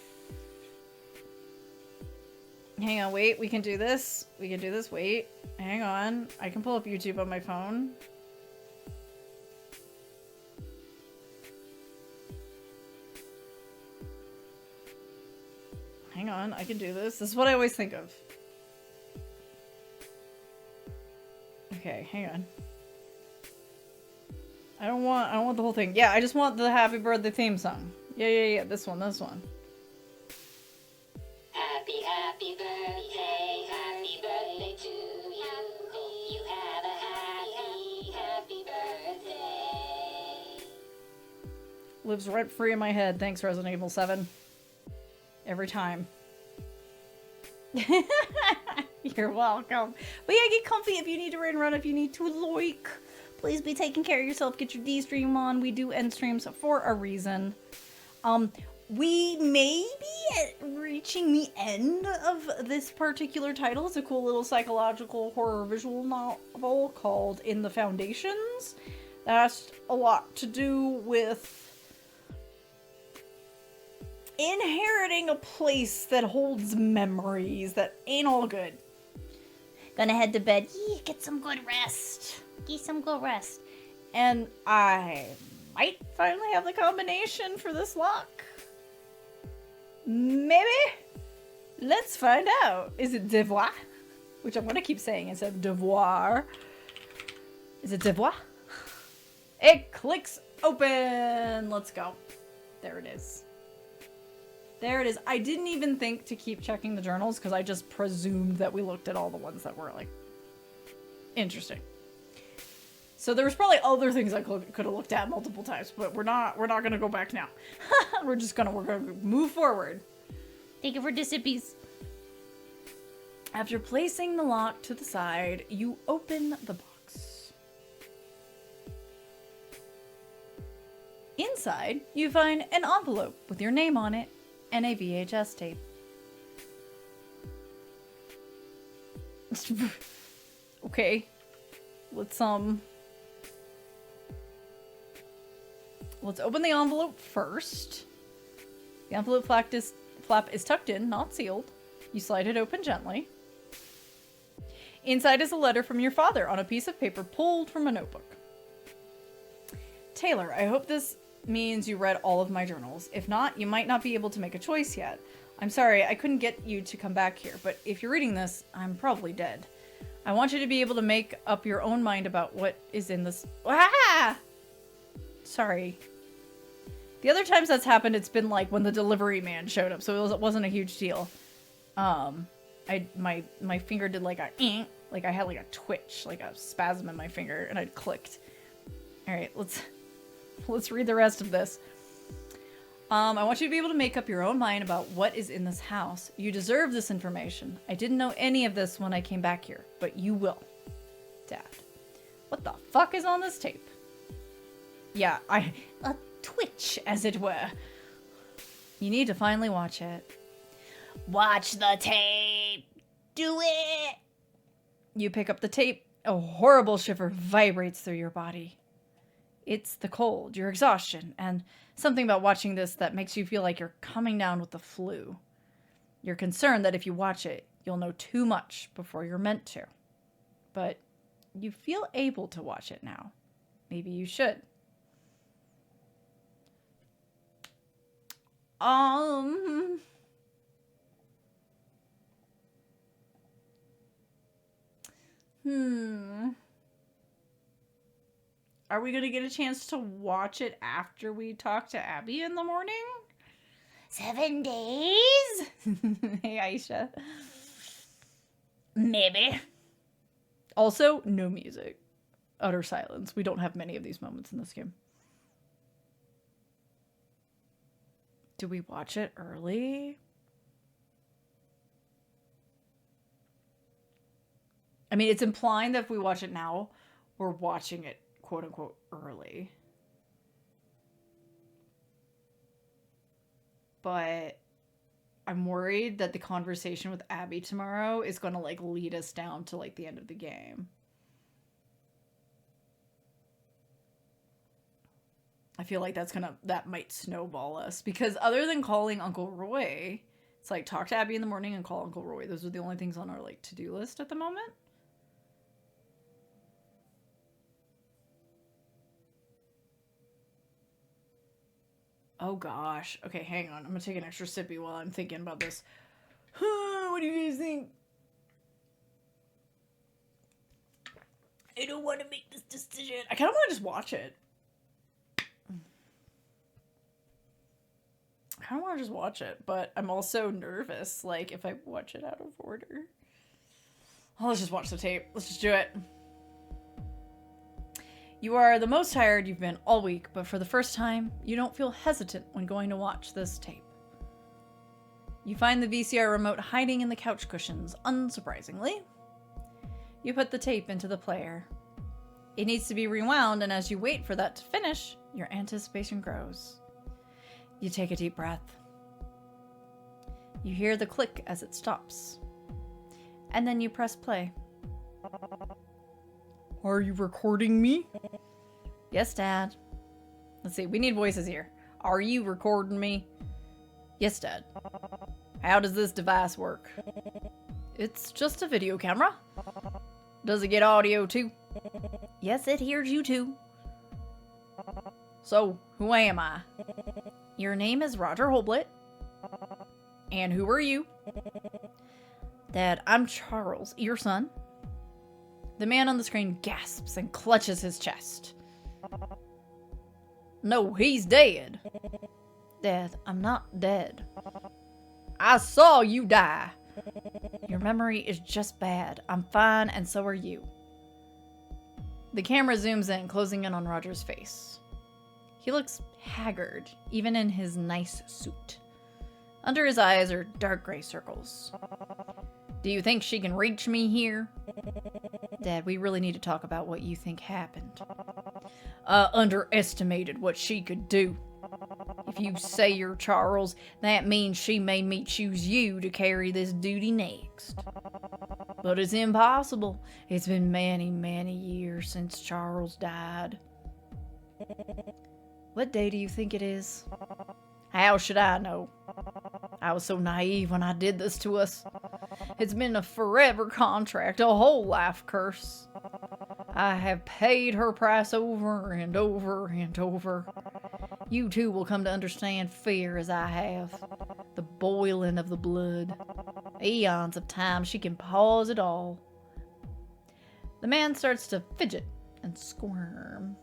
Hang on, wait, we can do this. We can do this, wait. Hang on. I can pull up YouTube on my phone. Hang on, I can do this. This is what I always think of. Okay, hang on. I don't want the whole thing. Yeah, I just want the happy birthday theme song. Yeah, this one. Happy birthday to you. Hope you have a happy birthday. Lives rent free in my head. Thanks, Resident Evil 7. Every time. You're welcome. But yeah, get comfy if you need to run, if you need to like. Please be taking care of yourself. Get your D-stream on. We do end streams for a reason. We may be reaching the end of this particular title. It's a cool little psychological horror visual novel called In the Foundations. That has a lot to do with inheriting a place that holds memories that ain't all good. Gonna head to bed. Yeah, get some good rest. Get some good rest. And I might finally have the combination for this lock. Maybe? Let's find out. Is it devoir? Which I'm gonna keep saying instead of devoir. Is it devoir? It clicks open. Let's go. There it is. There it is. I didn't even think to keep checking the journals because I just presumed that we looked at all the ones that were like interesting. So there was probably other things I could have looked at multiple times, but we're not gonna go back now. we're gonna move forward. Thank you for disippies. After placing the lock to the side, you open the box. Inside, you find an envelope with your name on it and a VHS tape. Okay. Let's open the envelope first. The envelope flap is tucked in, not sealed. You slide it open gently. Inside is a letter from your father on a piece of paper pulled from a notebook. Taylor, I hope this means you read all of my journals. If not, you might not be able to make a choice yet. I'm sorry, I couldn't get you to come back here, but if you're reading this, I'm probably dead. I want you to be able to make up your own mind about what is in this. Ah! Sorry. The other times that's happened, it's been like when the delivery man showed up, so it wasn't a huge deal. My finger did like a like I had like a twitch, like a spasm in my finger, and I'd clicked. All right, let's read the rest of this. I want you to be able to make up your own mind about what is in this house. You deserve this information. I didn't know any of this when I came back here, but you will. Dad. What the fuck is on this tape? Yeah, a twitch, as it were. You need to finally watch it. Watch the tape. Do it. You pick up the tape. A horrible shiver vibrates through your body. It's the cold, your exhaustion, and something about watching this that makes you feel like you're coming down with the flu. You're concerned that if you watch it, you'll know too much before you're meant to. But you feel able to watch it now. Maybe you should. Are we gonna get a chance to watch it after we talk to Abby in the morning? 7 days? Hey, Aisha. Maybe. Also, no music. Utter silence. We don't have many of these moments in this game. Do we watch it early? I mean, it's implying that if we watch it now, we're watching it quote unquote early. But I'm worried that the conversation with Abby tomorrow is going to like lead us down to like the end of the game. I feel like that might snowball us, because other than calling Uncle Roy, it's like talk to Abby in the morning and call Uncle Roy. Those are the only things on our like to-do list at the moment. Oh gosh. Okay, hang on. I'm gonna take an extra sippy while I'm thinking about this. What do you guys think? I don't want to make this decision. I kind of want to just watch it. I kind of want to just watch it, but I'm also nervous, like, if I watch it out of order. Oh, let's just watch the tape. Let's just do it. You are the most tired you've been all week, but for the first time, you don't feel hesitant when going to watch this tape. You find the VCR remote hiding in the couch cushions, unsurprisingly. You put the tape into the player. It needs to be rewound, and as you wait for that to finish, your anticipation grows. You take a deep breath. You hear the click as it stops. And then you press play. Are you recording me? Yes, Dad. Let's see, we need voices here. Are you recording me? Yes, Dad. How does this device work? It's just a video camera. Does it get audio too? Yes, it hears you too. So, who am I? Your name is Roger Holblit. And who are you? Dad, I'm Charles, your son. The man on the screen gasps and clutches his chest. No, he's dead. Dad, I'm not dead. I saw you die. Your memory is just bad. I'm fine, and so are you. The camera zooms in, closing in on Roger's face. He looks haggard, even in his nice suit. Under his eyes are dark gray circles. Do you think she can reach me here? Dad, we really need to talk about what you think happened. I underestimated what she could do. If you say you're Charles, that means she made me choose you to carry this duty next. But it's impossible. It's been many, many years since Charles died. What day do you think it is? How should I know? I was so naive when I did this to us. It's been a forever contract, a whole life curse. I have paid her price over and over and over. You too will come to understand fear as I have. The boiling of the blood. Eons of time she can pause it all. The man starts to fidget and squirm.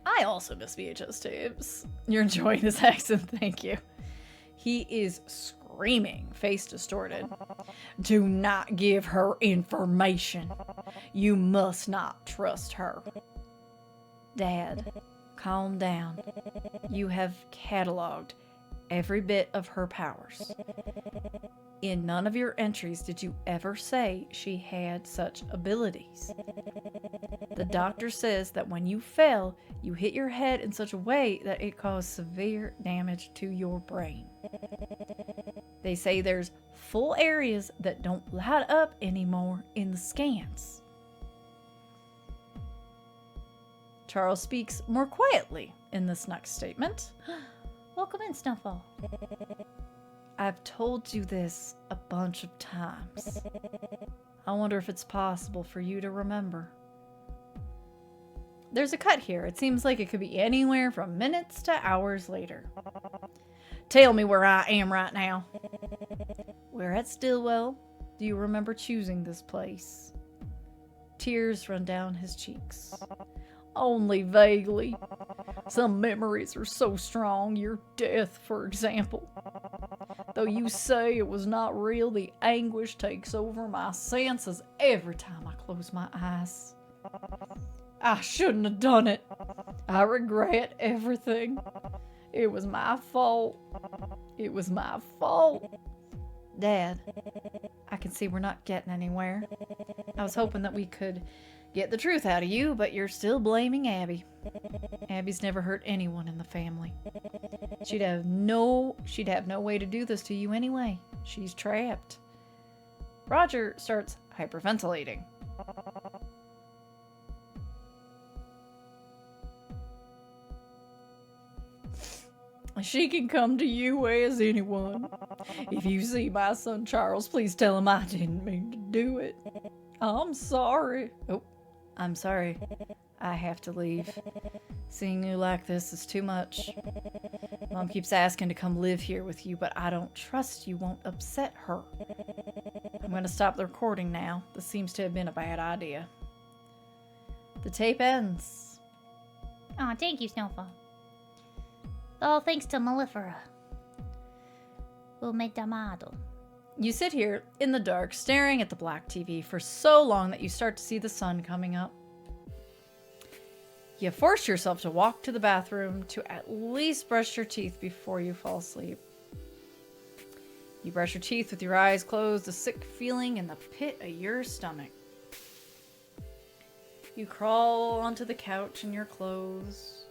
I also miss VHS tapes. You're enjoying this accent, thank you. He is screaming, face distorted. Do not give her information. You must not trust her. Dad, calm down. You have cataloged every bit of her powers. In none of your entries did you ever say she had such abilities. The doctor says that when you fell, you hit your head in such a way that it caused severe damage to your brain. They say there's full areas that don't light up anymore in the scans. Charles speaks more quietly in this next statement. Welcome in, Snowfall. I've told you this a bunch of times. I wonder if it's possible for you to remember. There's a cut here. It seems like it could be anywhere from minutes to hours later. Tell me where I am right now. We're at Stillwell. Do you remember choosing this place? Tears run down his cheeks. Only vaguely. Some memories are so strong, your death, for example. Though you say it was not real, the anguish takes over my senses every time I close my eyes. I shouldn't have done it. I regret everything. It was my fault. It was my fault. Dad, I can see we're not getting anywhere. I was hoping that we could get the truth out of you, but you're still blaming Abby. Abby's never hurt anyone in the family. She'd have no way to do this to you anyway. She's trapped. Roger starts hyperventilating. She can come to you as anyone. If you see my son Charles, please tell him I didn't mean to do it. I'm sorry. Oh, I'm sorry. I have to leave. Seeing you like this is too much. Mom keeps asking to come live here with you, but I don't trust you won't upset her. I'm going to stop the recording now. This seems to have been a bad idea. The tape ends. Aw, thank you, Snowfall. All thanks to Mellifera. Umedamado. You sit here in the dark, staring at the black TV for so long that you start to see the sun coming up. You force yourself to walk to the bathroom to at least brush your teeth before you fall asleep. You brush your teeth with your eyes closed, a sick feeling in the pit of your stomach. You crawl onto the couch in your clothes.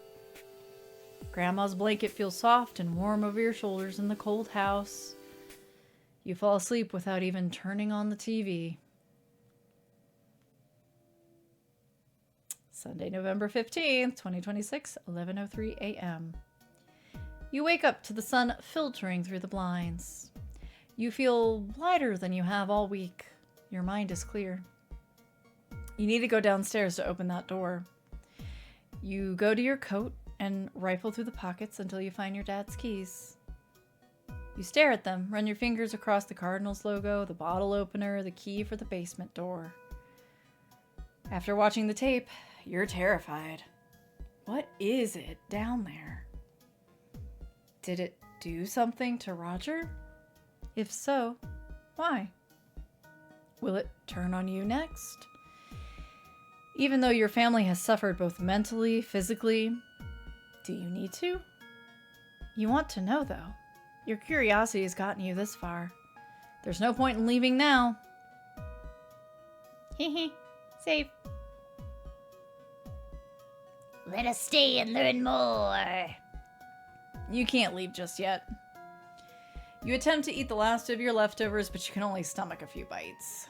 Grandma's blanket feels soft and warm over your shoulders in the cold house. You fall asleep without even turning on the TV. Sunday, November 15th, 2026, 11:03 a.m. You wake up to the sun filtering through the blinds. You feel lighter than you have all week. Your mind is clear. You need to go downstairs to open that door. You go to your coat and rifle through the pockets until you find your dad's keys. You stare at them, run your fingers across the Cardinals logo, the bottle opener, the key for the basement door. After watching the tape, you're terrified. What is it down there? Did it do something to Roger? If so, why? Will it turn on you next? Even though your family has suffered both mentally, physically, do you need to? You want to know, though. Your curiosity has gotten you this far. There's no point in leaving now. Hehe. Safe. Let us stay and learn more. You can't leave just yet. You attempt to eat the last of your leftovers, but you can only stomach a few bites.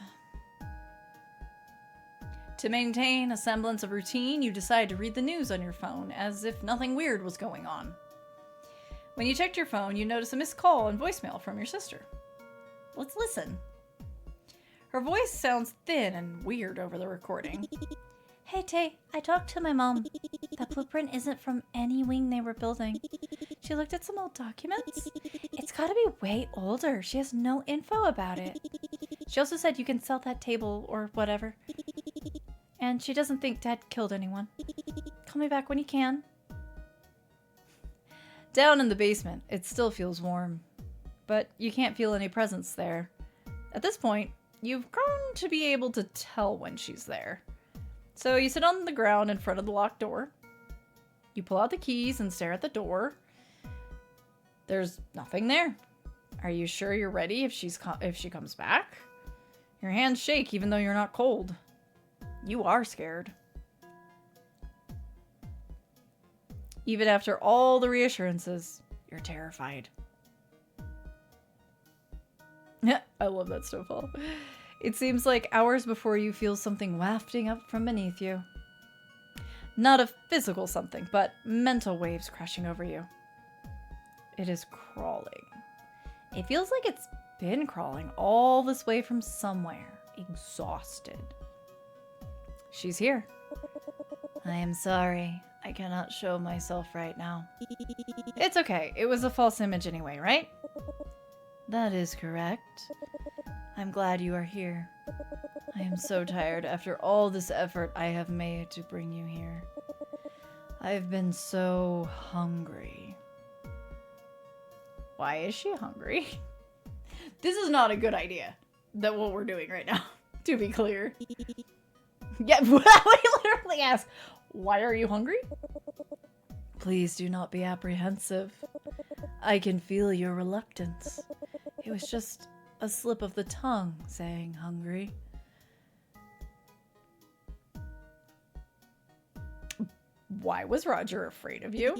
To maintain a semblance of routine, you decide to read the news on your phone, as if nothing weird was going on. When you checked your phone, you notice a missed call and voicemail from your sister. Let's listen. Her voice sounds thin and weird over the recording. Hey, Tay, I talked to my mom. That blueprint isn't from any wing they were building. She looked at some old documents. It's gotta be way older. She has no info about it. She also said you can sell that table or whatever. And she doesn't think Dad killed anyone. Call me back when you can. Down in the basement, it still feels warm. But you can't feel any presence there. At this point, you've grown to be able to tell when she's there. So you sit on the ground in front of the locked door. You pull out the keys and stare at the door. There's nothing there. Are you sure you're ready if she comes back? Your hands shake even though you're not cold. You are scared. Even after all the reassurances, you're terrified. I love that snowfall. It seems like hours before you feel something wafting up from beneath you. Not a physical something, but mental waves crashing over you. It is crawling. It feels like it's been crawling all this way from somewhere, exhausted. She's here. I am sorry. I cannot show myself right now. It's okay. It was a false image anyway, right? That is correct. I'm glad you are here. I am so tired after all this effort I have made to bring you here. I've been so hungry. Why is she hungry? This is not a good idea, that what we're doing right now, to be clear. Yeah, we literally ask, why are you hungry? Please do not be apprehensive. I can feel your reluctance. It was just a slip of the tongue saying hungry. Why was Roger afraid of you?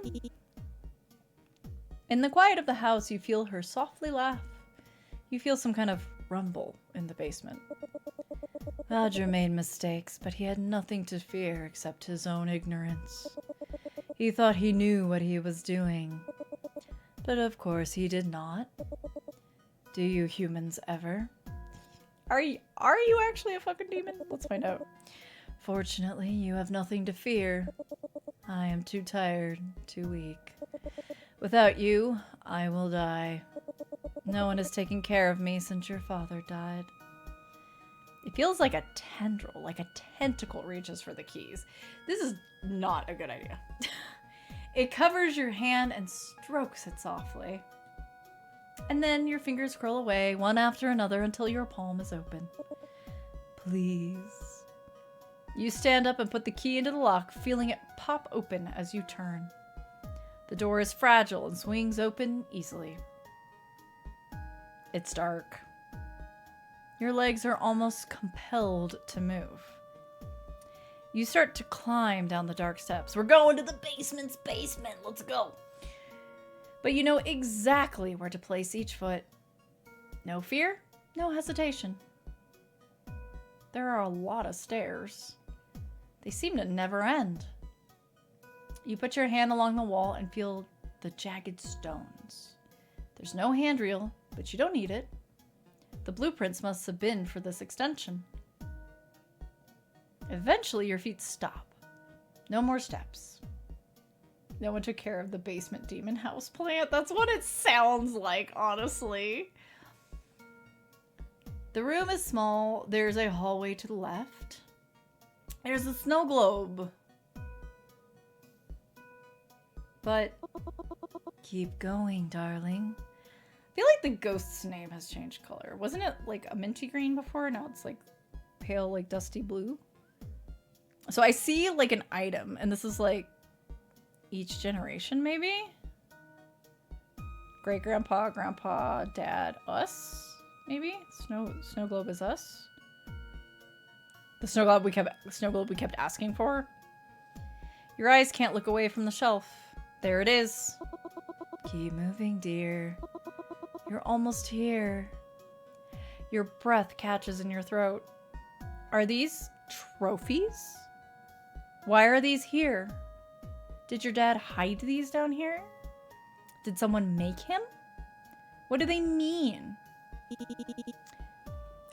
In the quiet of the house, you feel her softly laugh. You feel some kind of rumble in the basement. Roger made mistakes, but he had nothing to fear except his own ignorance. He thought he knew what he was doing. But of course he did not. Do you humans ever? Are you actually a fucking demon? Let's find out. Fortunately, you have nothing to fear. I am too tired, too weak. Without you, I will die. No one has taken care of me since your father died. It feels like a tendril, like a tentacle reaches for the keys. This is not a good idea. It covers your hand and strokes it softly. And then your fingers curl away, one after another, until your palm is open. Please. You stand up and put the key into the lock, feeling it pop open as you turn. The door is fragile and swings open easily. It's dark. Your legs are almost compelled to move. You start to climb down the dark steps. We're going to the basement's basement. Let's go. But you know exactly where to place each foot. No fear, no hesitation. There are a lot of stairs. They seem to never end. You put your hand along the wall and feel the jagged stones. There's no handrail, but you don't need it. The blueprints must have been for this extension. Eventually, your feet stop. No more steps. No one took care of the basement demon house plant. That's what it sounds like, honestly. The room is small. There's a hallway to the left. There's a snow globe. But keep going, darling. I feel like the ghost's name has changed color. Wasn't it like a minty green before? Now it's like pale, like dusty blue. So I see like an item, and this is like each generation, maybe? Great grandpa, grandpa, dad, us, maybe? Snow globe is us. The snow globe we kept asking for. Your eyes can't look away from the shelf. There it is. Keep moving, dear. You're almost here. Your breath catches in your throat. Are these trophies? Why are these here? Did your dad hide these down here? Did someone make him? What do they mean?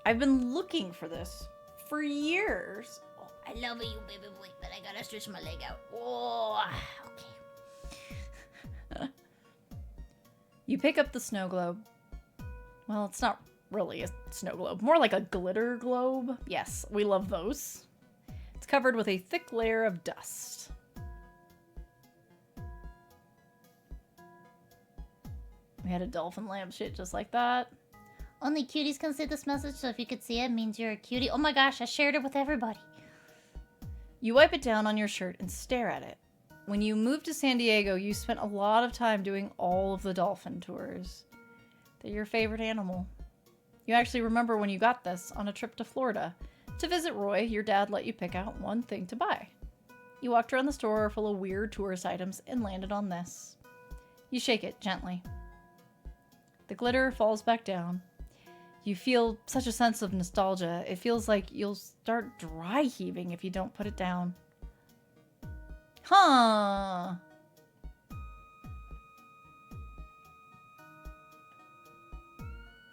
I've been looking for this for years. I love you, baby boy, but I gotta stretch my leg out. Oh, okay. You pick up the snow globe. Well, it's not really a snow globe, more like a glitter globe. Yes, we love those. It's covered with a thick layer of dust. We had a dolphin lampshade just like that. Only cuties can see this message, so if you could see it, means you're a cutie. Oh my gosh, I shared it with everybody. You wipe it down on your shirt and stare at it. When you moved to San Diego, you spent a lot of time doing all of the dolphin tours. They're your favorite animal. You actually remember when you got this on a trip to Florida. To visit Roy, your dad let you pick out one thing to buy. You walked around the store full of weird tourist items and landed on this. You shake it gently. The glitter falls back down. You feel such a sense of nostalgia. It feels like you'll start dry heaving if you don't put it down. Huh.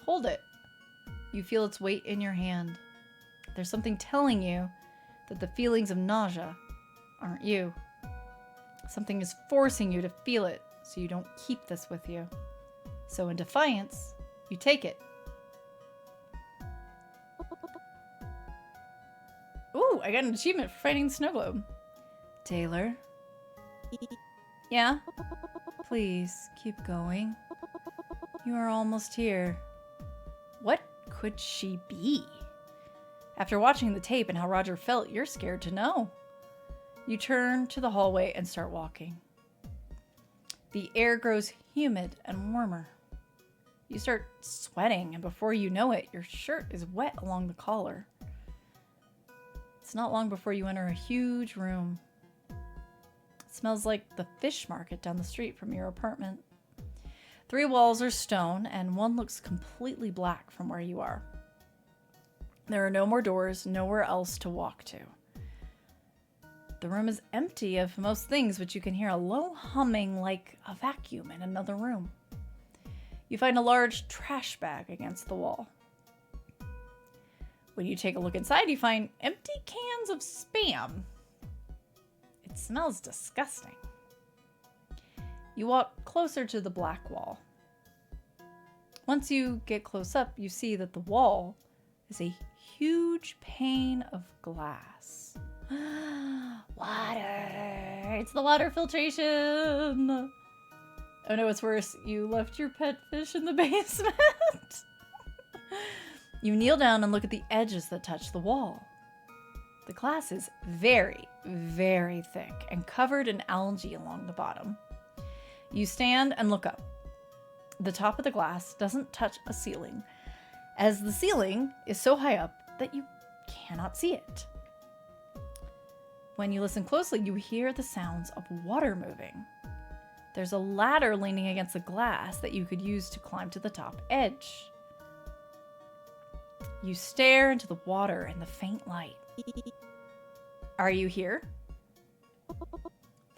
Hold it. You feel its weight in your hand. There's something telling you that the feelings of nausea aren't you. Something is forcing you to feel it so you don't keep this with you. So in defiance, you take it. Ooh, I got an achievement for fighting the snow globe. Taylor? Yeah? Please, keep going. You are almost here. What could she be? After watching the tape and how Roger felt, you're scared to know. You turn to the hallway and start walking. The air grows humid and warmer. You start sweating, and before you know it, your shirt is wet along the collar. It's not long before you enter a huge room. It smells like the fish market down the street from your apartment. 3 walls are stone, and one looks completely black from where you are. There are no more doors, nowhere else to walk to. The room is empty of most things, but you can hear a low humming like a vacuum in another room. You find a large trash bag against the wall. When you take a look inside, you find empty cans of Spam. It smells disgusting. You walk closer to the black wall. Once you get close up, you see that the wall is a huge pane of glass. Water! It's the water filtration! Oh no, it's worse. You left your pet fish in the basement. You kneel down and look at the edges that touch the wall. The glass is very, very thick and covered in algae along the bottom. You stand and look up. The top of the glass doesn't touch a ceiling, as the ceiling is so high up that you cannot see it. When you listen closely, you hear the sounds of water moving. There's a ladder leaning against the glass that you could use to climb to the top edge. You stare into the water in the faint light. Are you here?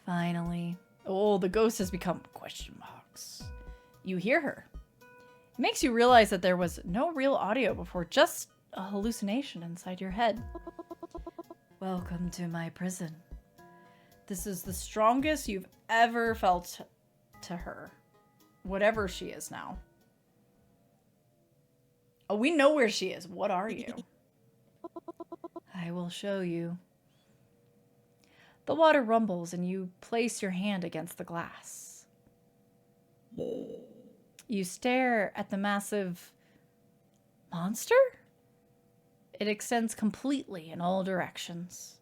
Finally. Oh, the ghost has become question marks. You hear her. It makes you realize that there was no real audio before, just a hallucination inside your head. Welcome to my prison. This is the strongest you've ever felt to her, whatever she is now. Oh, we know where she is. What are you? I will show you. The water rumbles and you place your hand against the glass. You stare at the massive monster? It extends completely in all directions.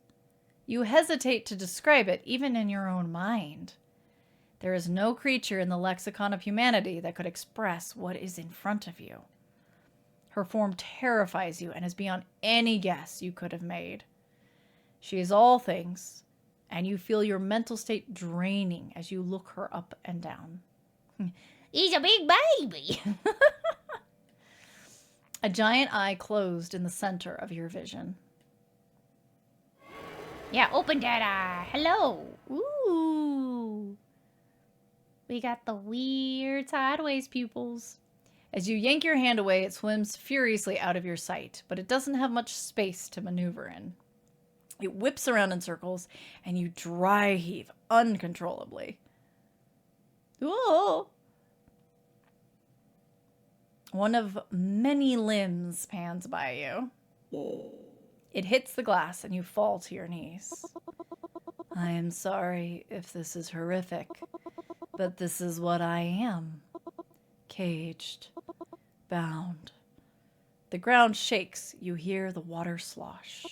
You hesitate to describe it even in your own mind. There is no creature in the lexicon of humanity that could express what is in front of you. Her form terrifies you and is beyond any guess you could have made. She is all things, and you feel your mental state draining as you look her up and down. He's a big baby. A giant eye closed in the center of your vision. Yeah, open that eye. Hello. Ooh. We got the weird sideways pupils. As you yank your hand away, it swims furiously out of your sight, but it doesn't have much space to maneuver in. It whips around in circles, and you dry heave uncontrollably. Ooh! One of many limbs pans by you. It hits the glass, and you fall to your knees. I am sorry if this is horrific, but this is what I am. Caged. Bound. The ground shakes. You hear the water slosh.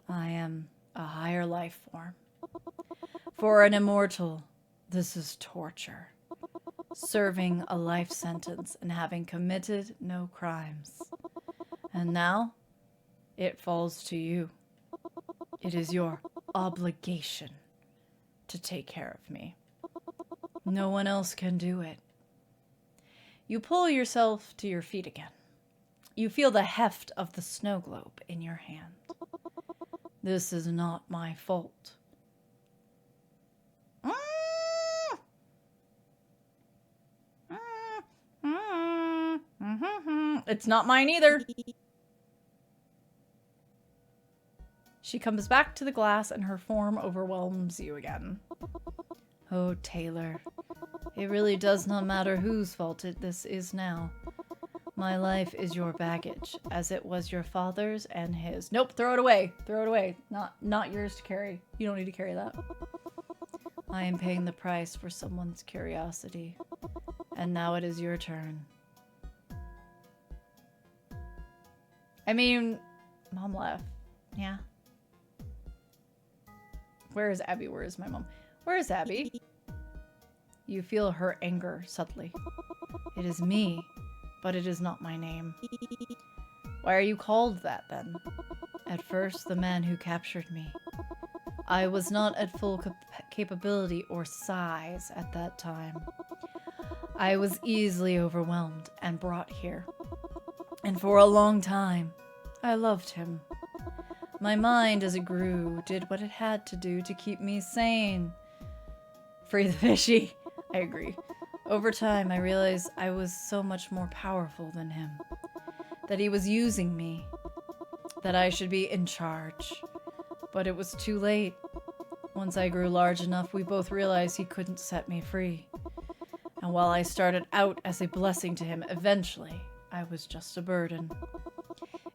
I am a higher life form. For an immortal, this is torture. Serving a life sentence and having committed no crimes. And now, it falls to you. It is your obligation to take care of me. No one else can do it. You pull yourself to your feet again. You feel the heft of the snow globe in your hand. This is not my fault. It's not mine either. She comes back to the glass and her form overwhelms you again. Oh, Taylor, it really does not matter whose fault this is now. My life is your baggage, as it was your father's and his. Nope, throw it away. Throw it away. Not yours to carry. You don't need to carry that. I am paying the price for someone's curiosity. And now it is your turn. I mean, Mom left. Yeah. Where is Abby? Where is my mom? Where is Abby? You feel her anger subtly. It is me, but it is not my name. Why are you called that then? At first, the man who captured me. I was not at full capability or size at that time. I was easily overwhelmed and brought here. And for a long time, I loved him. My mind, as it grew, did what it had to do to keep me sane. Free the fishy. I agree. Over time, I realized I was so much more powerful than him. That he was using me. That I should be in charge. But it was too late. Once I grew large enough, we both realized he couldn't set me free. And while I started out as a blessing to him, eventually, I was just a burden.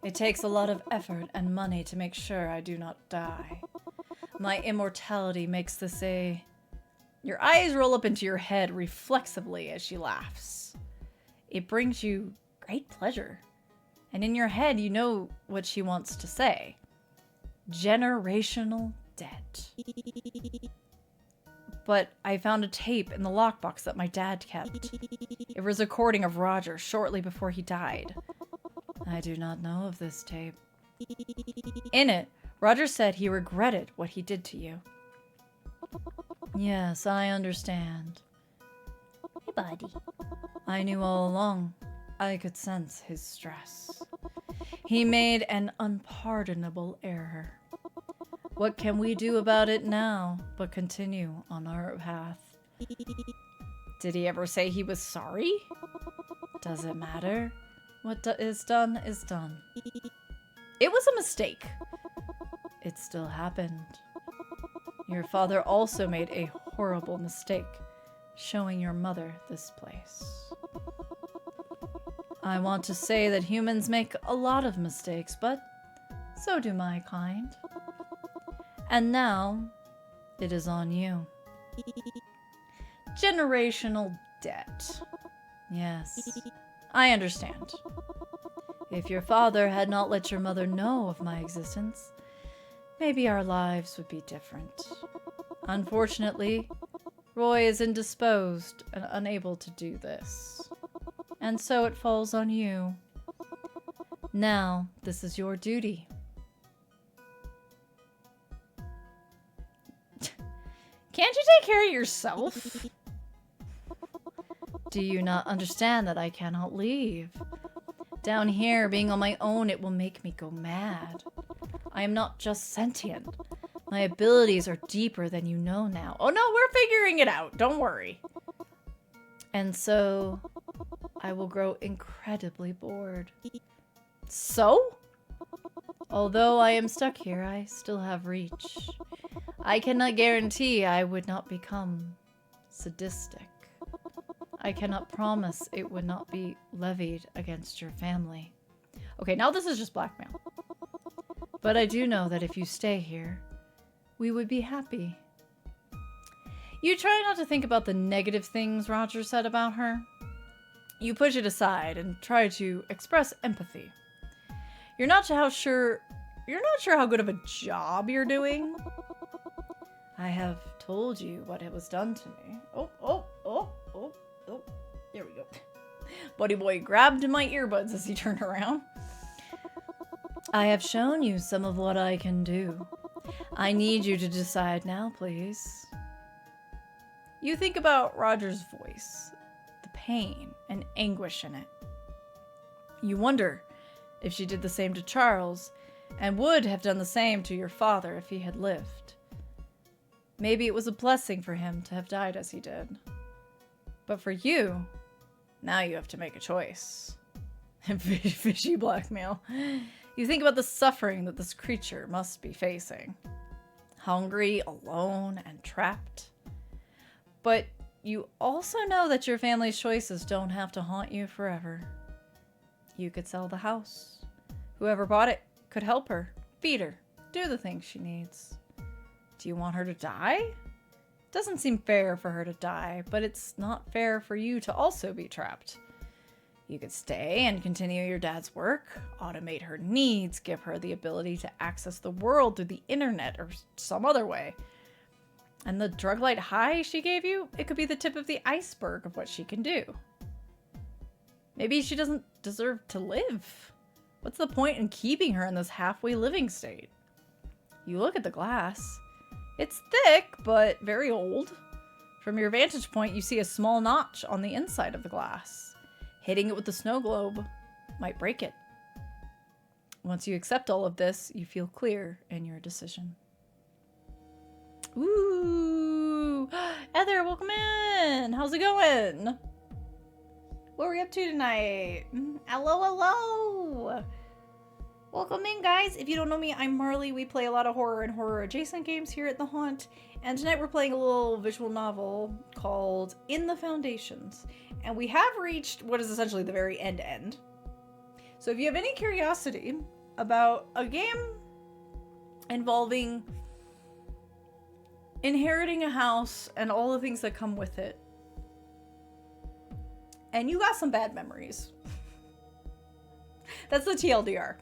It takes a lot of effort and money to make sure I do not die. My immortality makes this a... Your eyes roll up into your head reflexively as she laughs. It brings you great pleasure. And in your head, you know what she wants to say. Generational debt. But I found a tape in the lockbox that my dad kept. It was a recording of Roger shortly before he died. I do not know of this tape. In it, Roger said he regretted what he did to you. Yes, I understand. Hey, buddy. I knew all along. I could sense his stress. He made an unpardonable error. What can we do about it now but continue on our path? Did he ever say he was sorry? Does it matter? What is done is done. It was a mistake. It still happened. Your father also made a horrible mistake, showing your mother this place. I want to say that humans make a lot of mistakes, but so do my kind. And now, it is on you. Generational debt. Yes, I understand. If your father had not let your mother know of my existence, maybe our lives would be different. Unfortunately, Roy is indisposed and unable to do this. And so it falls on you. Now, this is your duty. Can't you take care of yourself? Do you not understand that I cannot leave? Down here, being on my own, it will make me go mad. I am not just sentient. My abilities are deeper than you know now. Oh no, we're figuring it out. Don't worry. And so, I will grow incredibly bored. So? Although I am stuck here, I still have reach. I cannot guarantee I would not become sadistic. I cannot promise it would not be levied against your family. Okay, now this is just blackmail. But I do know that if you stay here, we would be happy. You try not to think about the negative things Roger said about her. You push it aside and try to express empathy. You're not sure how good of a job you're doing. I have told you what it was done to me. Oh. There we go. Buddy boy grabbed my earbuds as he turned around. I have shown you some of what I can do. I need you to decide now, please. You think about Roger's voice, the pain and anguish in it. You wonder if she did the same to Charles, and would have done the same to your father if he had lived. Maybe it was a blessing for him to have died as he did. But for you, now you have to make a choice. Fishy blackmail. You think about the suffering that this creature must be facing. Hungry, alone, and trapped. But you also know that your family's choices don't have to haunt you forever. You could sell the house. Whoever bought it could help her, feed her, do the things she needs. Do you want her to die? Doesn't seem fair for her to die, but it's not fair for you to also be trapped. You could stay and continue your dad's work, automate her needs, give her the ability to access the world through the internet or some other way. And the drug light high she gave you, it could be the tip of the iceberg of what she can do. Maybe she doesn't deserve to live. What's the point in keeping her in this halfway living state? You look at the glass. It's thick, but very old. From your vantage point, you see a small notch on the inside of the glass. Hitting it with the snow globe might break it. Once you accept all of this, you feel clear in your decision. Ooh! Heather, welcome in! How's it going? What are we up to tonight? Hello! Welcome in, guys. If you don't know me, I'm Marley. We play a lot of horror and horror-adjacent games here at The Haunt. And tonight we're playing a little visual novel called In the Foundations. And we have reached what is essentially the very end. So if you have any curiosity about a game involving inheriting a house and all the things that come with it, and you got some bad memories, that's the TLDR.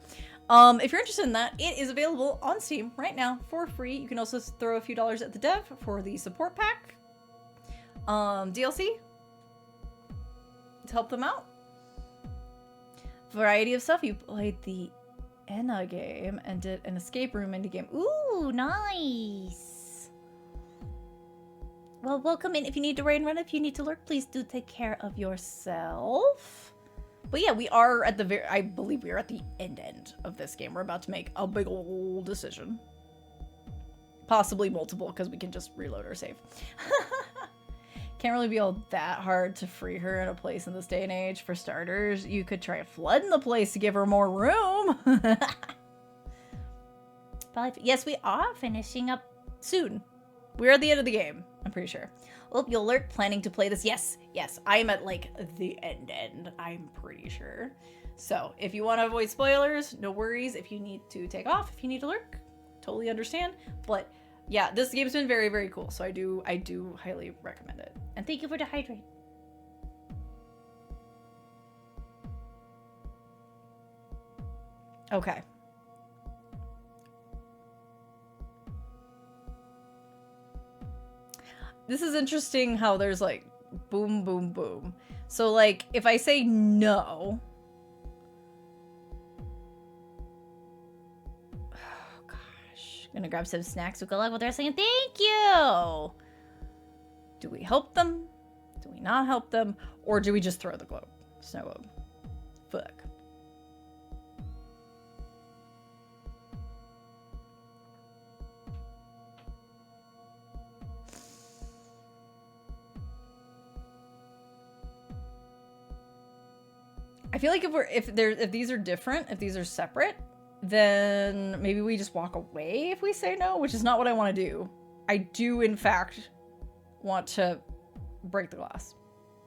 If you're interested in that, it is available on Steam right now for free. You can also throw a few dollars at the dev for the support pack, DLC, to help them out. Variety of stuff. You played the Enna game and did an escape room indie game. Ooh, nice. Well, welcome in. If you need to raid and run, if you need to lurk, please do take care of yourself. But yeah, we are at the I believe we are at the end of this game. We're about to make a big old decision. Possibly multiple, because we can just reload our save. Can't really be all that hard to free her in a place in this day and age. For starters, you could try flooding the place to give her more room. But yes, we are finishing up. Soon. We're at the end of the game, I'm pretty sure. Oh, you'll lurk planning to play this. Yes, I'm at like the end, I'm pretty sure. So if you want to avoid spoilers, no worries. If you need to take off, if you need to lurk, totally understand. But yeah, this game's been very, very cool. So I do highly recommend it. And thank you for the hydrate. Okay. This is interesting how there's like boom, boom, boom. So like if I say no. Oh gosh. Gonna grab some snacks. Good luck with their saying thank you. Do we help them? Do we not help them? Or do we just throw the globe? Snow globe. Fuck. I feel like if these are different, if these are separate, then maybe we just walk away if we say no, which is not what I want to do. I do, in fact, want to break the glass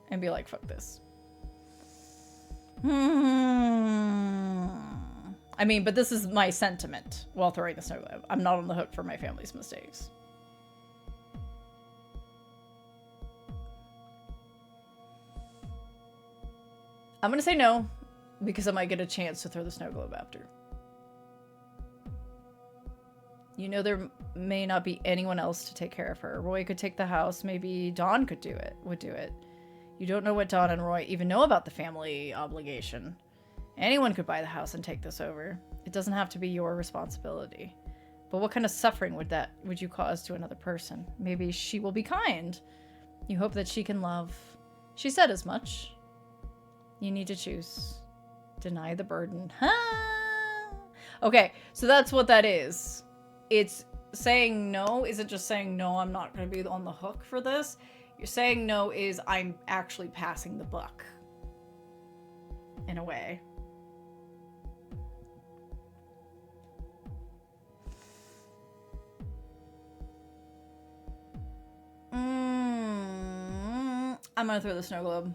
and be like, fuck this. I mean, but this is my sentiment while throwing the snow globe. I'm not on the hook for my family's mistakes. I'm gonna say no, because I might get a chance to throw the snow globe after. You know, there may not be anyone else to take care of her. Roy could take the house. Maybe Dawn would do it. You don't know what Dawn and Roy even know about the family obligation. Anyone could buy the house and take this over. It doesn't have to be your responsibility. But what kind of suffering would you cause to another person? Maybe she will be kind. You hope that she can love. She said as much. You need to choose. Deny the burden. Okay, so that's what that is. It's saying no isn't just saying no, I'm not going to be on the hook for this. You're saying no is I'm actually passing the buck. In a way. I'm gonna throw the snow globe.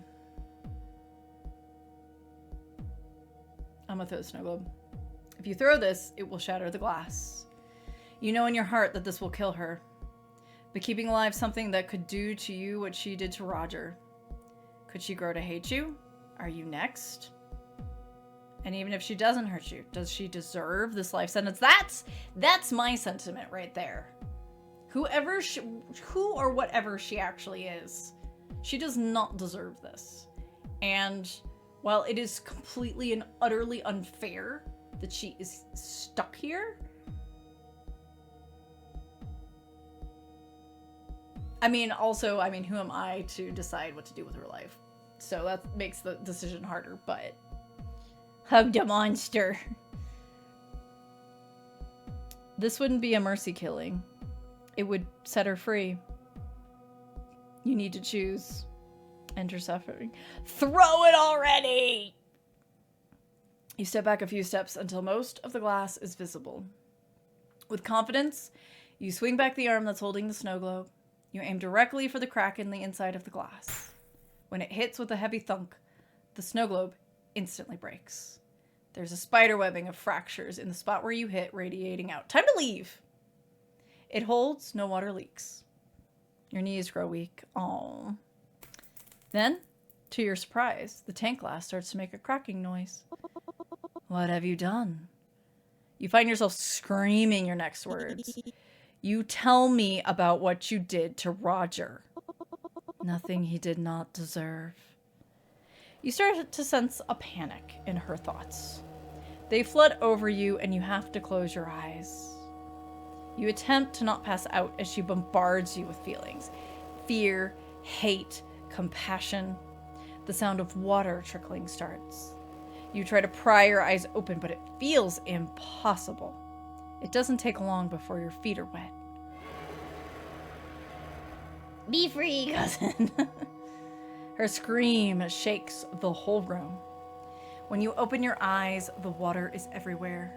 If you throw this, it will shatter the glass. You know in your heart that this will kill her. But keeping alive something that could do to you what she did to Roger. Could she grow to hate you? Are you next? And even if she doesn't hurt you, does she deserve this life sentence? That's my sentiment right there. Who or whatever she actually is, she does not deserve this. And while it is completely and utterly unfair that she is stuck here, I mean, who am I to decide what to do with her life? So that makes the decision harder, but hug the monster. This wouldn't be a mercy killing. It would set her free. You need to choose. Enter suffering. Throw it already! You step back a few steps until most of the glass is visible. With confidence, you swing back the arm that's holding the snow globe. You aim directly for the crack in the inside of the glass. When it hits with a heavy thunk, the snow globe instantly breaks. There's a spider webbing of fractures in the spot where you hit, radiating out. Time to leave! It holds, no water leaks. Your knees grow weak. Aww. Then, to your surprise, the tank glass starts to make a cracking noise. What have you done? You find yourself screaming your next words. You tell me about what you did to Roger. Nothing he did not deserve. You start to sense a panic in her thoughts. They flood over you and you have to close your eyes. You attempt to not pass out as she bombards you with feelings. Fear, hate, compassion. The sound of water trickling starts. You try to pry your eyes open, but it feels impossible. It doesn't take long before your feet are wet. Be free, cousin. Her scream shakes the whole room. When you open your eyes, the water is everywhere.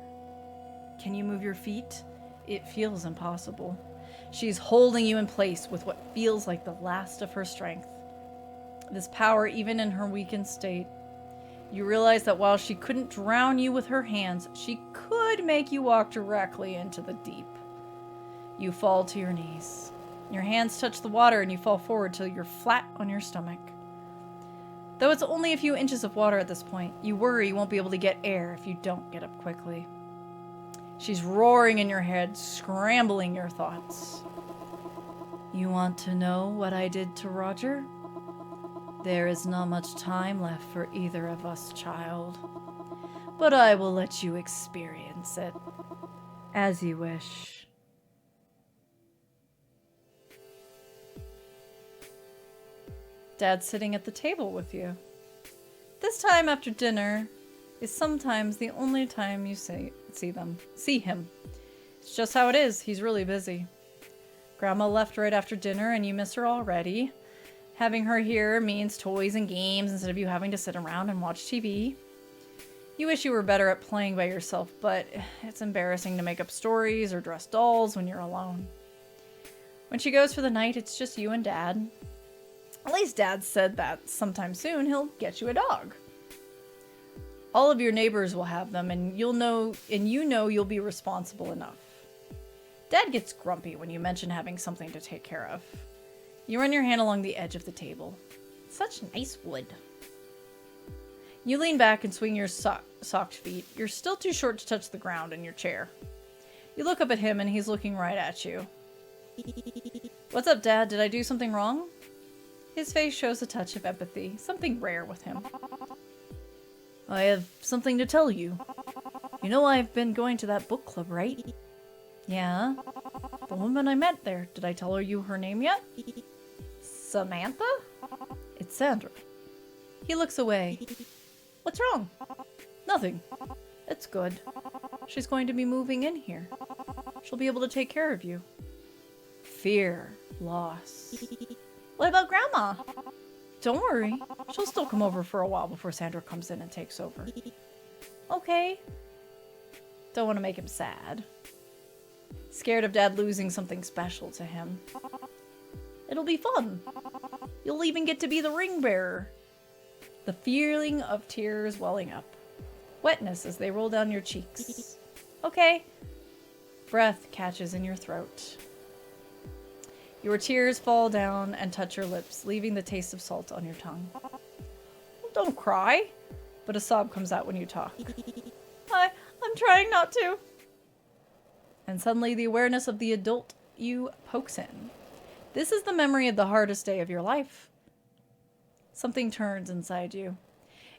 Can you move your feet? It feels impossible. She's holding you in place with what feels like the last of her strength. This power, even in her weakened state. You realize that while she couldn't drown you with her hands, she could make you walk directly into the deep. You fall to your knees. Your hands touch the water and you fall forward till you're flat on your stomach. Though it's only a few inches of water at this point, you worry you won't be able to get air if you don't get up quickly. She's roaring in your head, scrambling your thoughts. You want to know what I did to Roger? There is not much time left for either of us, child. But I will let you experience it. As you wish. Dad's sitting at the table with you. This time after dinner is sometimes the only time you see him. It's just how it is. He's really busy. Grandma left right after dinner and you miss her already. Having her here means toys and games instead of you having to sit around and watch TV. You wish you were better at playing by yourself, but it's embarrassing to make up stories or dress dolls when you're alone. When she goes for the night, it's just you and Dad. At least Dad said that sometime soon he'll get you a dog. All of your neighbors will have them, and you know you'll be responsible enough. Dad gets grumpy when you mention having something to take care of. You run your hand along the edge of the table. Such nice wood. You lean back and swing your socked feet. You're still too short to touch the ground in your chair. You look up at him and he's looking right at you. What's up, Dad? Did I do something wrong? His face shows a touch of empathy, something rare with him. I have something to tell you. You know I've been going to that book club, right? Yeah? The woman I met there, did I tell you her name yet? Samantha? It's Sandra. He looks away. What's wrong? Nothing. It's good. She's going to be moving in here. She'll be able to take care of you. Fear. Loss. What about Grandma? Don't worry. She'll still come over for a while before Sandra comes in and takes over. Okay. Don't want to make him sad. Scared of Dad losing something special to him. It'll be fun. You'll even get to be the ring bearer. The feeling of tears welling up. Wetness as they roll down your cheeks. Okay. Breath catches in your throat. Your tears fall down and touch your lips, leaving the taste of salt on your tongue. Don't cry. But a sob comes out when you talk. I'm trying not to. And suddenly the awareness of the adult you pokes in. This is the memory of the hardest day of your life. Something turns inside you.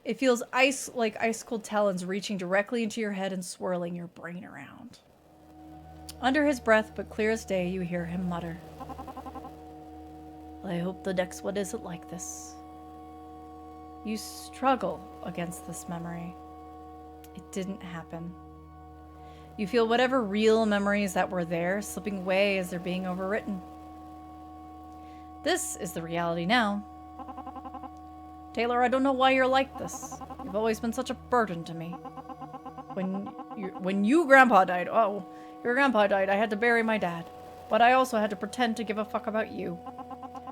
It feels like ice-cold talons reaching directly into your head and swirling your brain around. Under his breath, but clear as day, you hear him mutter. I hope the next one isn't like this. You struggle against this memory. It didn't happen. You feel whatever real memories that were there slipping away as they're being overwritten. This is the reality now. Taylor, I don't know why you're like this. You've always been such a burden to me. When your grandpa died, I had to bury my dad. But I also had to pretend to give a fuck about you.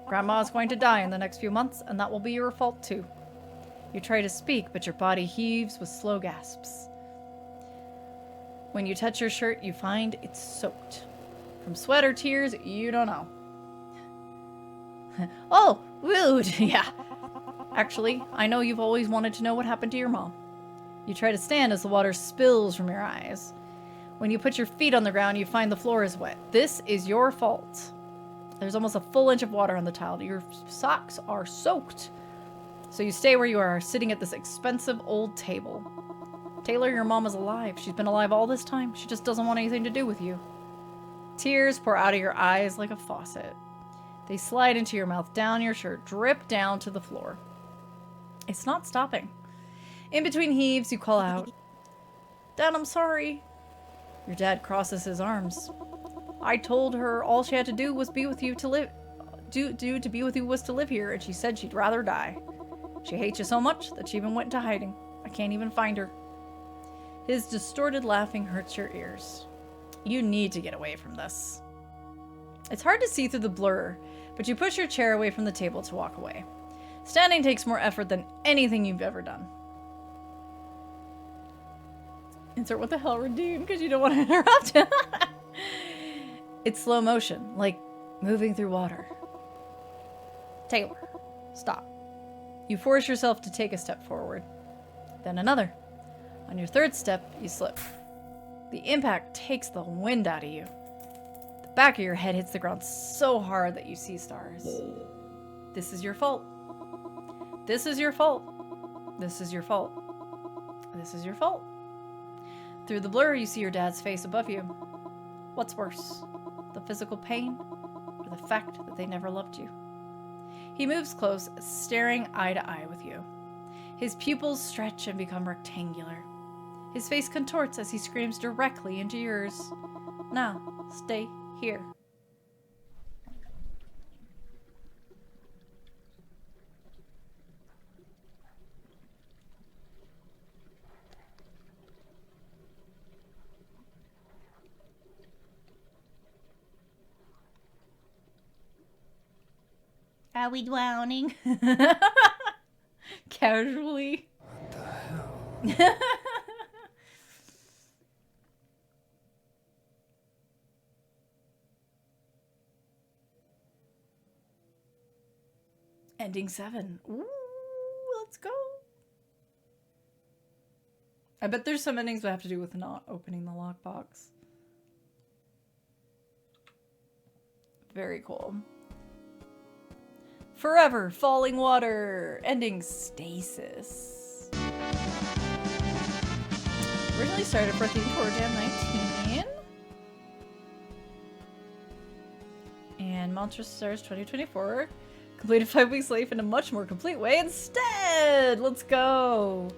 Grandma's going to die in the next few months, and that will be your fault too. You try to speak, but your body heaves with slow gasps. When you touch your shirt, you find it's soaked. From sweat or tears, you don't know. Oh, rude, yeah. Actually, I know you've always wanted to know what happened to your mom. You try to stand as the water spills from your eyes. When you put your feet on the ground, you find the floor is wet. This is your fault. There's almost a full inch of water on the tile. Your socks are soaked. So you stay where you are, sitting at this expensive old table. Taylor, your mom is alive. She's been alive all this time. She just doesn't want anything to do with you. Tears pour out of your eyes like a faucet. They slide into your mouth, down your shirt, drip down to the floor. It's not stopping. In between heaves, you call out, Dad, I'm sorry. Your dad crosses his arms. I told her all she had to do was be with you to live. To be with you was to live here, and she said she'd rather die. She hates you so much that she even went into hiding. I can't even find her. His distorted laughing hurts your ears. You need to get away from this. It's hard to see through the blur, but you push your chair away from the table to walk away. Standing takes more effort than anything you've ever done. Insert what the hell redeem because you don't want to interrupt. It's slow motion, like moving through water. Taylor, stop. You force yourself to take a step forward. Then another. On your third step, you slip. The impact takes the wind out of you. The back of your head hits the ground so hard that you see stars. This is your fault. This is your fault. This is your fault. This is your fault. Through the blur, you see your dad's face above you. What's worse, the physical pain or the fact that they never loved you? He moves close, staring eye to eye with you. His pupils stretch and become rectangular. His face contorts as he screams directly into yours. Now, stay here. Are we drowning? Casually. What the hell? Ending 7. Ooh, let's go. I bet there's some endings that have to do with not opening the lockbox. Very cool. Forever falling water. Ending stasis. Originally started for Theme Tour Jam 19. And Monster Stars 2024. Completed 5 weeks late in a much more complete way instead. Let's go.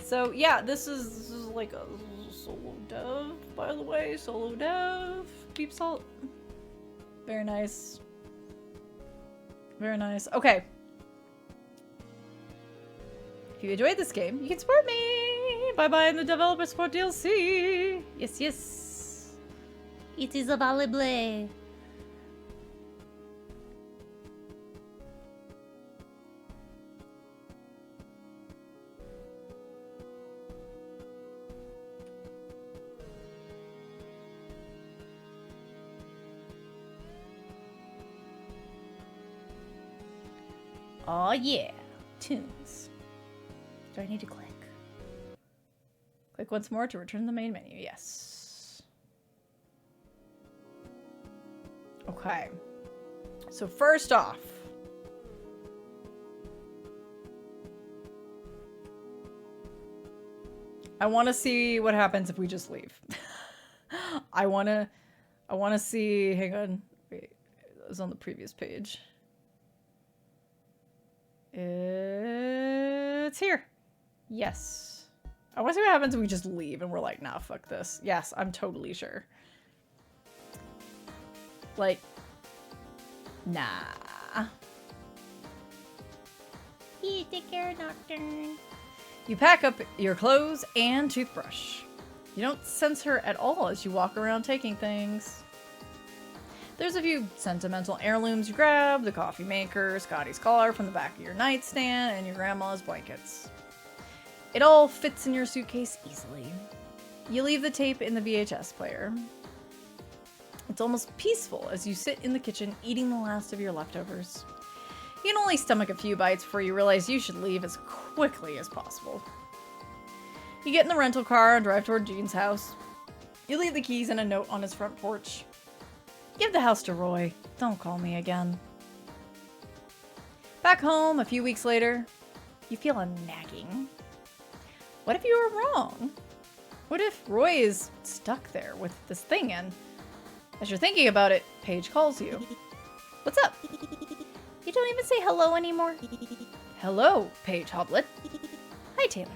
So yeah, this is like a solo dev, by the way. Solo dev. Deep salt. Very nice. Very nice. Okay. If you enjoyed this game, you can support me by buying the developer support DLC. Yes, yes. It is available. Oh yeah, tunes. Do I need to click? Click once more to return to the main menu. Yes. Okay. So first off, I want to see what happens if we just leave. I want to see, hang on. Wait, it was on the previous page. It's here. Yes. I want to see what happens if we just leave and we're like, nah, fuck this. Yes, I'm totally sure. Like, nah. Here, take care, Nocturne. You pack up your clothes and toothbrush. You don't sense her at all as you walk around taking things. There's a few sentimental heirlooms you grab, the coffee maker, Scotty's collar from the back of your nightstand, and your grandma's blankets. It all fits in your suitcase easily. You leave the tape in the VHS player. It's almost peaceful as you sit in the kitchen eating the last of your leftovers. You can only stomach a few bites before you realize you should leave as quickly as possible. You get in the rental car and drive toward Gene's house. You leave the keys and a note on his front porch. Give the house to Roy. Don't call me again. Back home, a few weeks later, you feel a nagging. What if you were wrong? What if Roy is stuck there with this thing and, as you're thinking about it, Paige calls you. What's up? You don't even say hello anymore. Hello, Paige Hoblet. Hi, Taylor.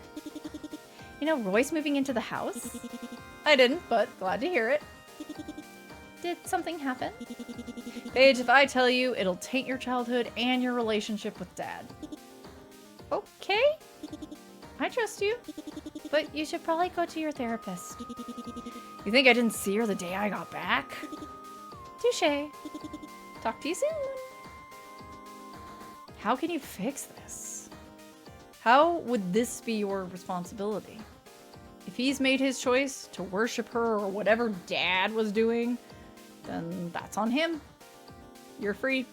You know, Roy's moving into the house? I didn't, but glad to hear it. Did something happen? Paige, if I tell you, it'll taint your childhood and your relationship with Dad. Okay. I trust you. But you should probably go to your therapist. You think I didn't see her the day I got back? Touché. Talk to you soon. How can you fix this? How would this be your responsibility? If he's made his choice to worship her or whatever Dad was doing, then that's on him. You're free.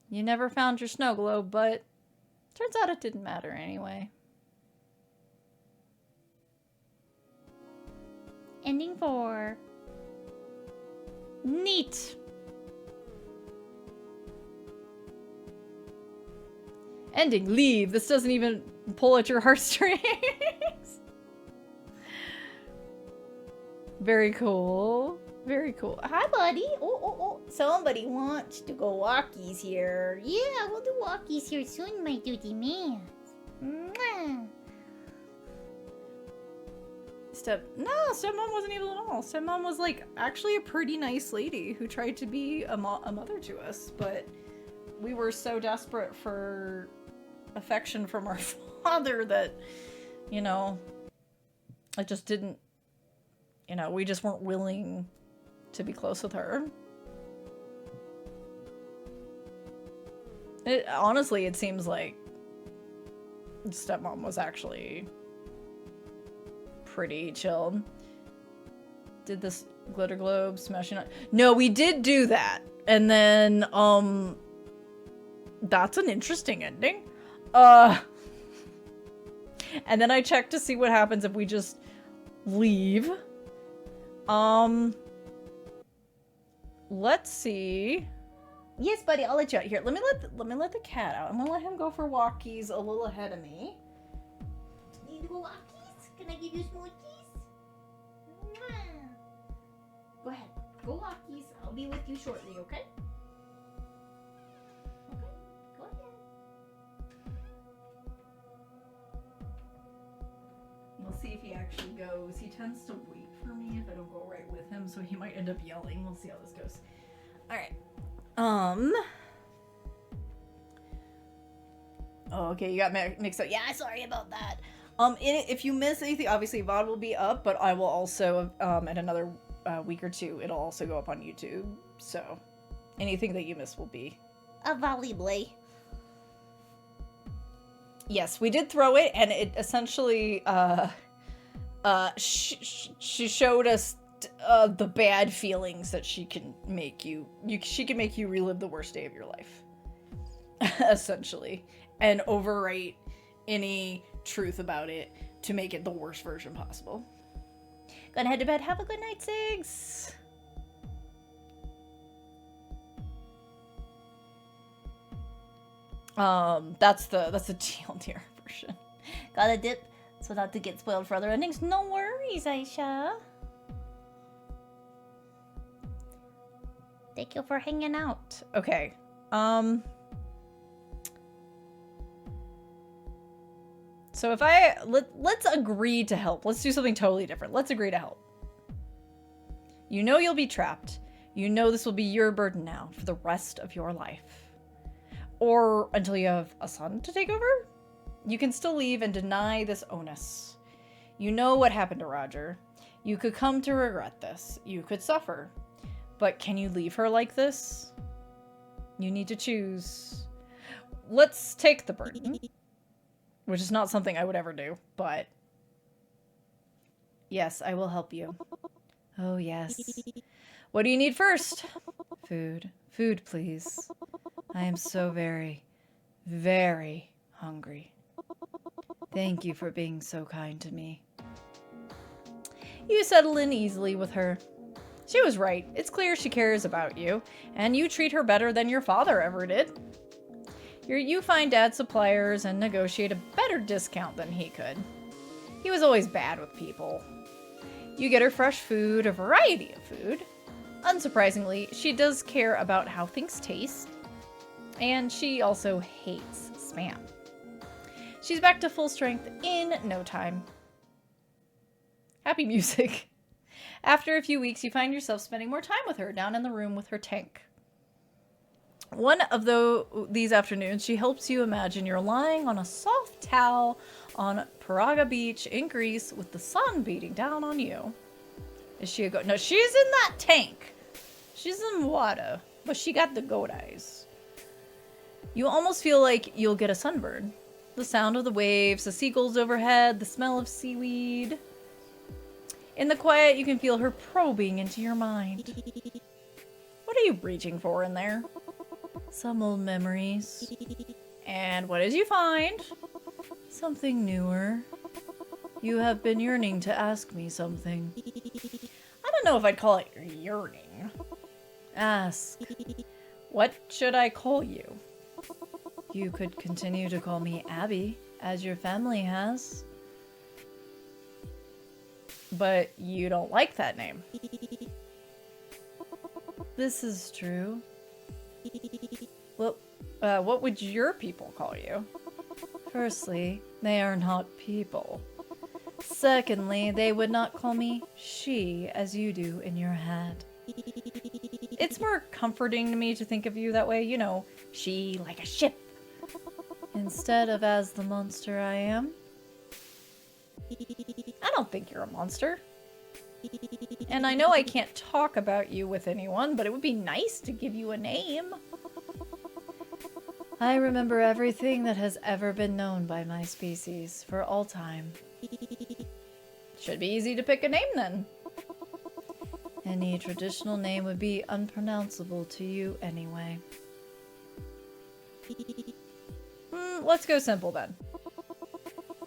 You never found your snow globe, but turns out it didn't matter anyway. Ending 4. Neat. Ending, leave. This doesn't even pull at your heartstrings. Very cool. Very cool. Hi, buddy. Oh. Somebody wants to go walkies here. Yeah, we'll do walkies here soon, my duty man. Mwah. Stepmom wasn't evil at all. Stepmom was like actually a pretty nice lady who tried to be a mother to us, but we were so desperate for affection from our father that, you know, it just didn't, you know, we just weren't willing to be close with her. Honestly, it seems like stepmom was actually pretty chilled. Did this glitter globe smashing on? No, we did do that. And then, that's an interesting ending. And then I checked to see what happens if we just leave. Let's see. Yes, buddy, I'll let you out. Here, let me let the cat out. I'm gonna let him go for walkies a little ahead of me. Need to go walkies? Can I give you smoothies? Mwah. Go ahead. Go walkies. I'll be with you shortly, okay? Okay. Go ahead. We'll see if he actually goes. He tends to wait for me if I don't go right with him, so he might end up yelling. We'll see how this goes. Alright. Oh, okay, you got mixed up. Yeah, sorry about that. If you miss anything, obviously VOD will be up, but I will also, in another week or two, it'll also go up on YouTube. So, anything that you miss will be. A volleyball. Yes, we did throw it, and it essentially, she showed us the bad feelings that she can make you. She can make you relive the worst day of your life, essentially, and overwrite any truth about it to make it the worst version possible. Gonna head to bed. Have a good night, Sigs. That's the TLDR version. Gotta dip so not to get spoiled for other endings. No worries, Aisha. Thank you for hanging out. Okay. So if let's agree to help. Let's do something totally different. Let's agree to help. You know you'll be trapped. You know this will be your burden now for the rest of your life. Or until you have a son to take over. You can still leave and deny this onus. You know what happened to Roger. You could come to regret this. You could suffer. But can you leave her like this? You need to choose. Let's take the burden. Which is not something I would ever do, but... Yes, I will help you. Oh, yes. What do you need first? Food. Food, please. I am so very, very hungry. Thank you for being so kind to me. You settle in easily with her. She was right. It's clear she cares about you, and you treat her better than your father ever did. You find Dad's suppliers and negotiate a better discount than he could. He was always bad with people. You get her fresh food, a variety of food. Unsurprisingly, she does care about how things taste, and she also hates spam. She's back to full strength in no time. Happy music. After a few weeks, you find yourself spending more time with her down in the room with her tank. One of these afternoons, she helps you imagine you're lying on a soft towel on Paraga Beach in Greece with the sun beating down on you. Is she a goat? No, she's in that tank. She's in water, but she got the goat eyes. You almost feel like you'll get a sunburn. The sound of the waves, the seagulls overhead, the smell of seaweed. In the quiet, you can feel her probing into your mind. What are you reaching for in there? Some old memories. And what did you find? Something newer. You have been yearning to ask me something. I don't know if I'd call it yearning. Ask. What should I call you? You could continue to call me Abby, as your family has. But you don't like that name. This is true. Well, what would your people call you? Firstly, they are not people. Secondly, they would not call me she as you do in your head. It's more comforting to me to think of you that way, you know, she like a ship. Instead of as the monster I am. I don't think you're a monster. And I know I can't talk about you with anyone, but it would be nice to give you a name. I remember everything that has ever been known by my species for all time. Should be easy to pick a name then. Any traditional name would be unpronounceable to you anyway. Let's go simple then.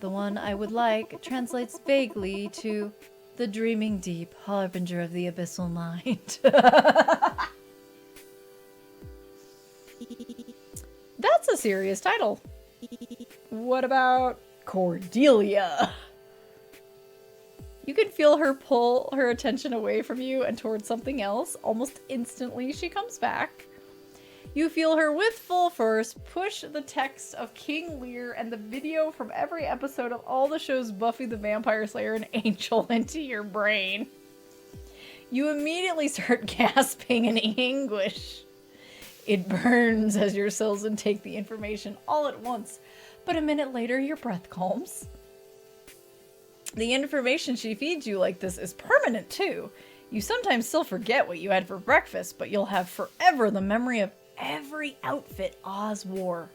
The one I would like translates vaguely to the dreaming deep, harbinger of the abyssal mind. That's a serious title. What about Cordelia? You can feel her pull her attention away from you and towards something else. Almost instantly, she comes back. You feel her with full force push the text of King Lear and the video from every episode of all the shows Buffy the Vampire Slayer and Angel into your brain. You immediately start gasping in anguish. It burns as your cells intake the information all at once, but a minute later your breath calms. The information she feeds you like this is permanent too. You sometimes still forget what you had for breakfast, but you'll have forever the memory of every outfit Oz wore.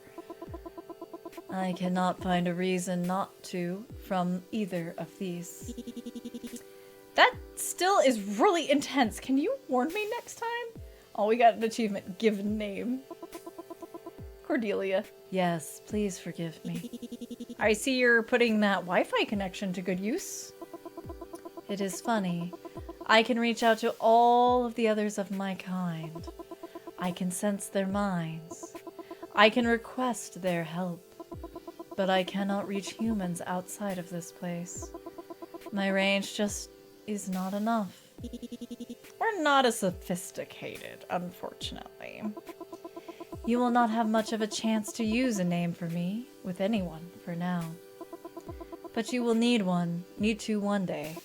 I cannot find a reason not to from either of these. That still is really intense. Can you warn me next time? Oh, we got an achievement. Given name. Cordelia. Yes, please forgive me. I see you're putting that Wi-Fi connection to good use. It is funny. I can reach out to all of the others of my kind. I can sense their minds. I can request their help. But I cannot reach humans outside of this place. My range just is not enough. We're not as sophisticated, unfortunately. You will not have much of a chance to use a name for me with anyone for now. But you will need to one day.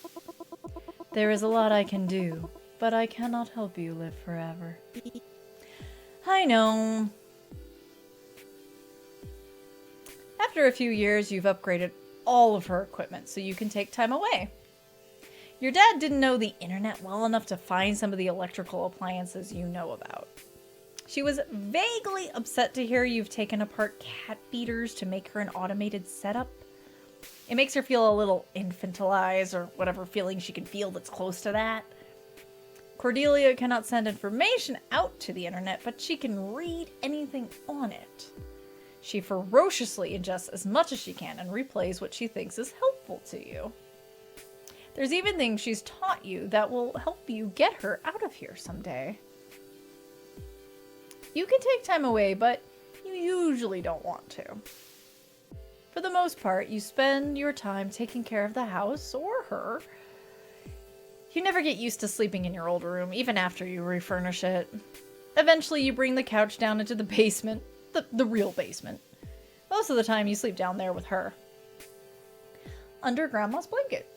There is a lot I can do, but I cannot help you live forever. I know. After a few years, you've upgraded all of her equipment so you can take time away. Your dad didn't know the internet well enough to find some of the electrical appliances you know about. She was vaguely upset to hear you've taken apart cat feeders to make her an automated setup. It makes her feel a little infantilized, or whatever feeling she can feel that's close to that. Cordelia cannot send information out to the internet, but she can read anything on it. She ferociously ingests as much as she can and replays what she thinks is helpful to you. There's even things she's taught you that will help you get her out of here someday. You can take time away, but you usually don't want to. For the most part, you spend your time taking care of the house or her. You never get used to sleeping in your old room, even after you refurnish it. Eventually, you bring the couch down into the basement, the real basement. Most of the time, you sleep down there with her. Under Grandma's blanket.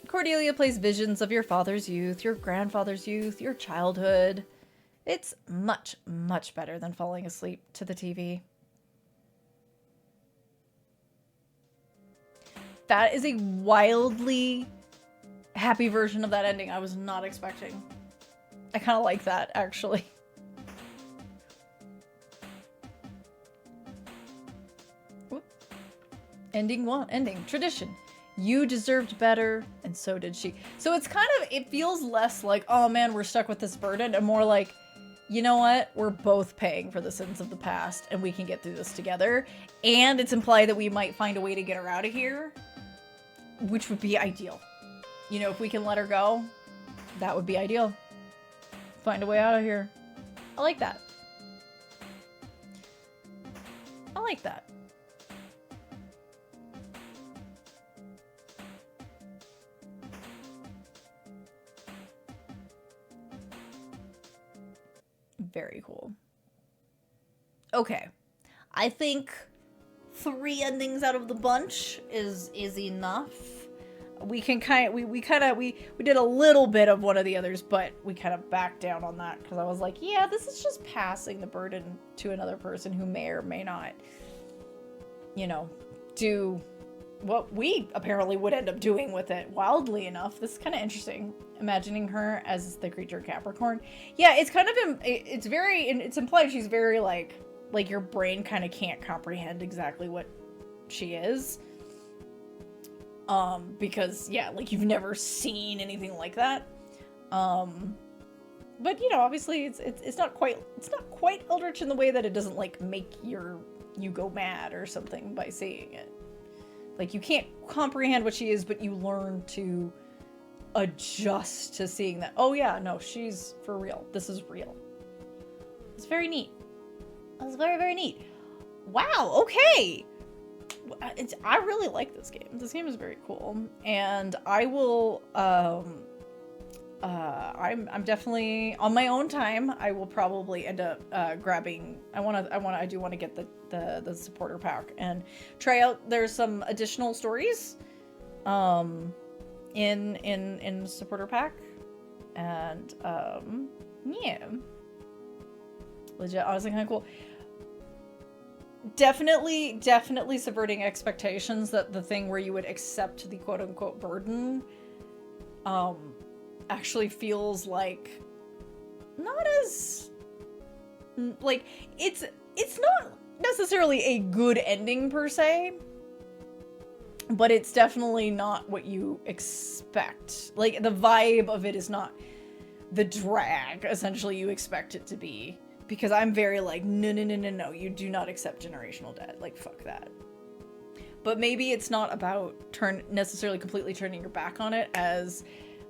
Cordelia plays visions of your father's youth, your grandfather's youth, your childhood. It's much, much better than falling asleep to the TV. That is a wildly happy version of that ending I was not expecting. I kind of like that, actually. Whoop. Ending. Tradition. You deserved better, and so did she. So it's kind of, it feels less like, oh man, we're stuck with this burden, and more like, you know what? We're both paying for the sins of the past, and we can get through this together. And it's implied that we might find a way to get her out of here, which would be ideal. You know, if we can let her go, that would be ideal. Find a way out of here. I like that. I like that. Very cool. Okay. I think 3 endings out of the bunch is enough. We can we did a little bit of one of the others, but we kind of backed down on that because I was like, yeah, this is just passing the burden to another person who may or may not, you know, do what we apparently would end up doing with it. Wildly enough, this is kind of interesting. Imagining her as the creature Capricorn. Yeah, it's kind of, it's implied she's very, like, like your brain kind of can't comprehend exactly what she is. Because yeah, like you've never seen anything like that. But you know, obviously it's not quite eldritch in the way that it doesn't like make you go mad or something by seeing it. Like you can't comprehend what she is, but you learn to adjust to seeing that, oh yeah, no, she's for real. This is real. It's very neat. It's very, very neat. Wow, okay. I really like this game. This game is very cool. And I will I'm definitely on my own time. I will probably end up grabbing. I do want to get the supporter pack and try out. There's some additional stories, in the supporter pack, and yeah, legit, honestly, kind of cool. Definitely subverting expectations that the thing where you would accept the quote unquote burden, actually feels like not as like it's not necessarily a good ending per se, but it's definitely not what you expect. Like the vibe of it is not the drag essentially you expect it to be, because I'm very like no, you do not accept generational debt, like fuck that. But maybe it's not about necessarily completely turning your back on it as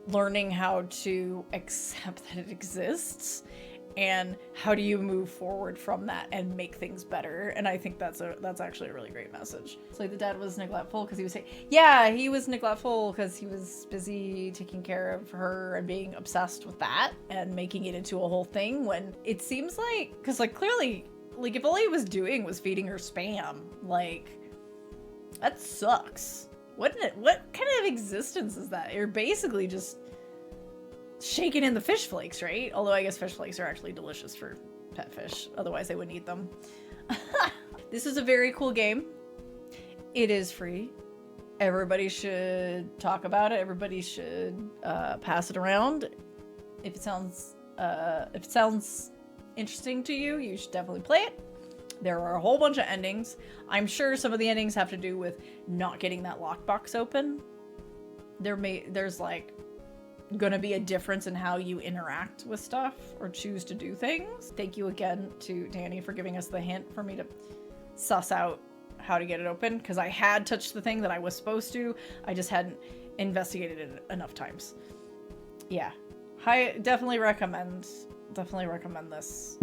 learning how to accept that it exists and how do you move forward from that and make things better. And I think that's actually a really great message. So like the dad was neglectful because he was saying, yeah, he was neglectful because he was busy taking care of her and being obsessed with that and making it into a whole thing, when it seems like, because like clearly, like if all he was doing was feeding her spam, like that sucks. What kind of existence is that? You're basically just shaking in the fish flakes, right? Although I guess fish flakes are actually delicious for pet fish. Otherwise, they wouldn't eat them. This is a very cool game. It is free. Everybody should talk about it. Everybody should pass it around. If it sounds interesting to you, you should definitely play it. There are a whole bunch of endings. I'm sure some of the endings have to do with not getting that lockbox open. There's like gonna be a difference in how you interact with stuff or choose to do things. Thank you again to Danny for giving us the hint for me to suss out how to get it open, because I had touched the thing that I was supposed to. I just hadn't investigated it enough times. Yeah, definitely recommend this.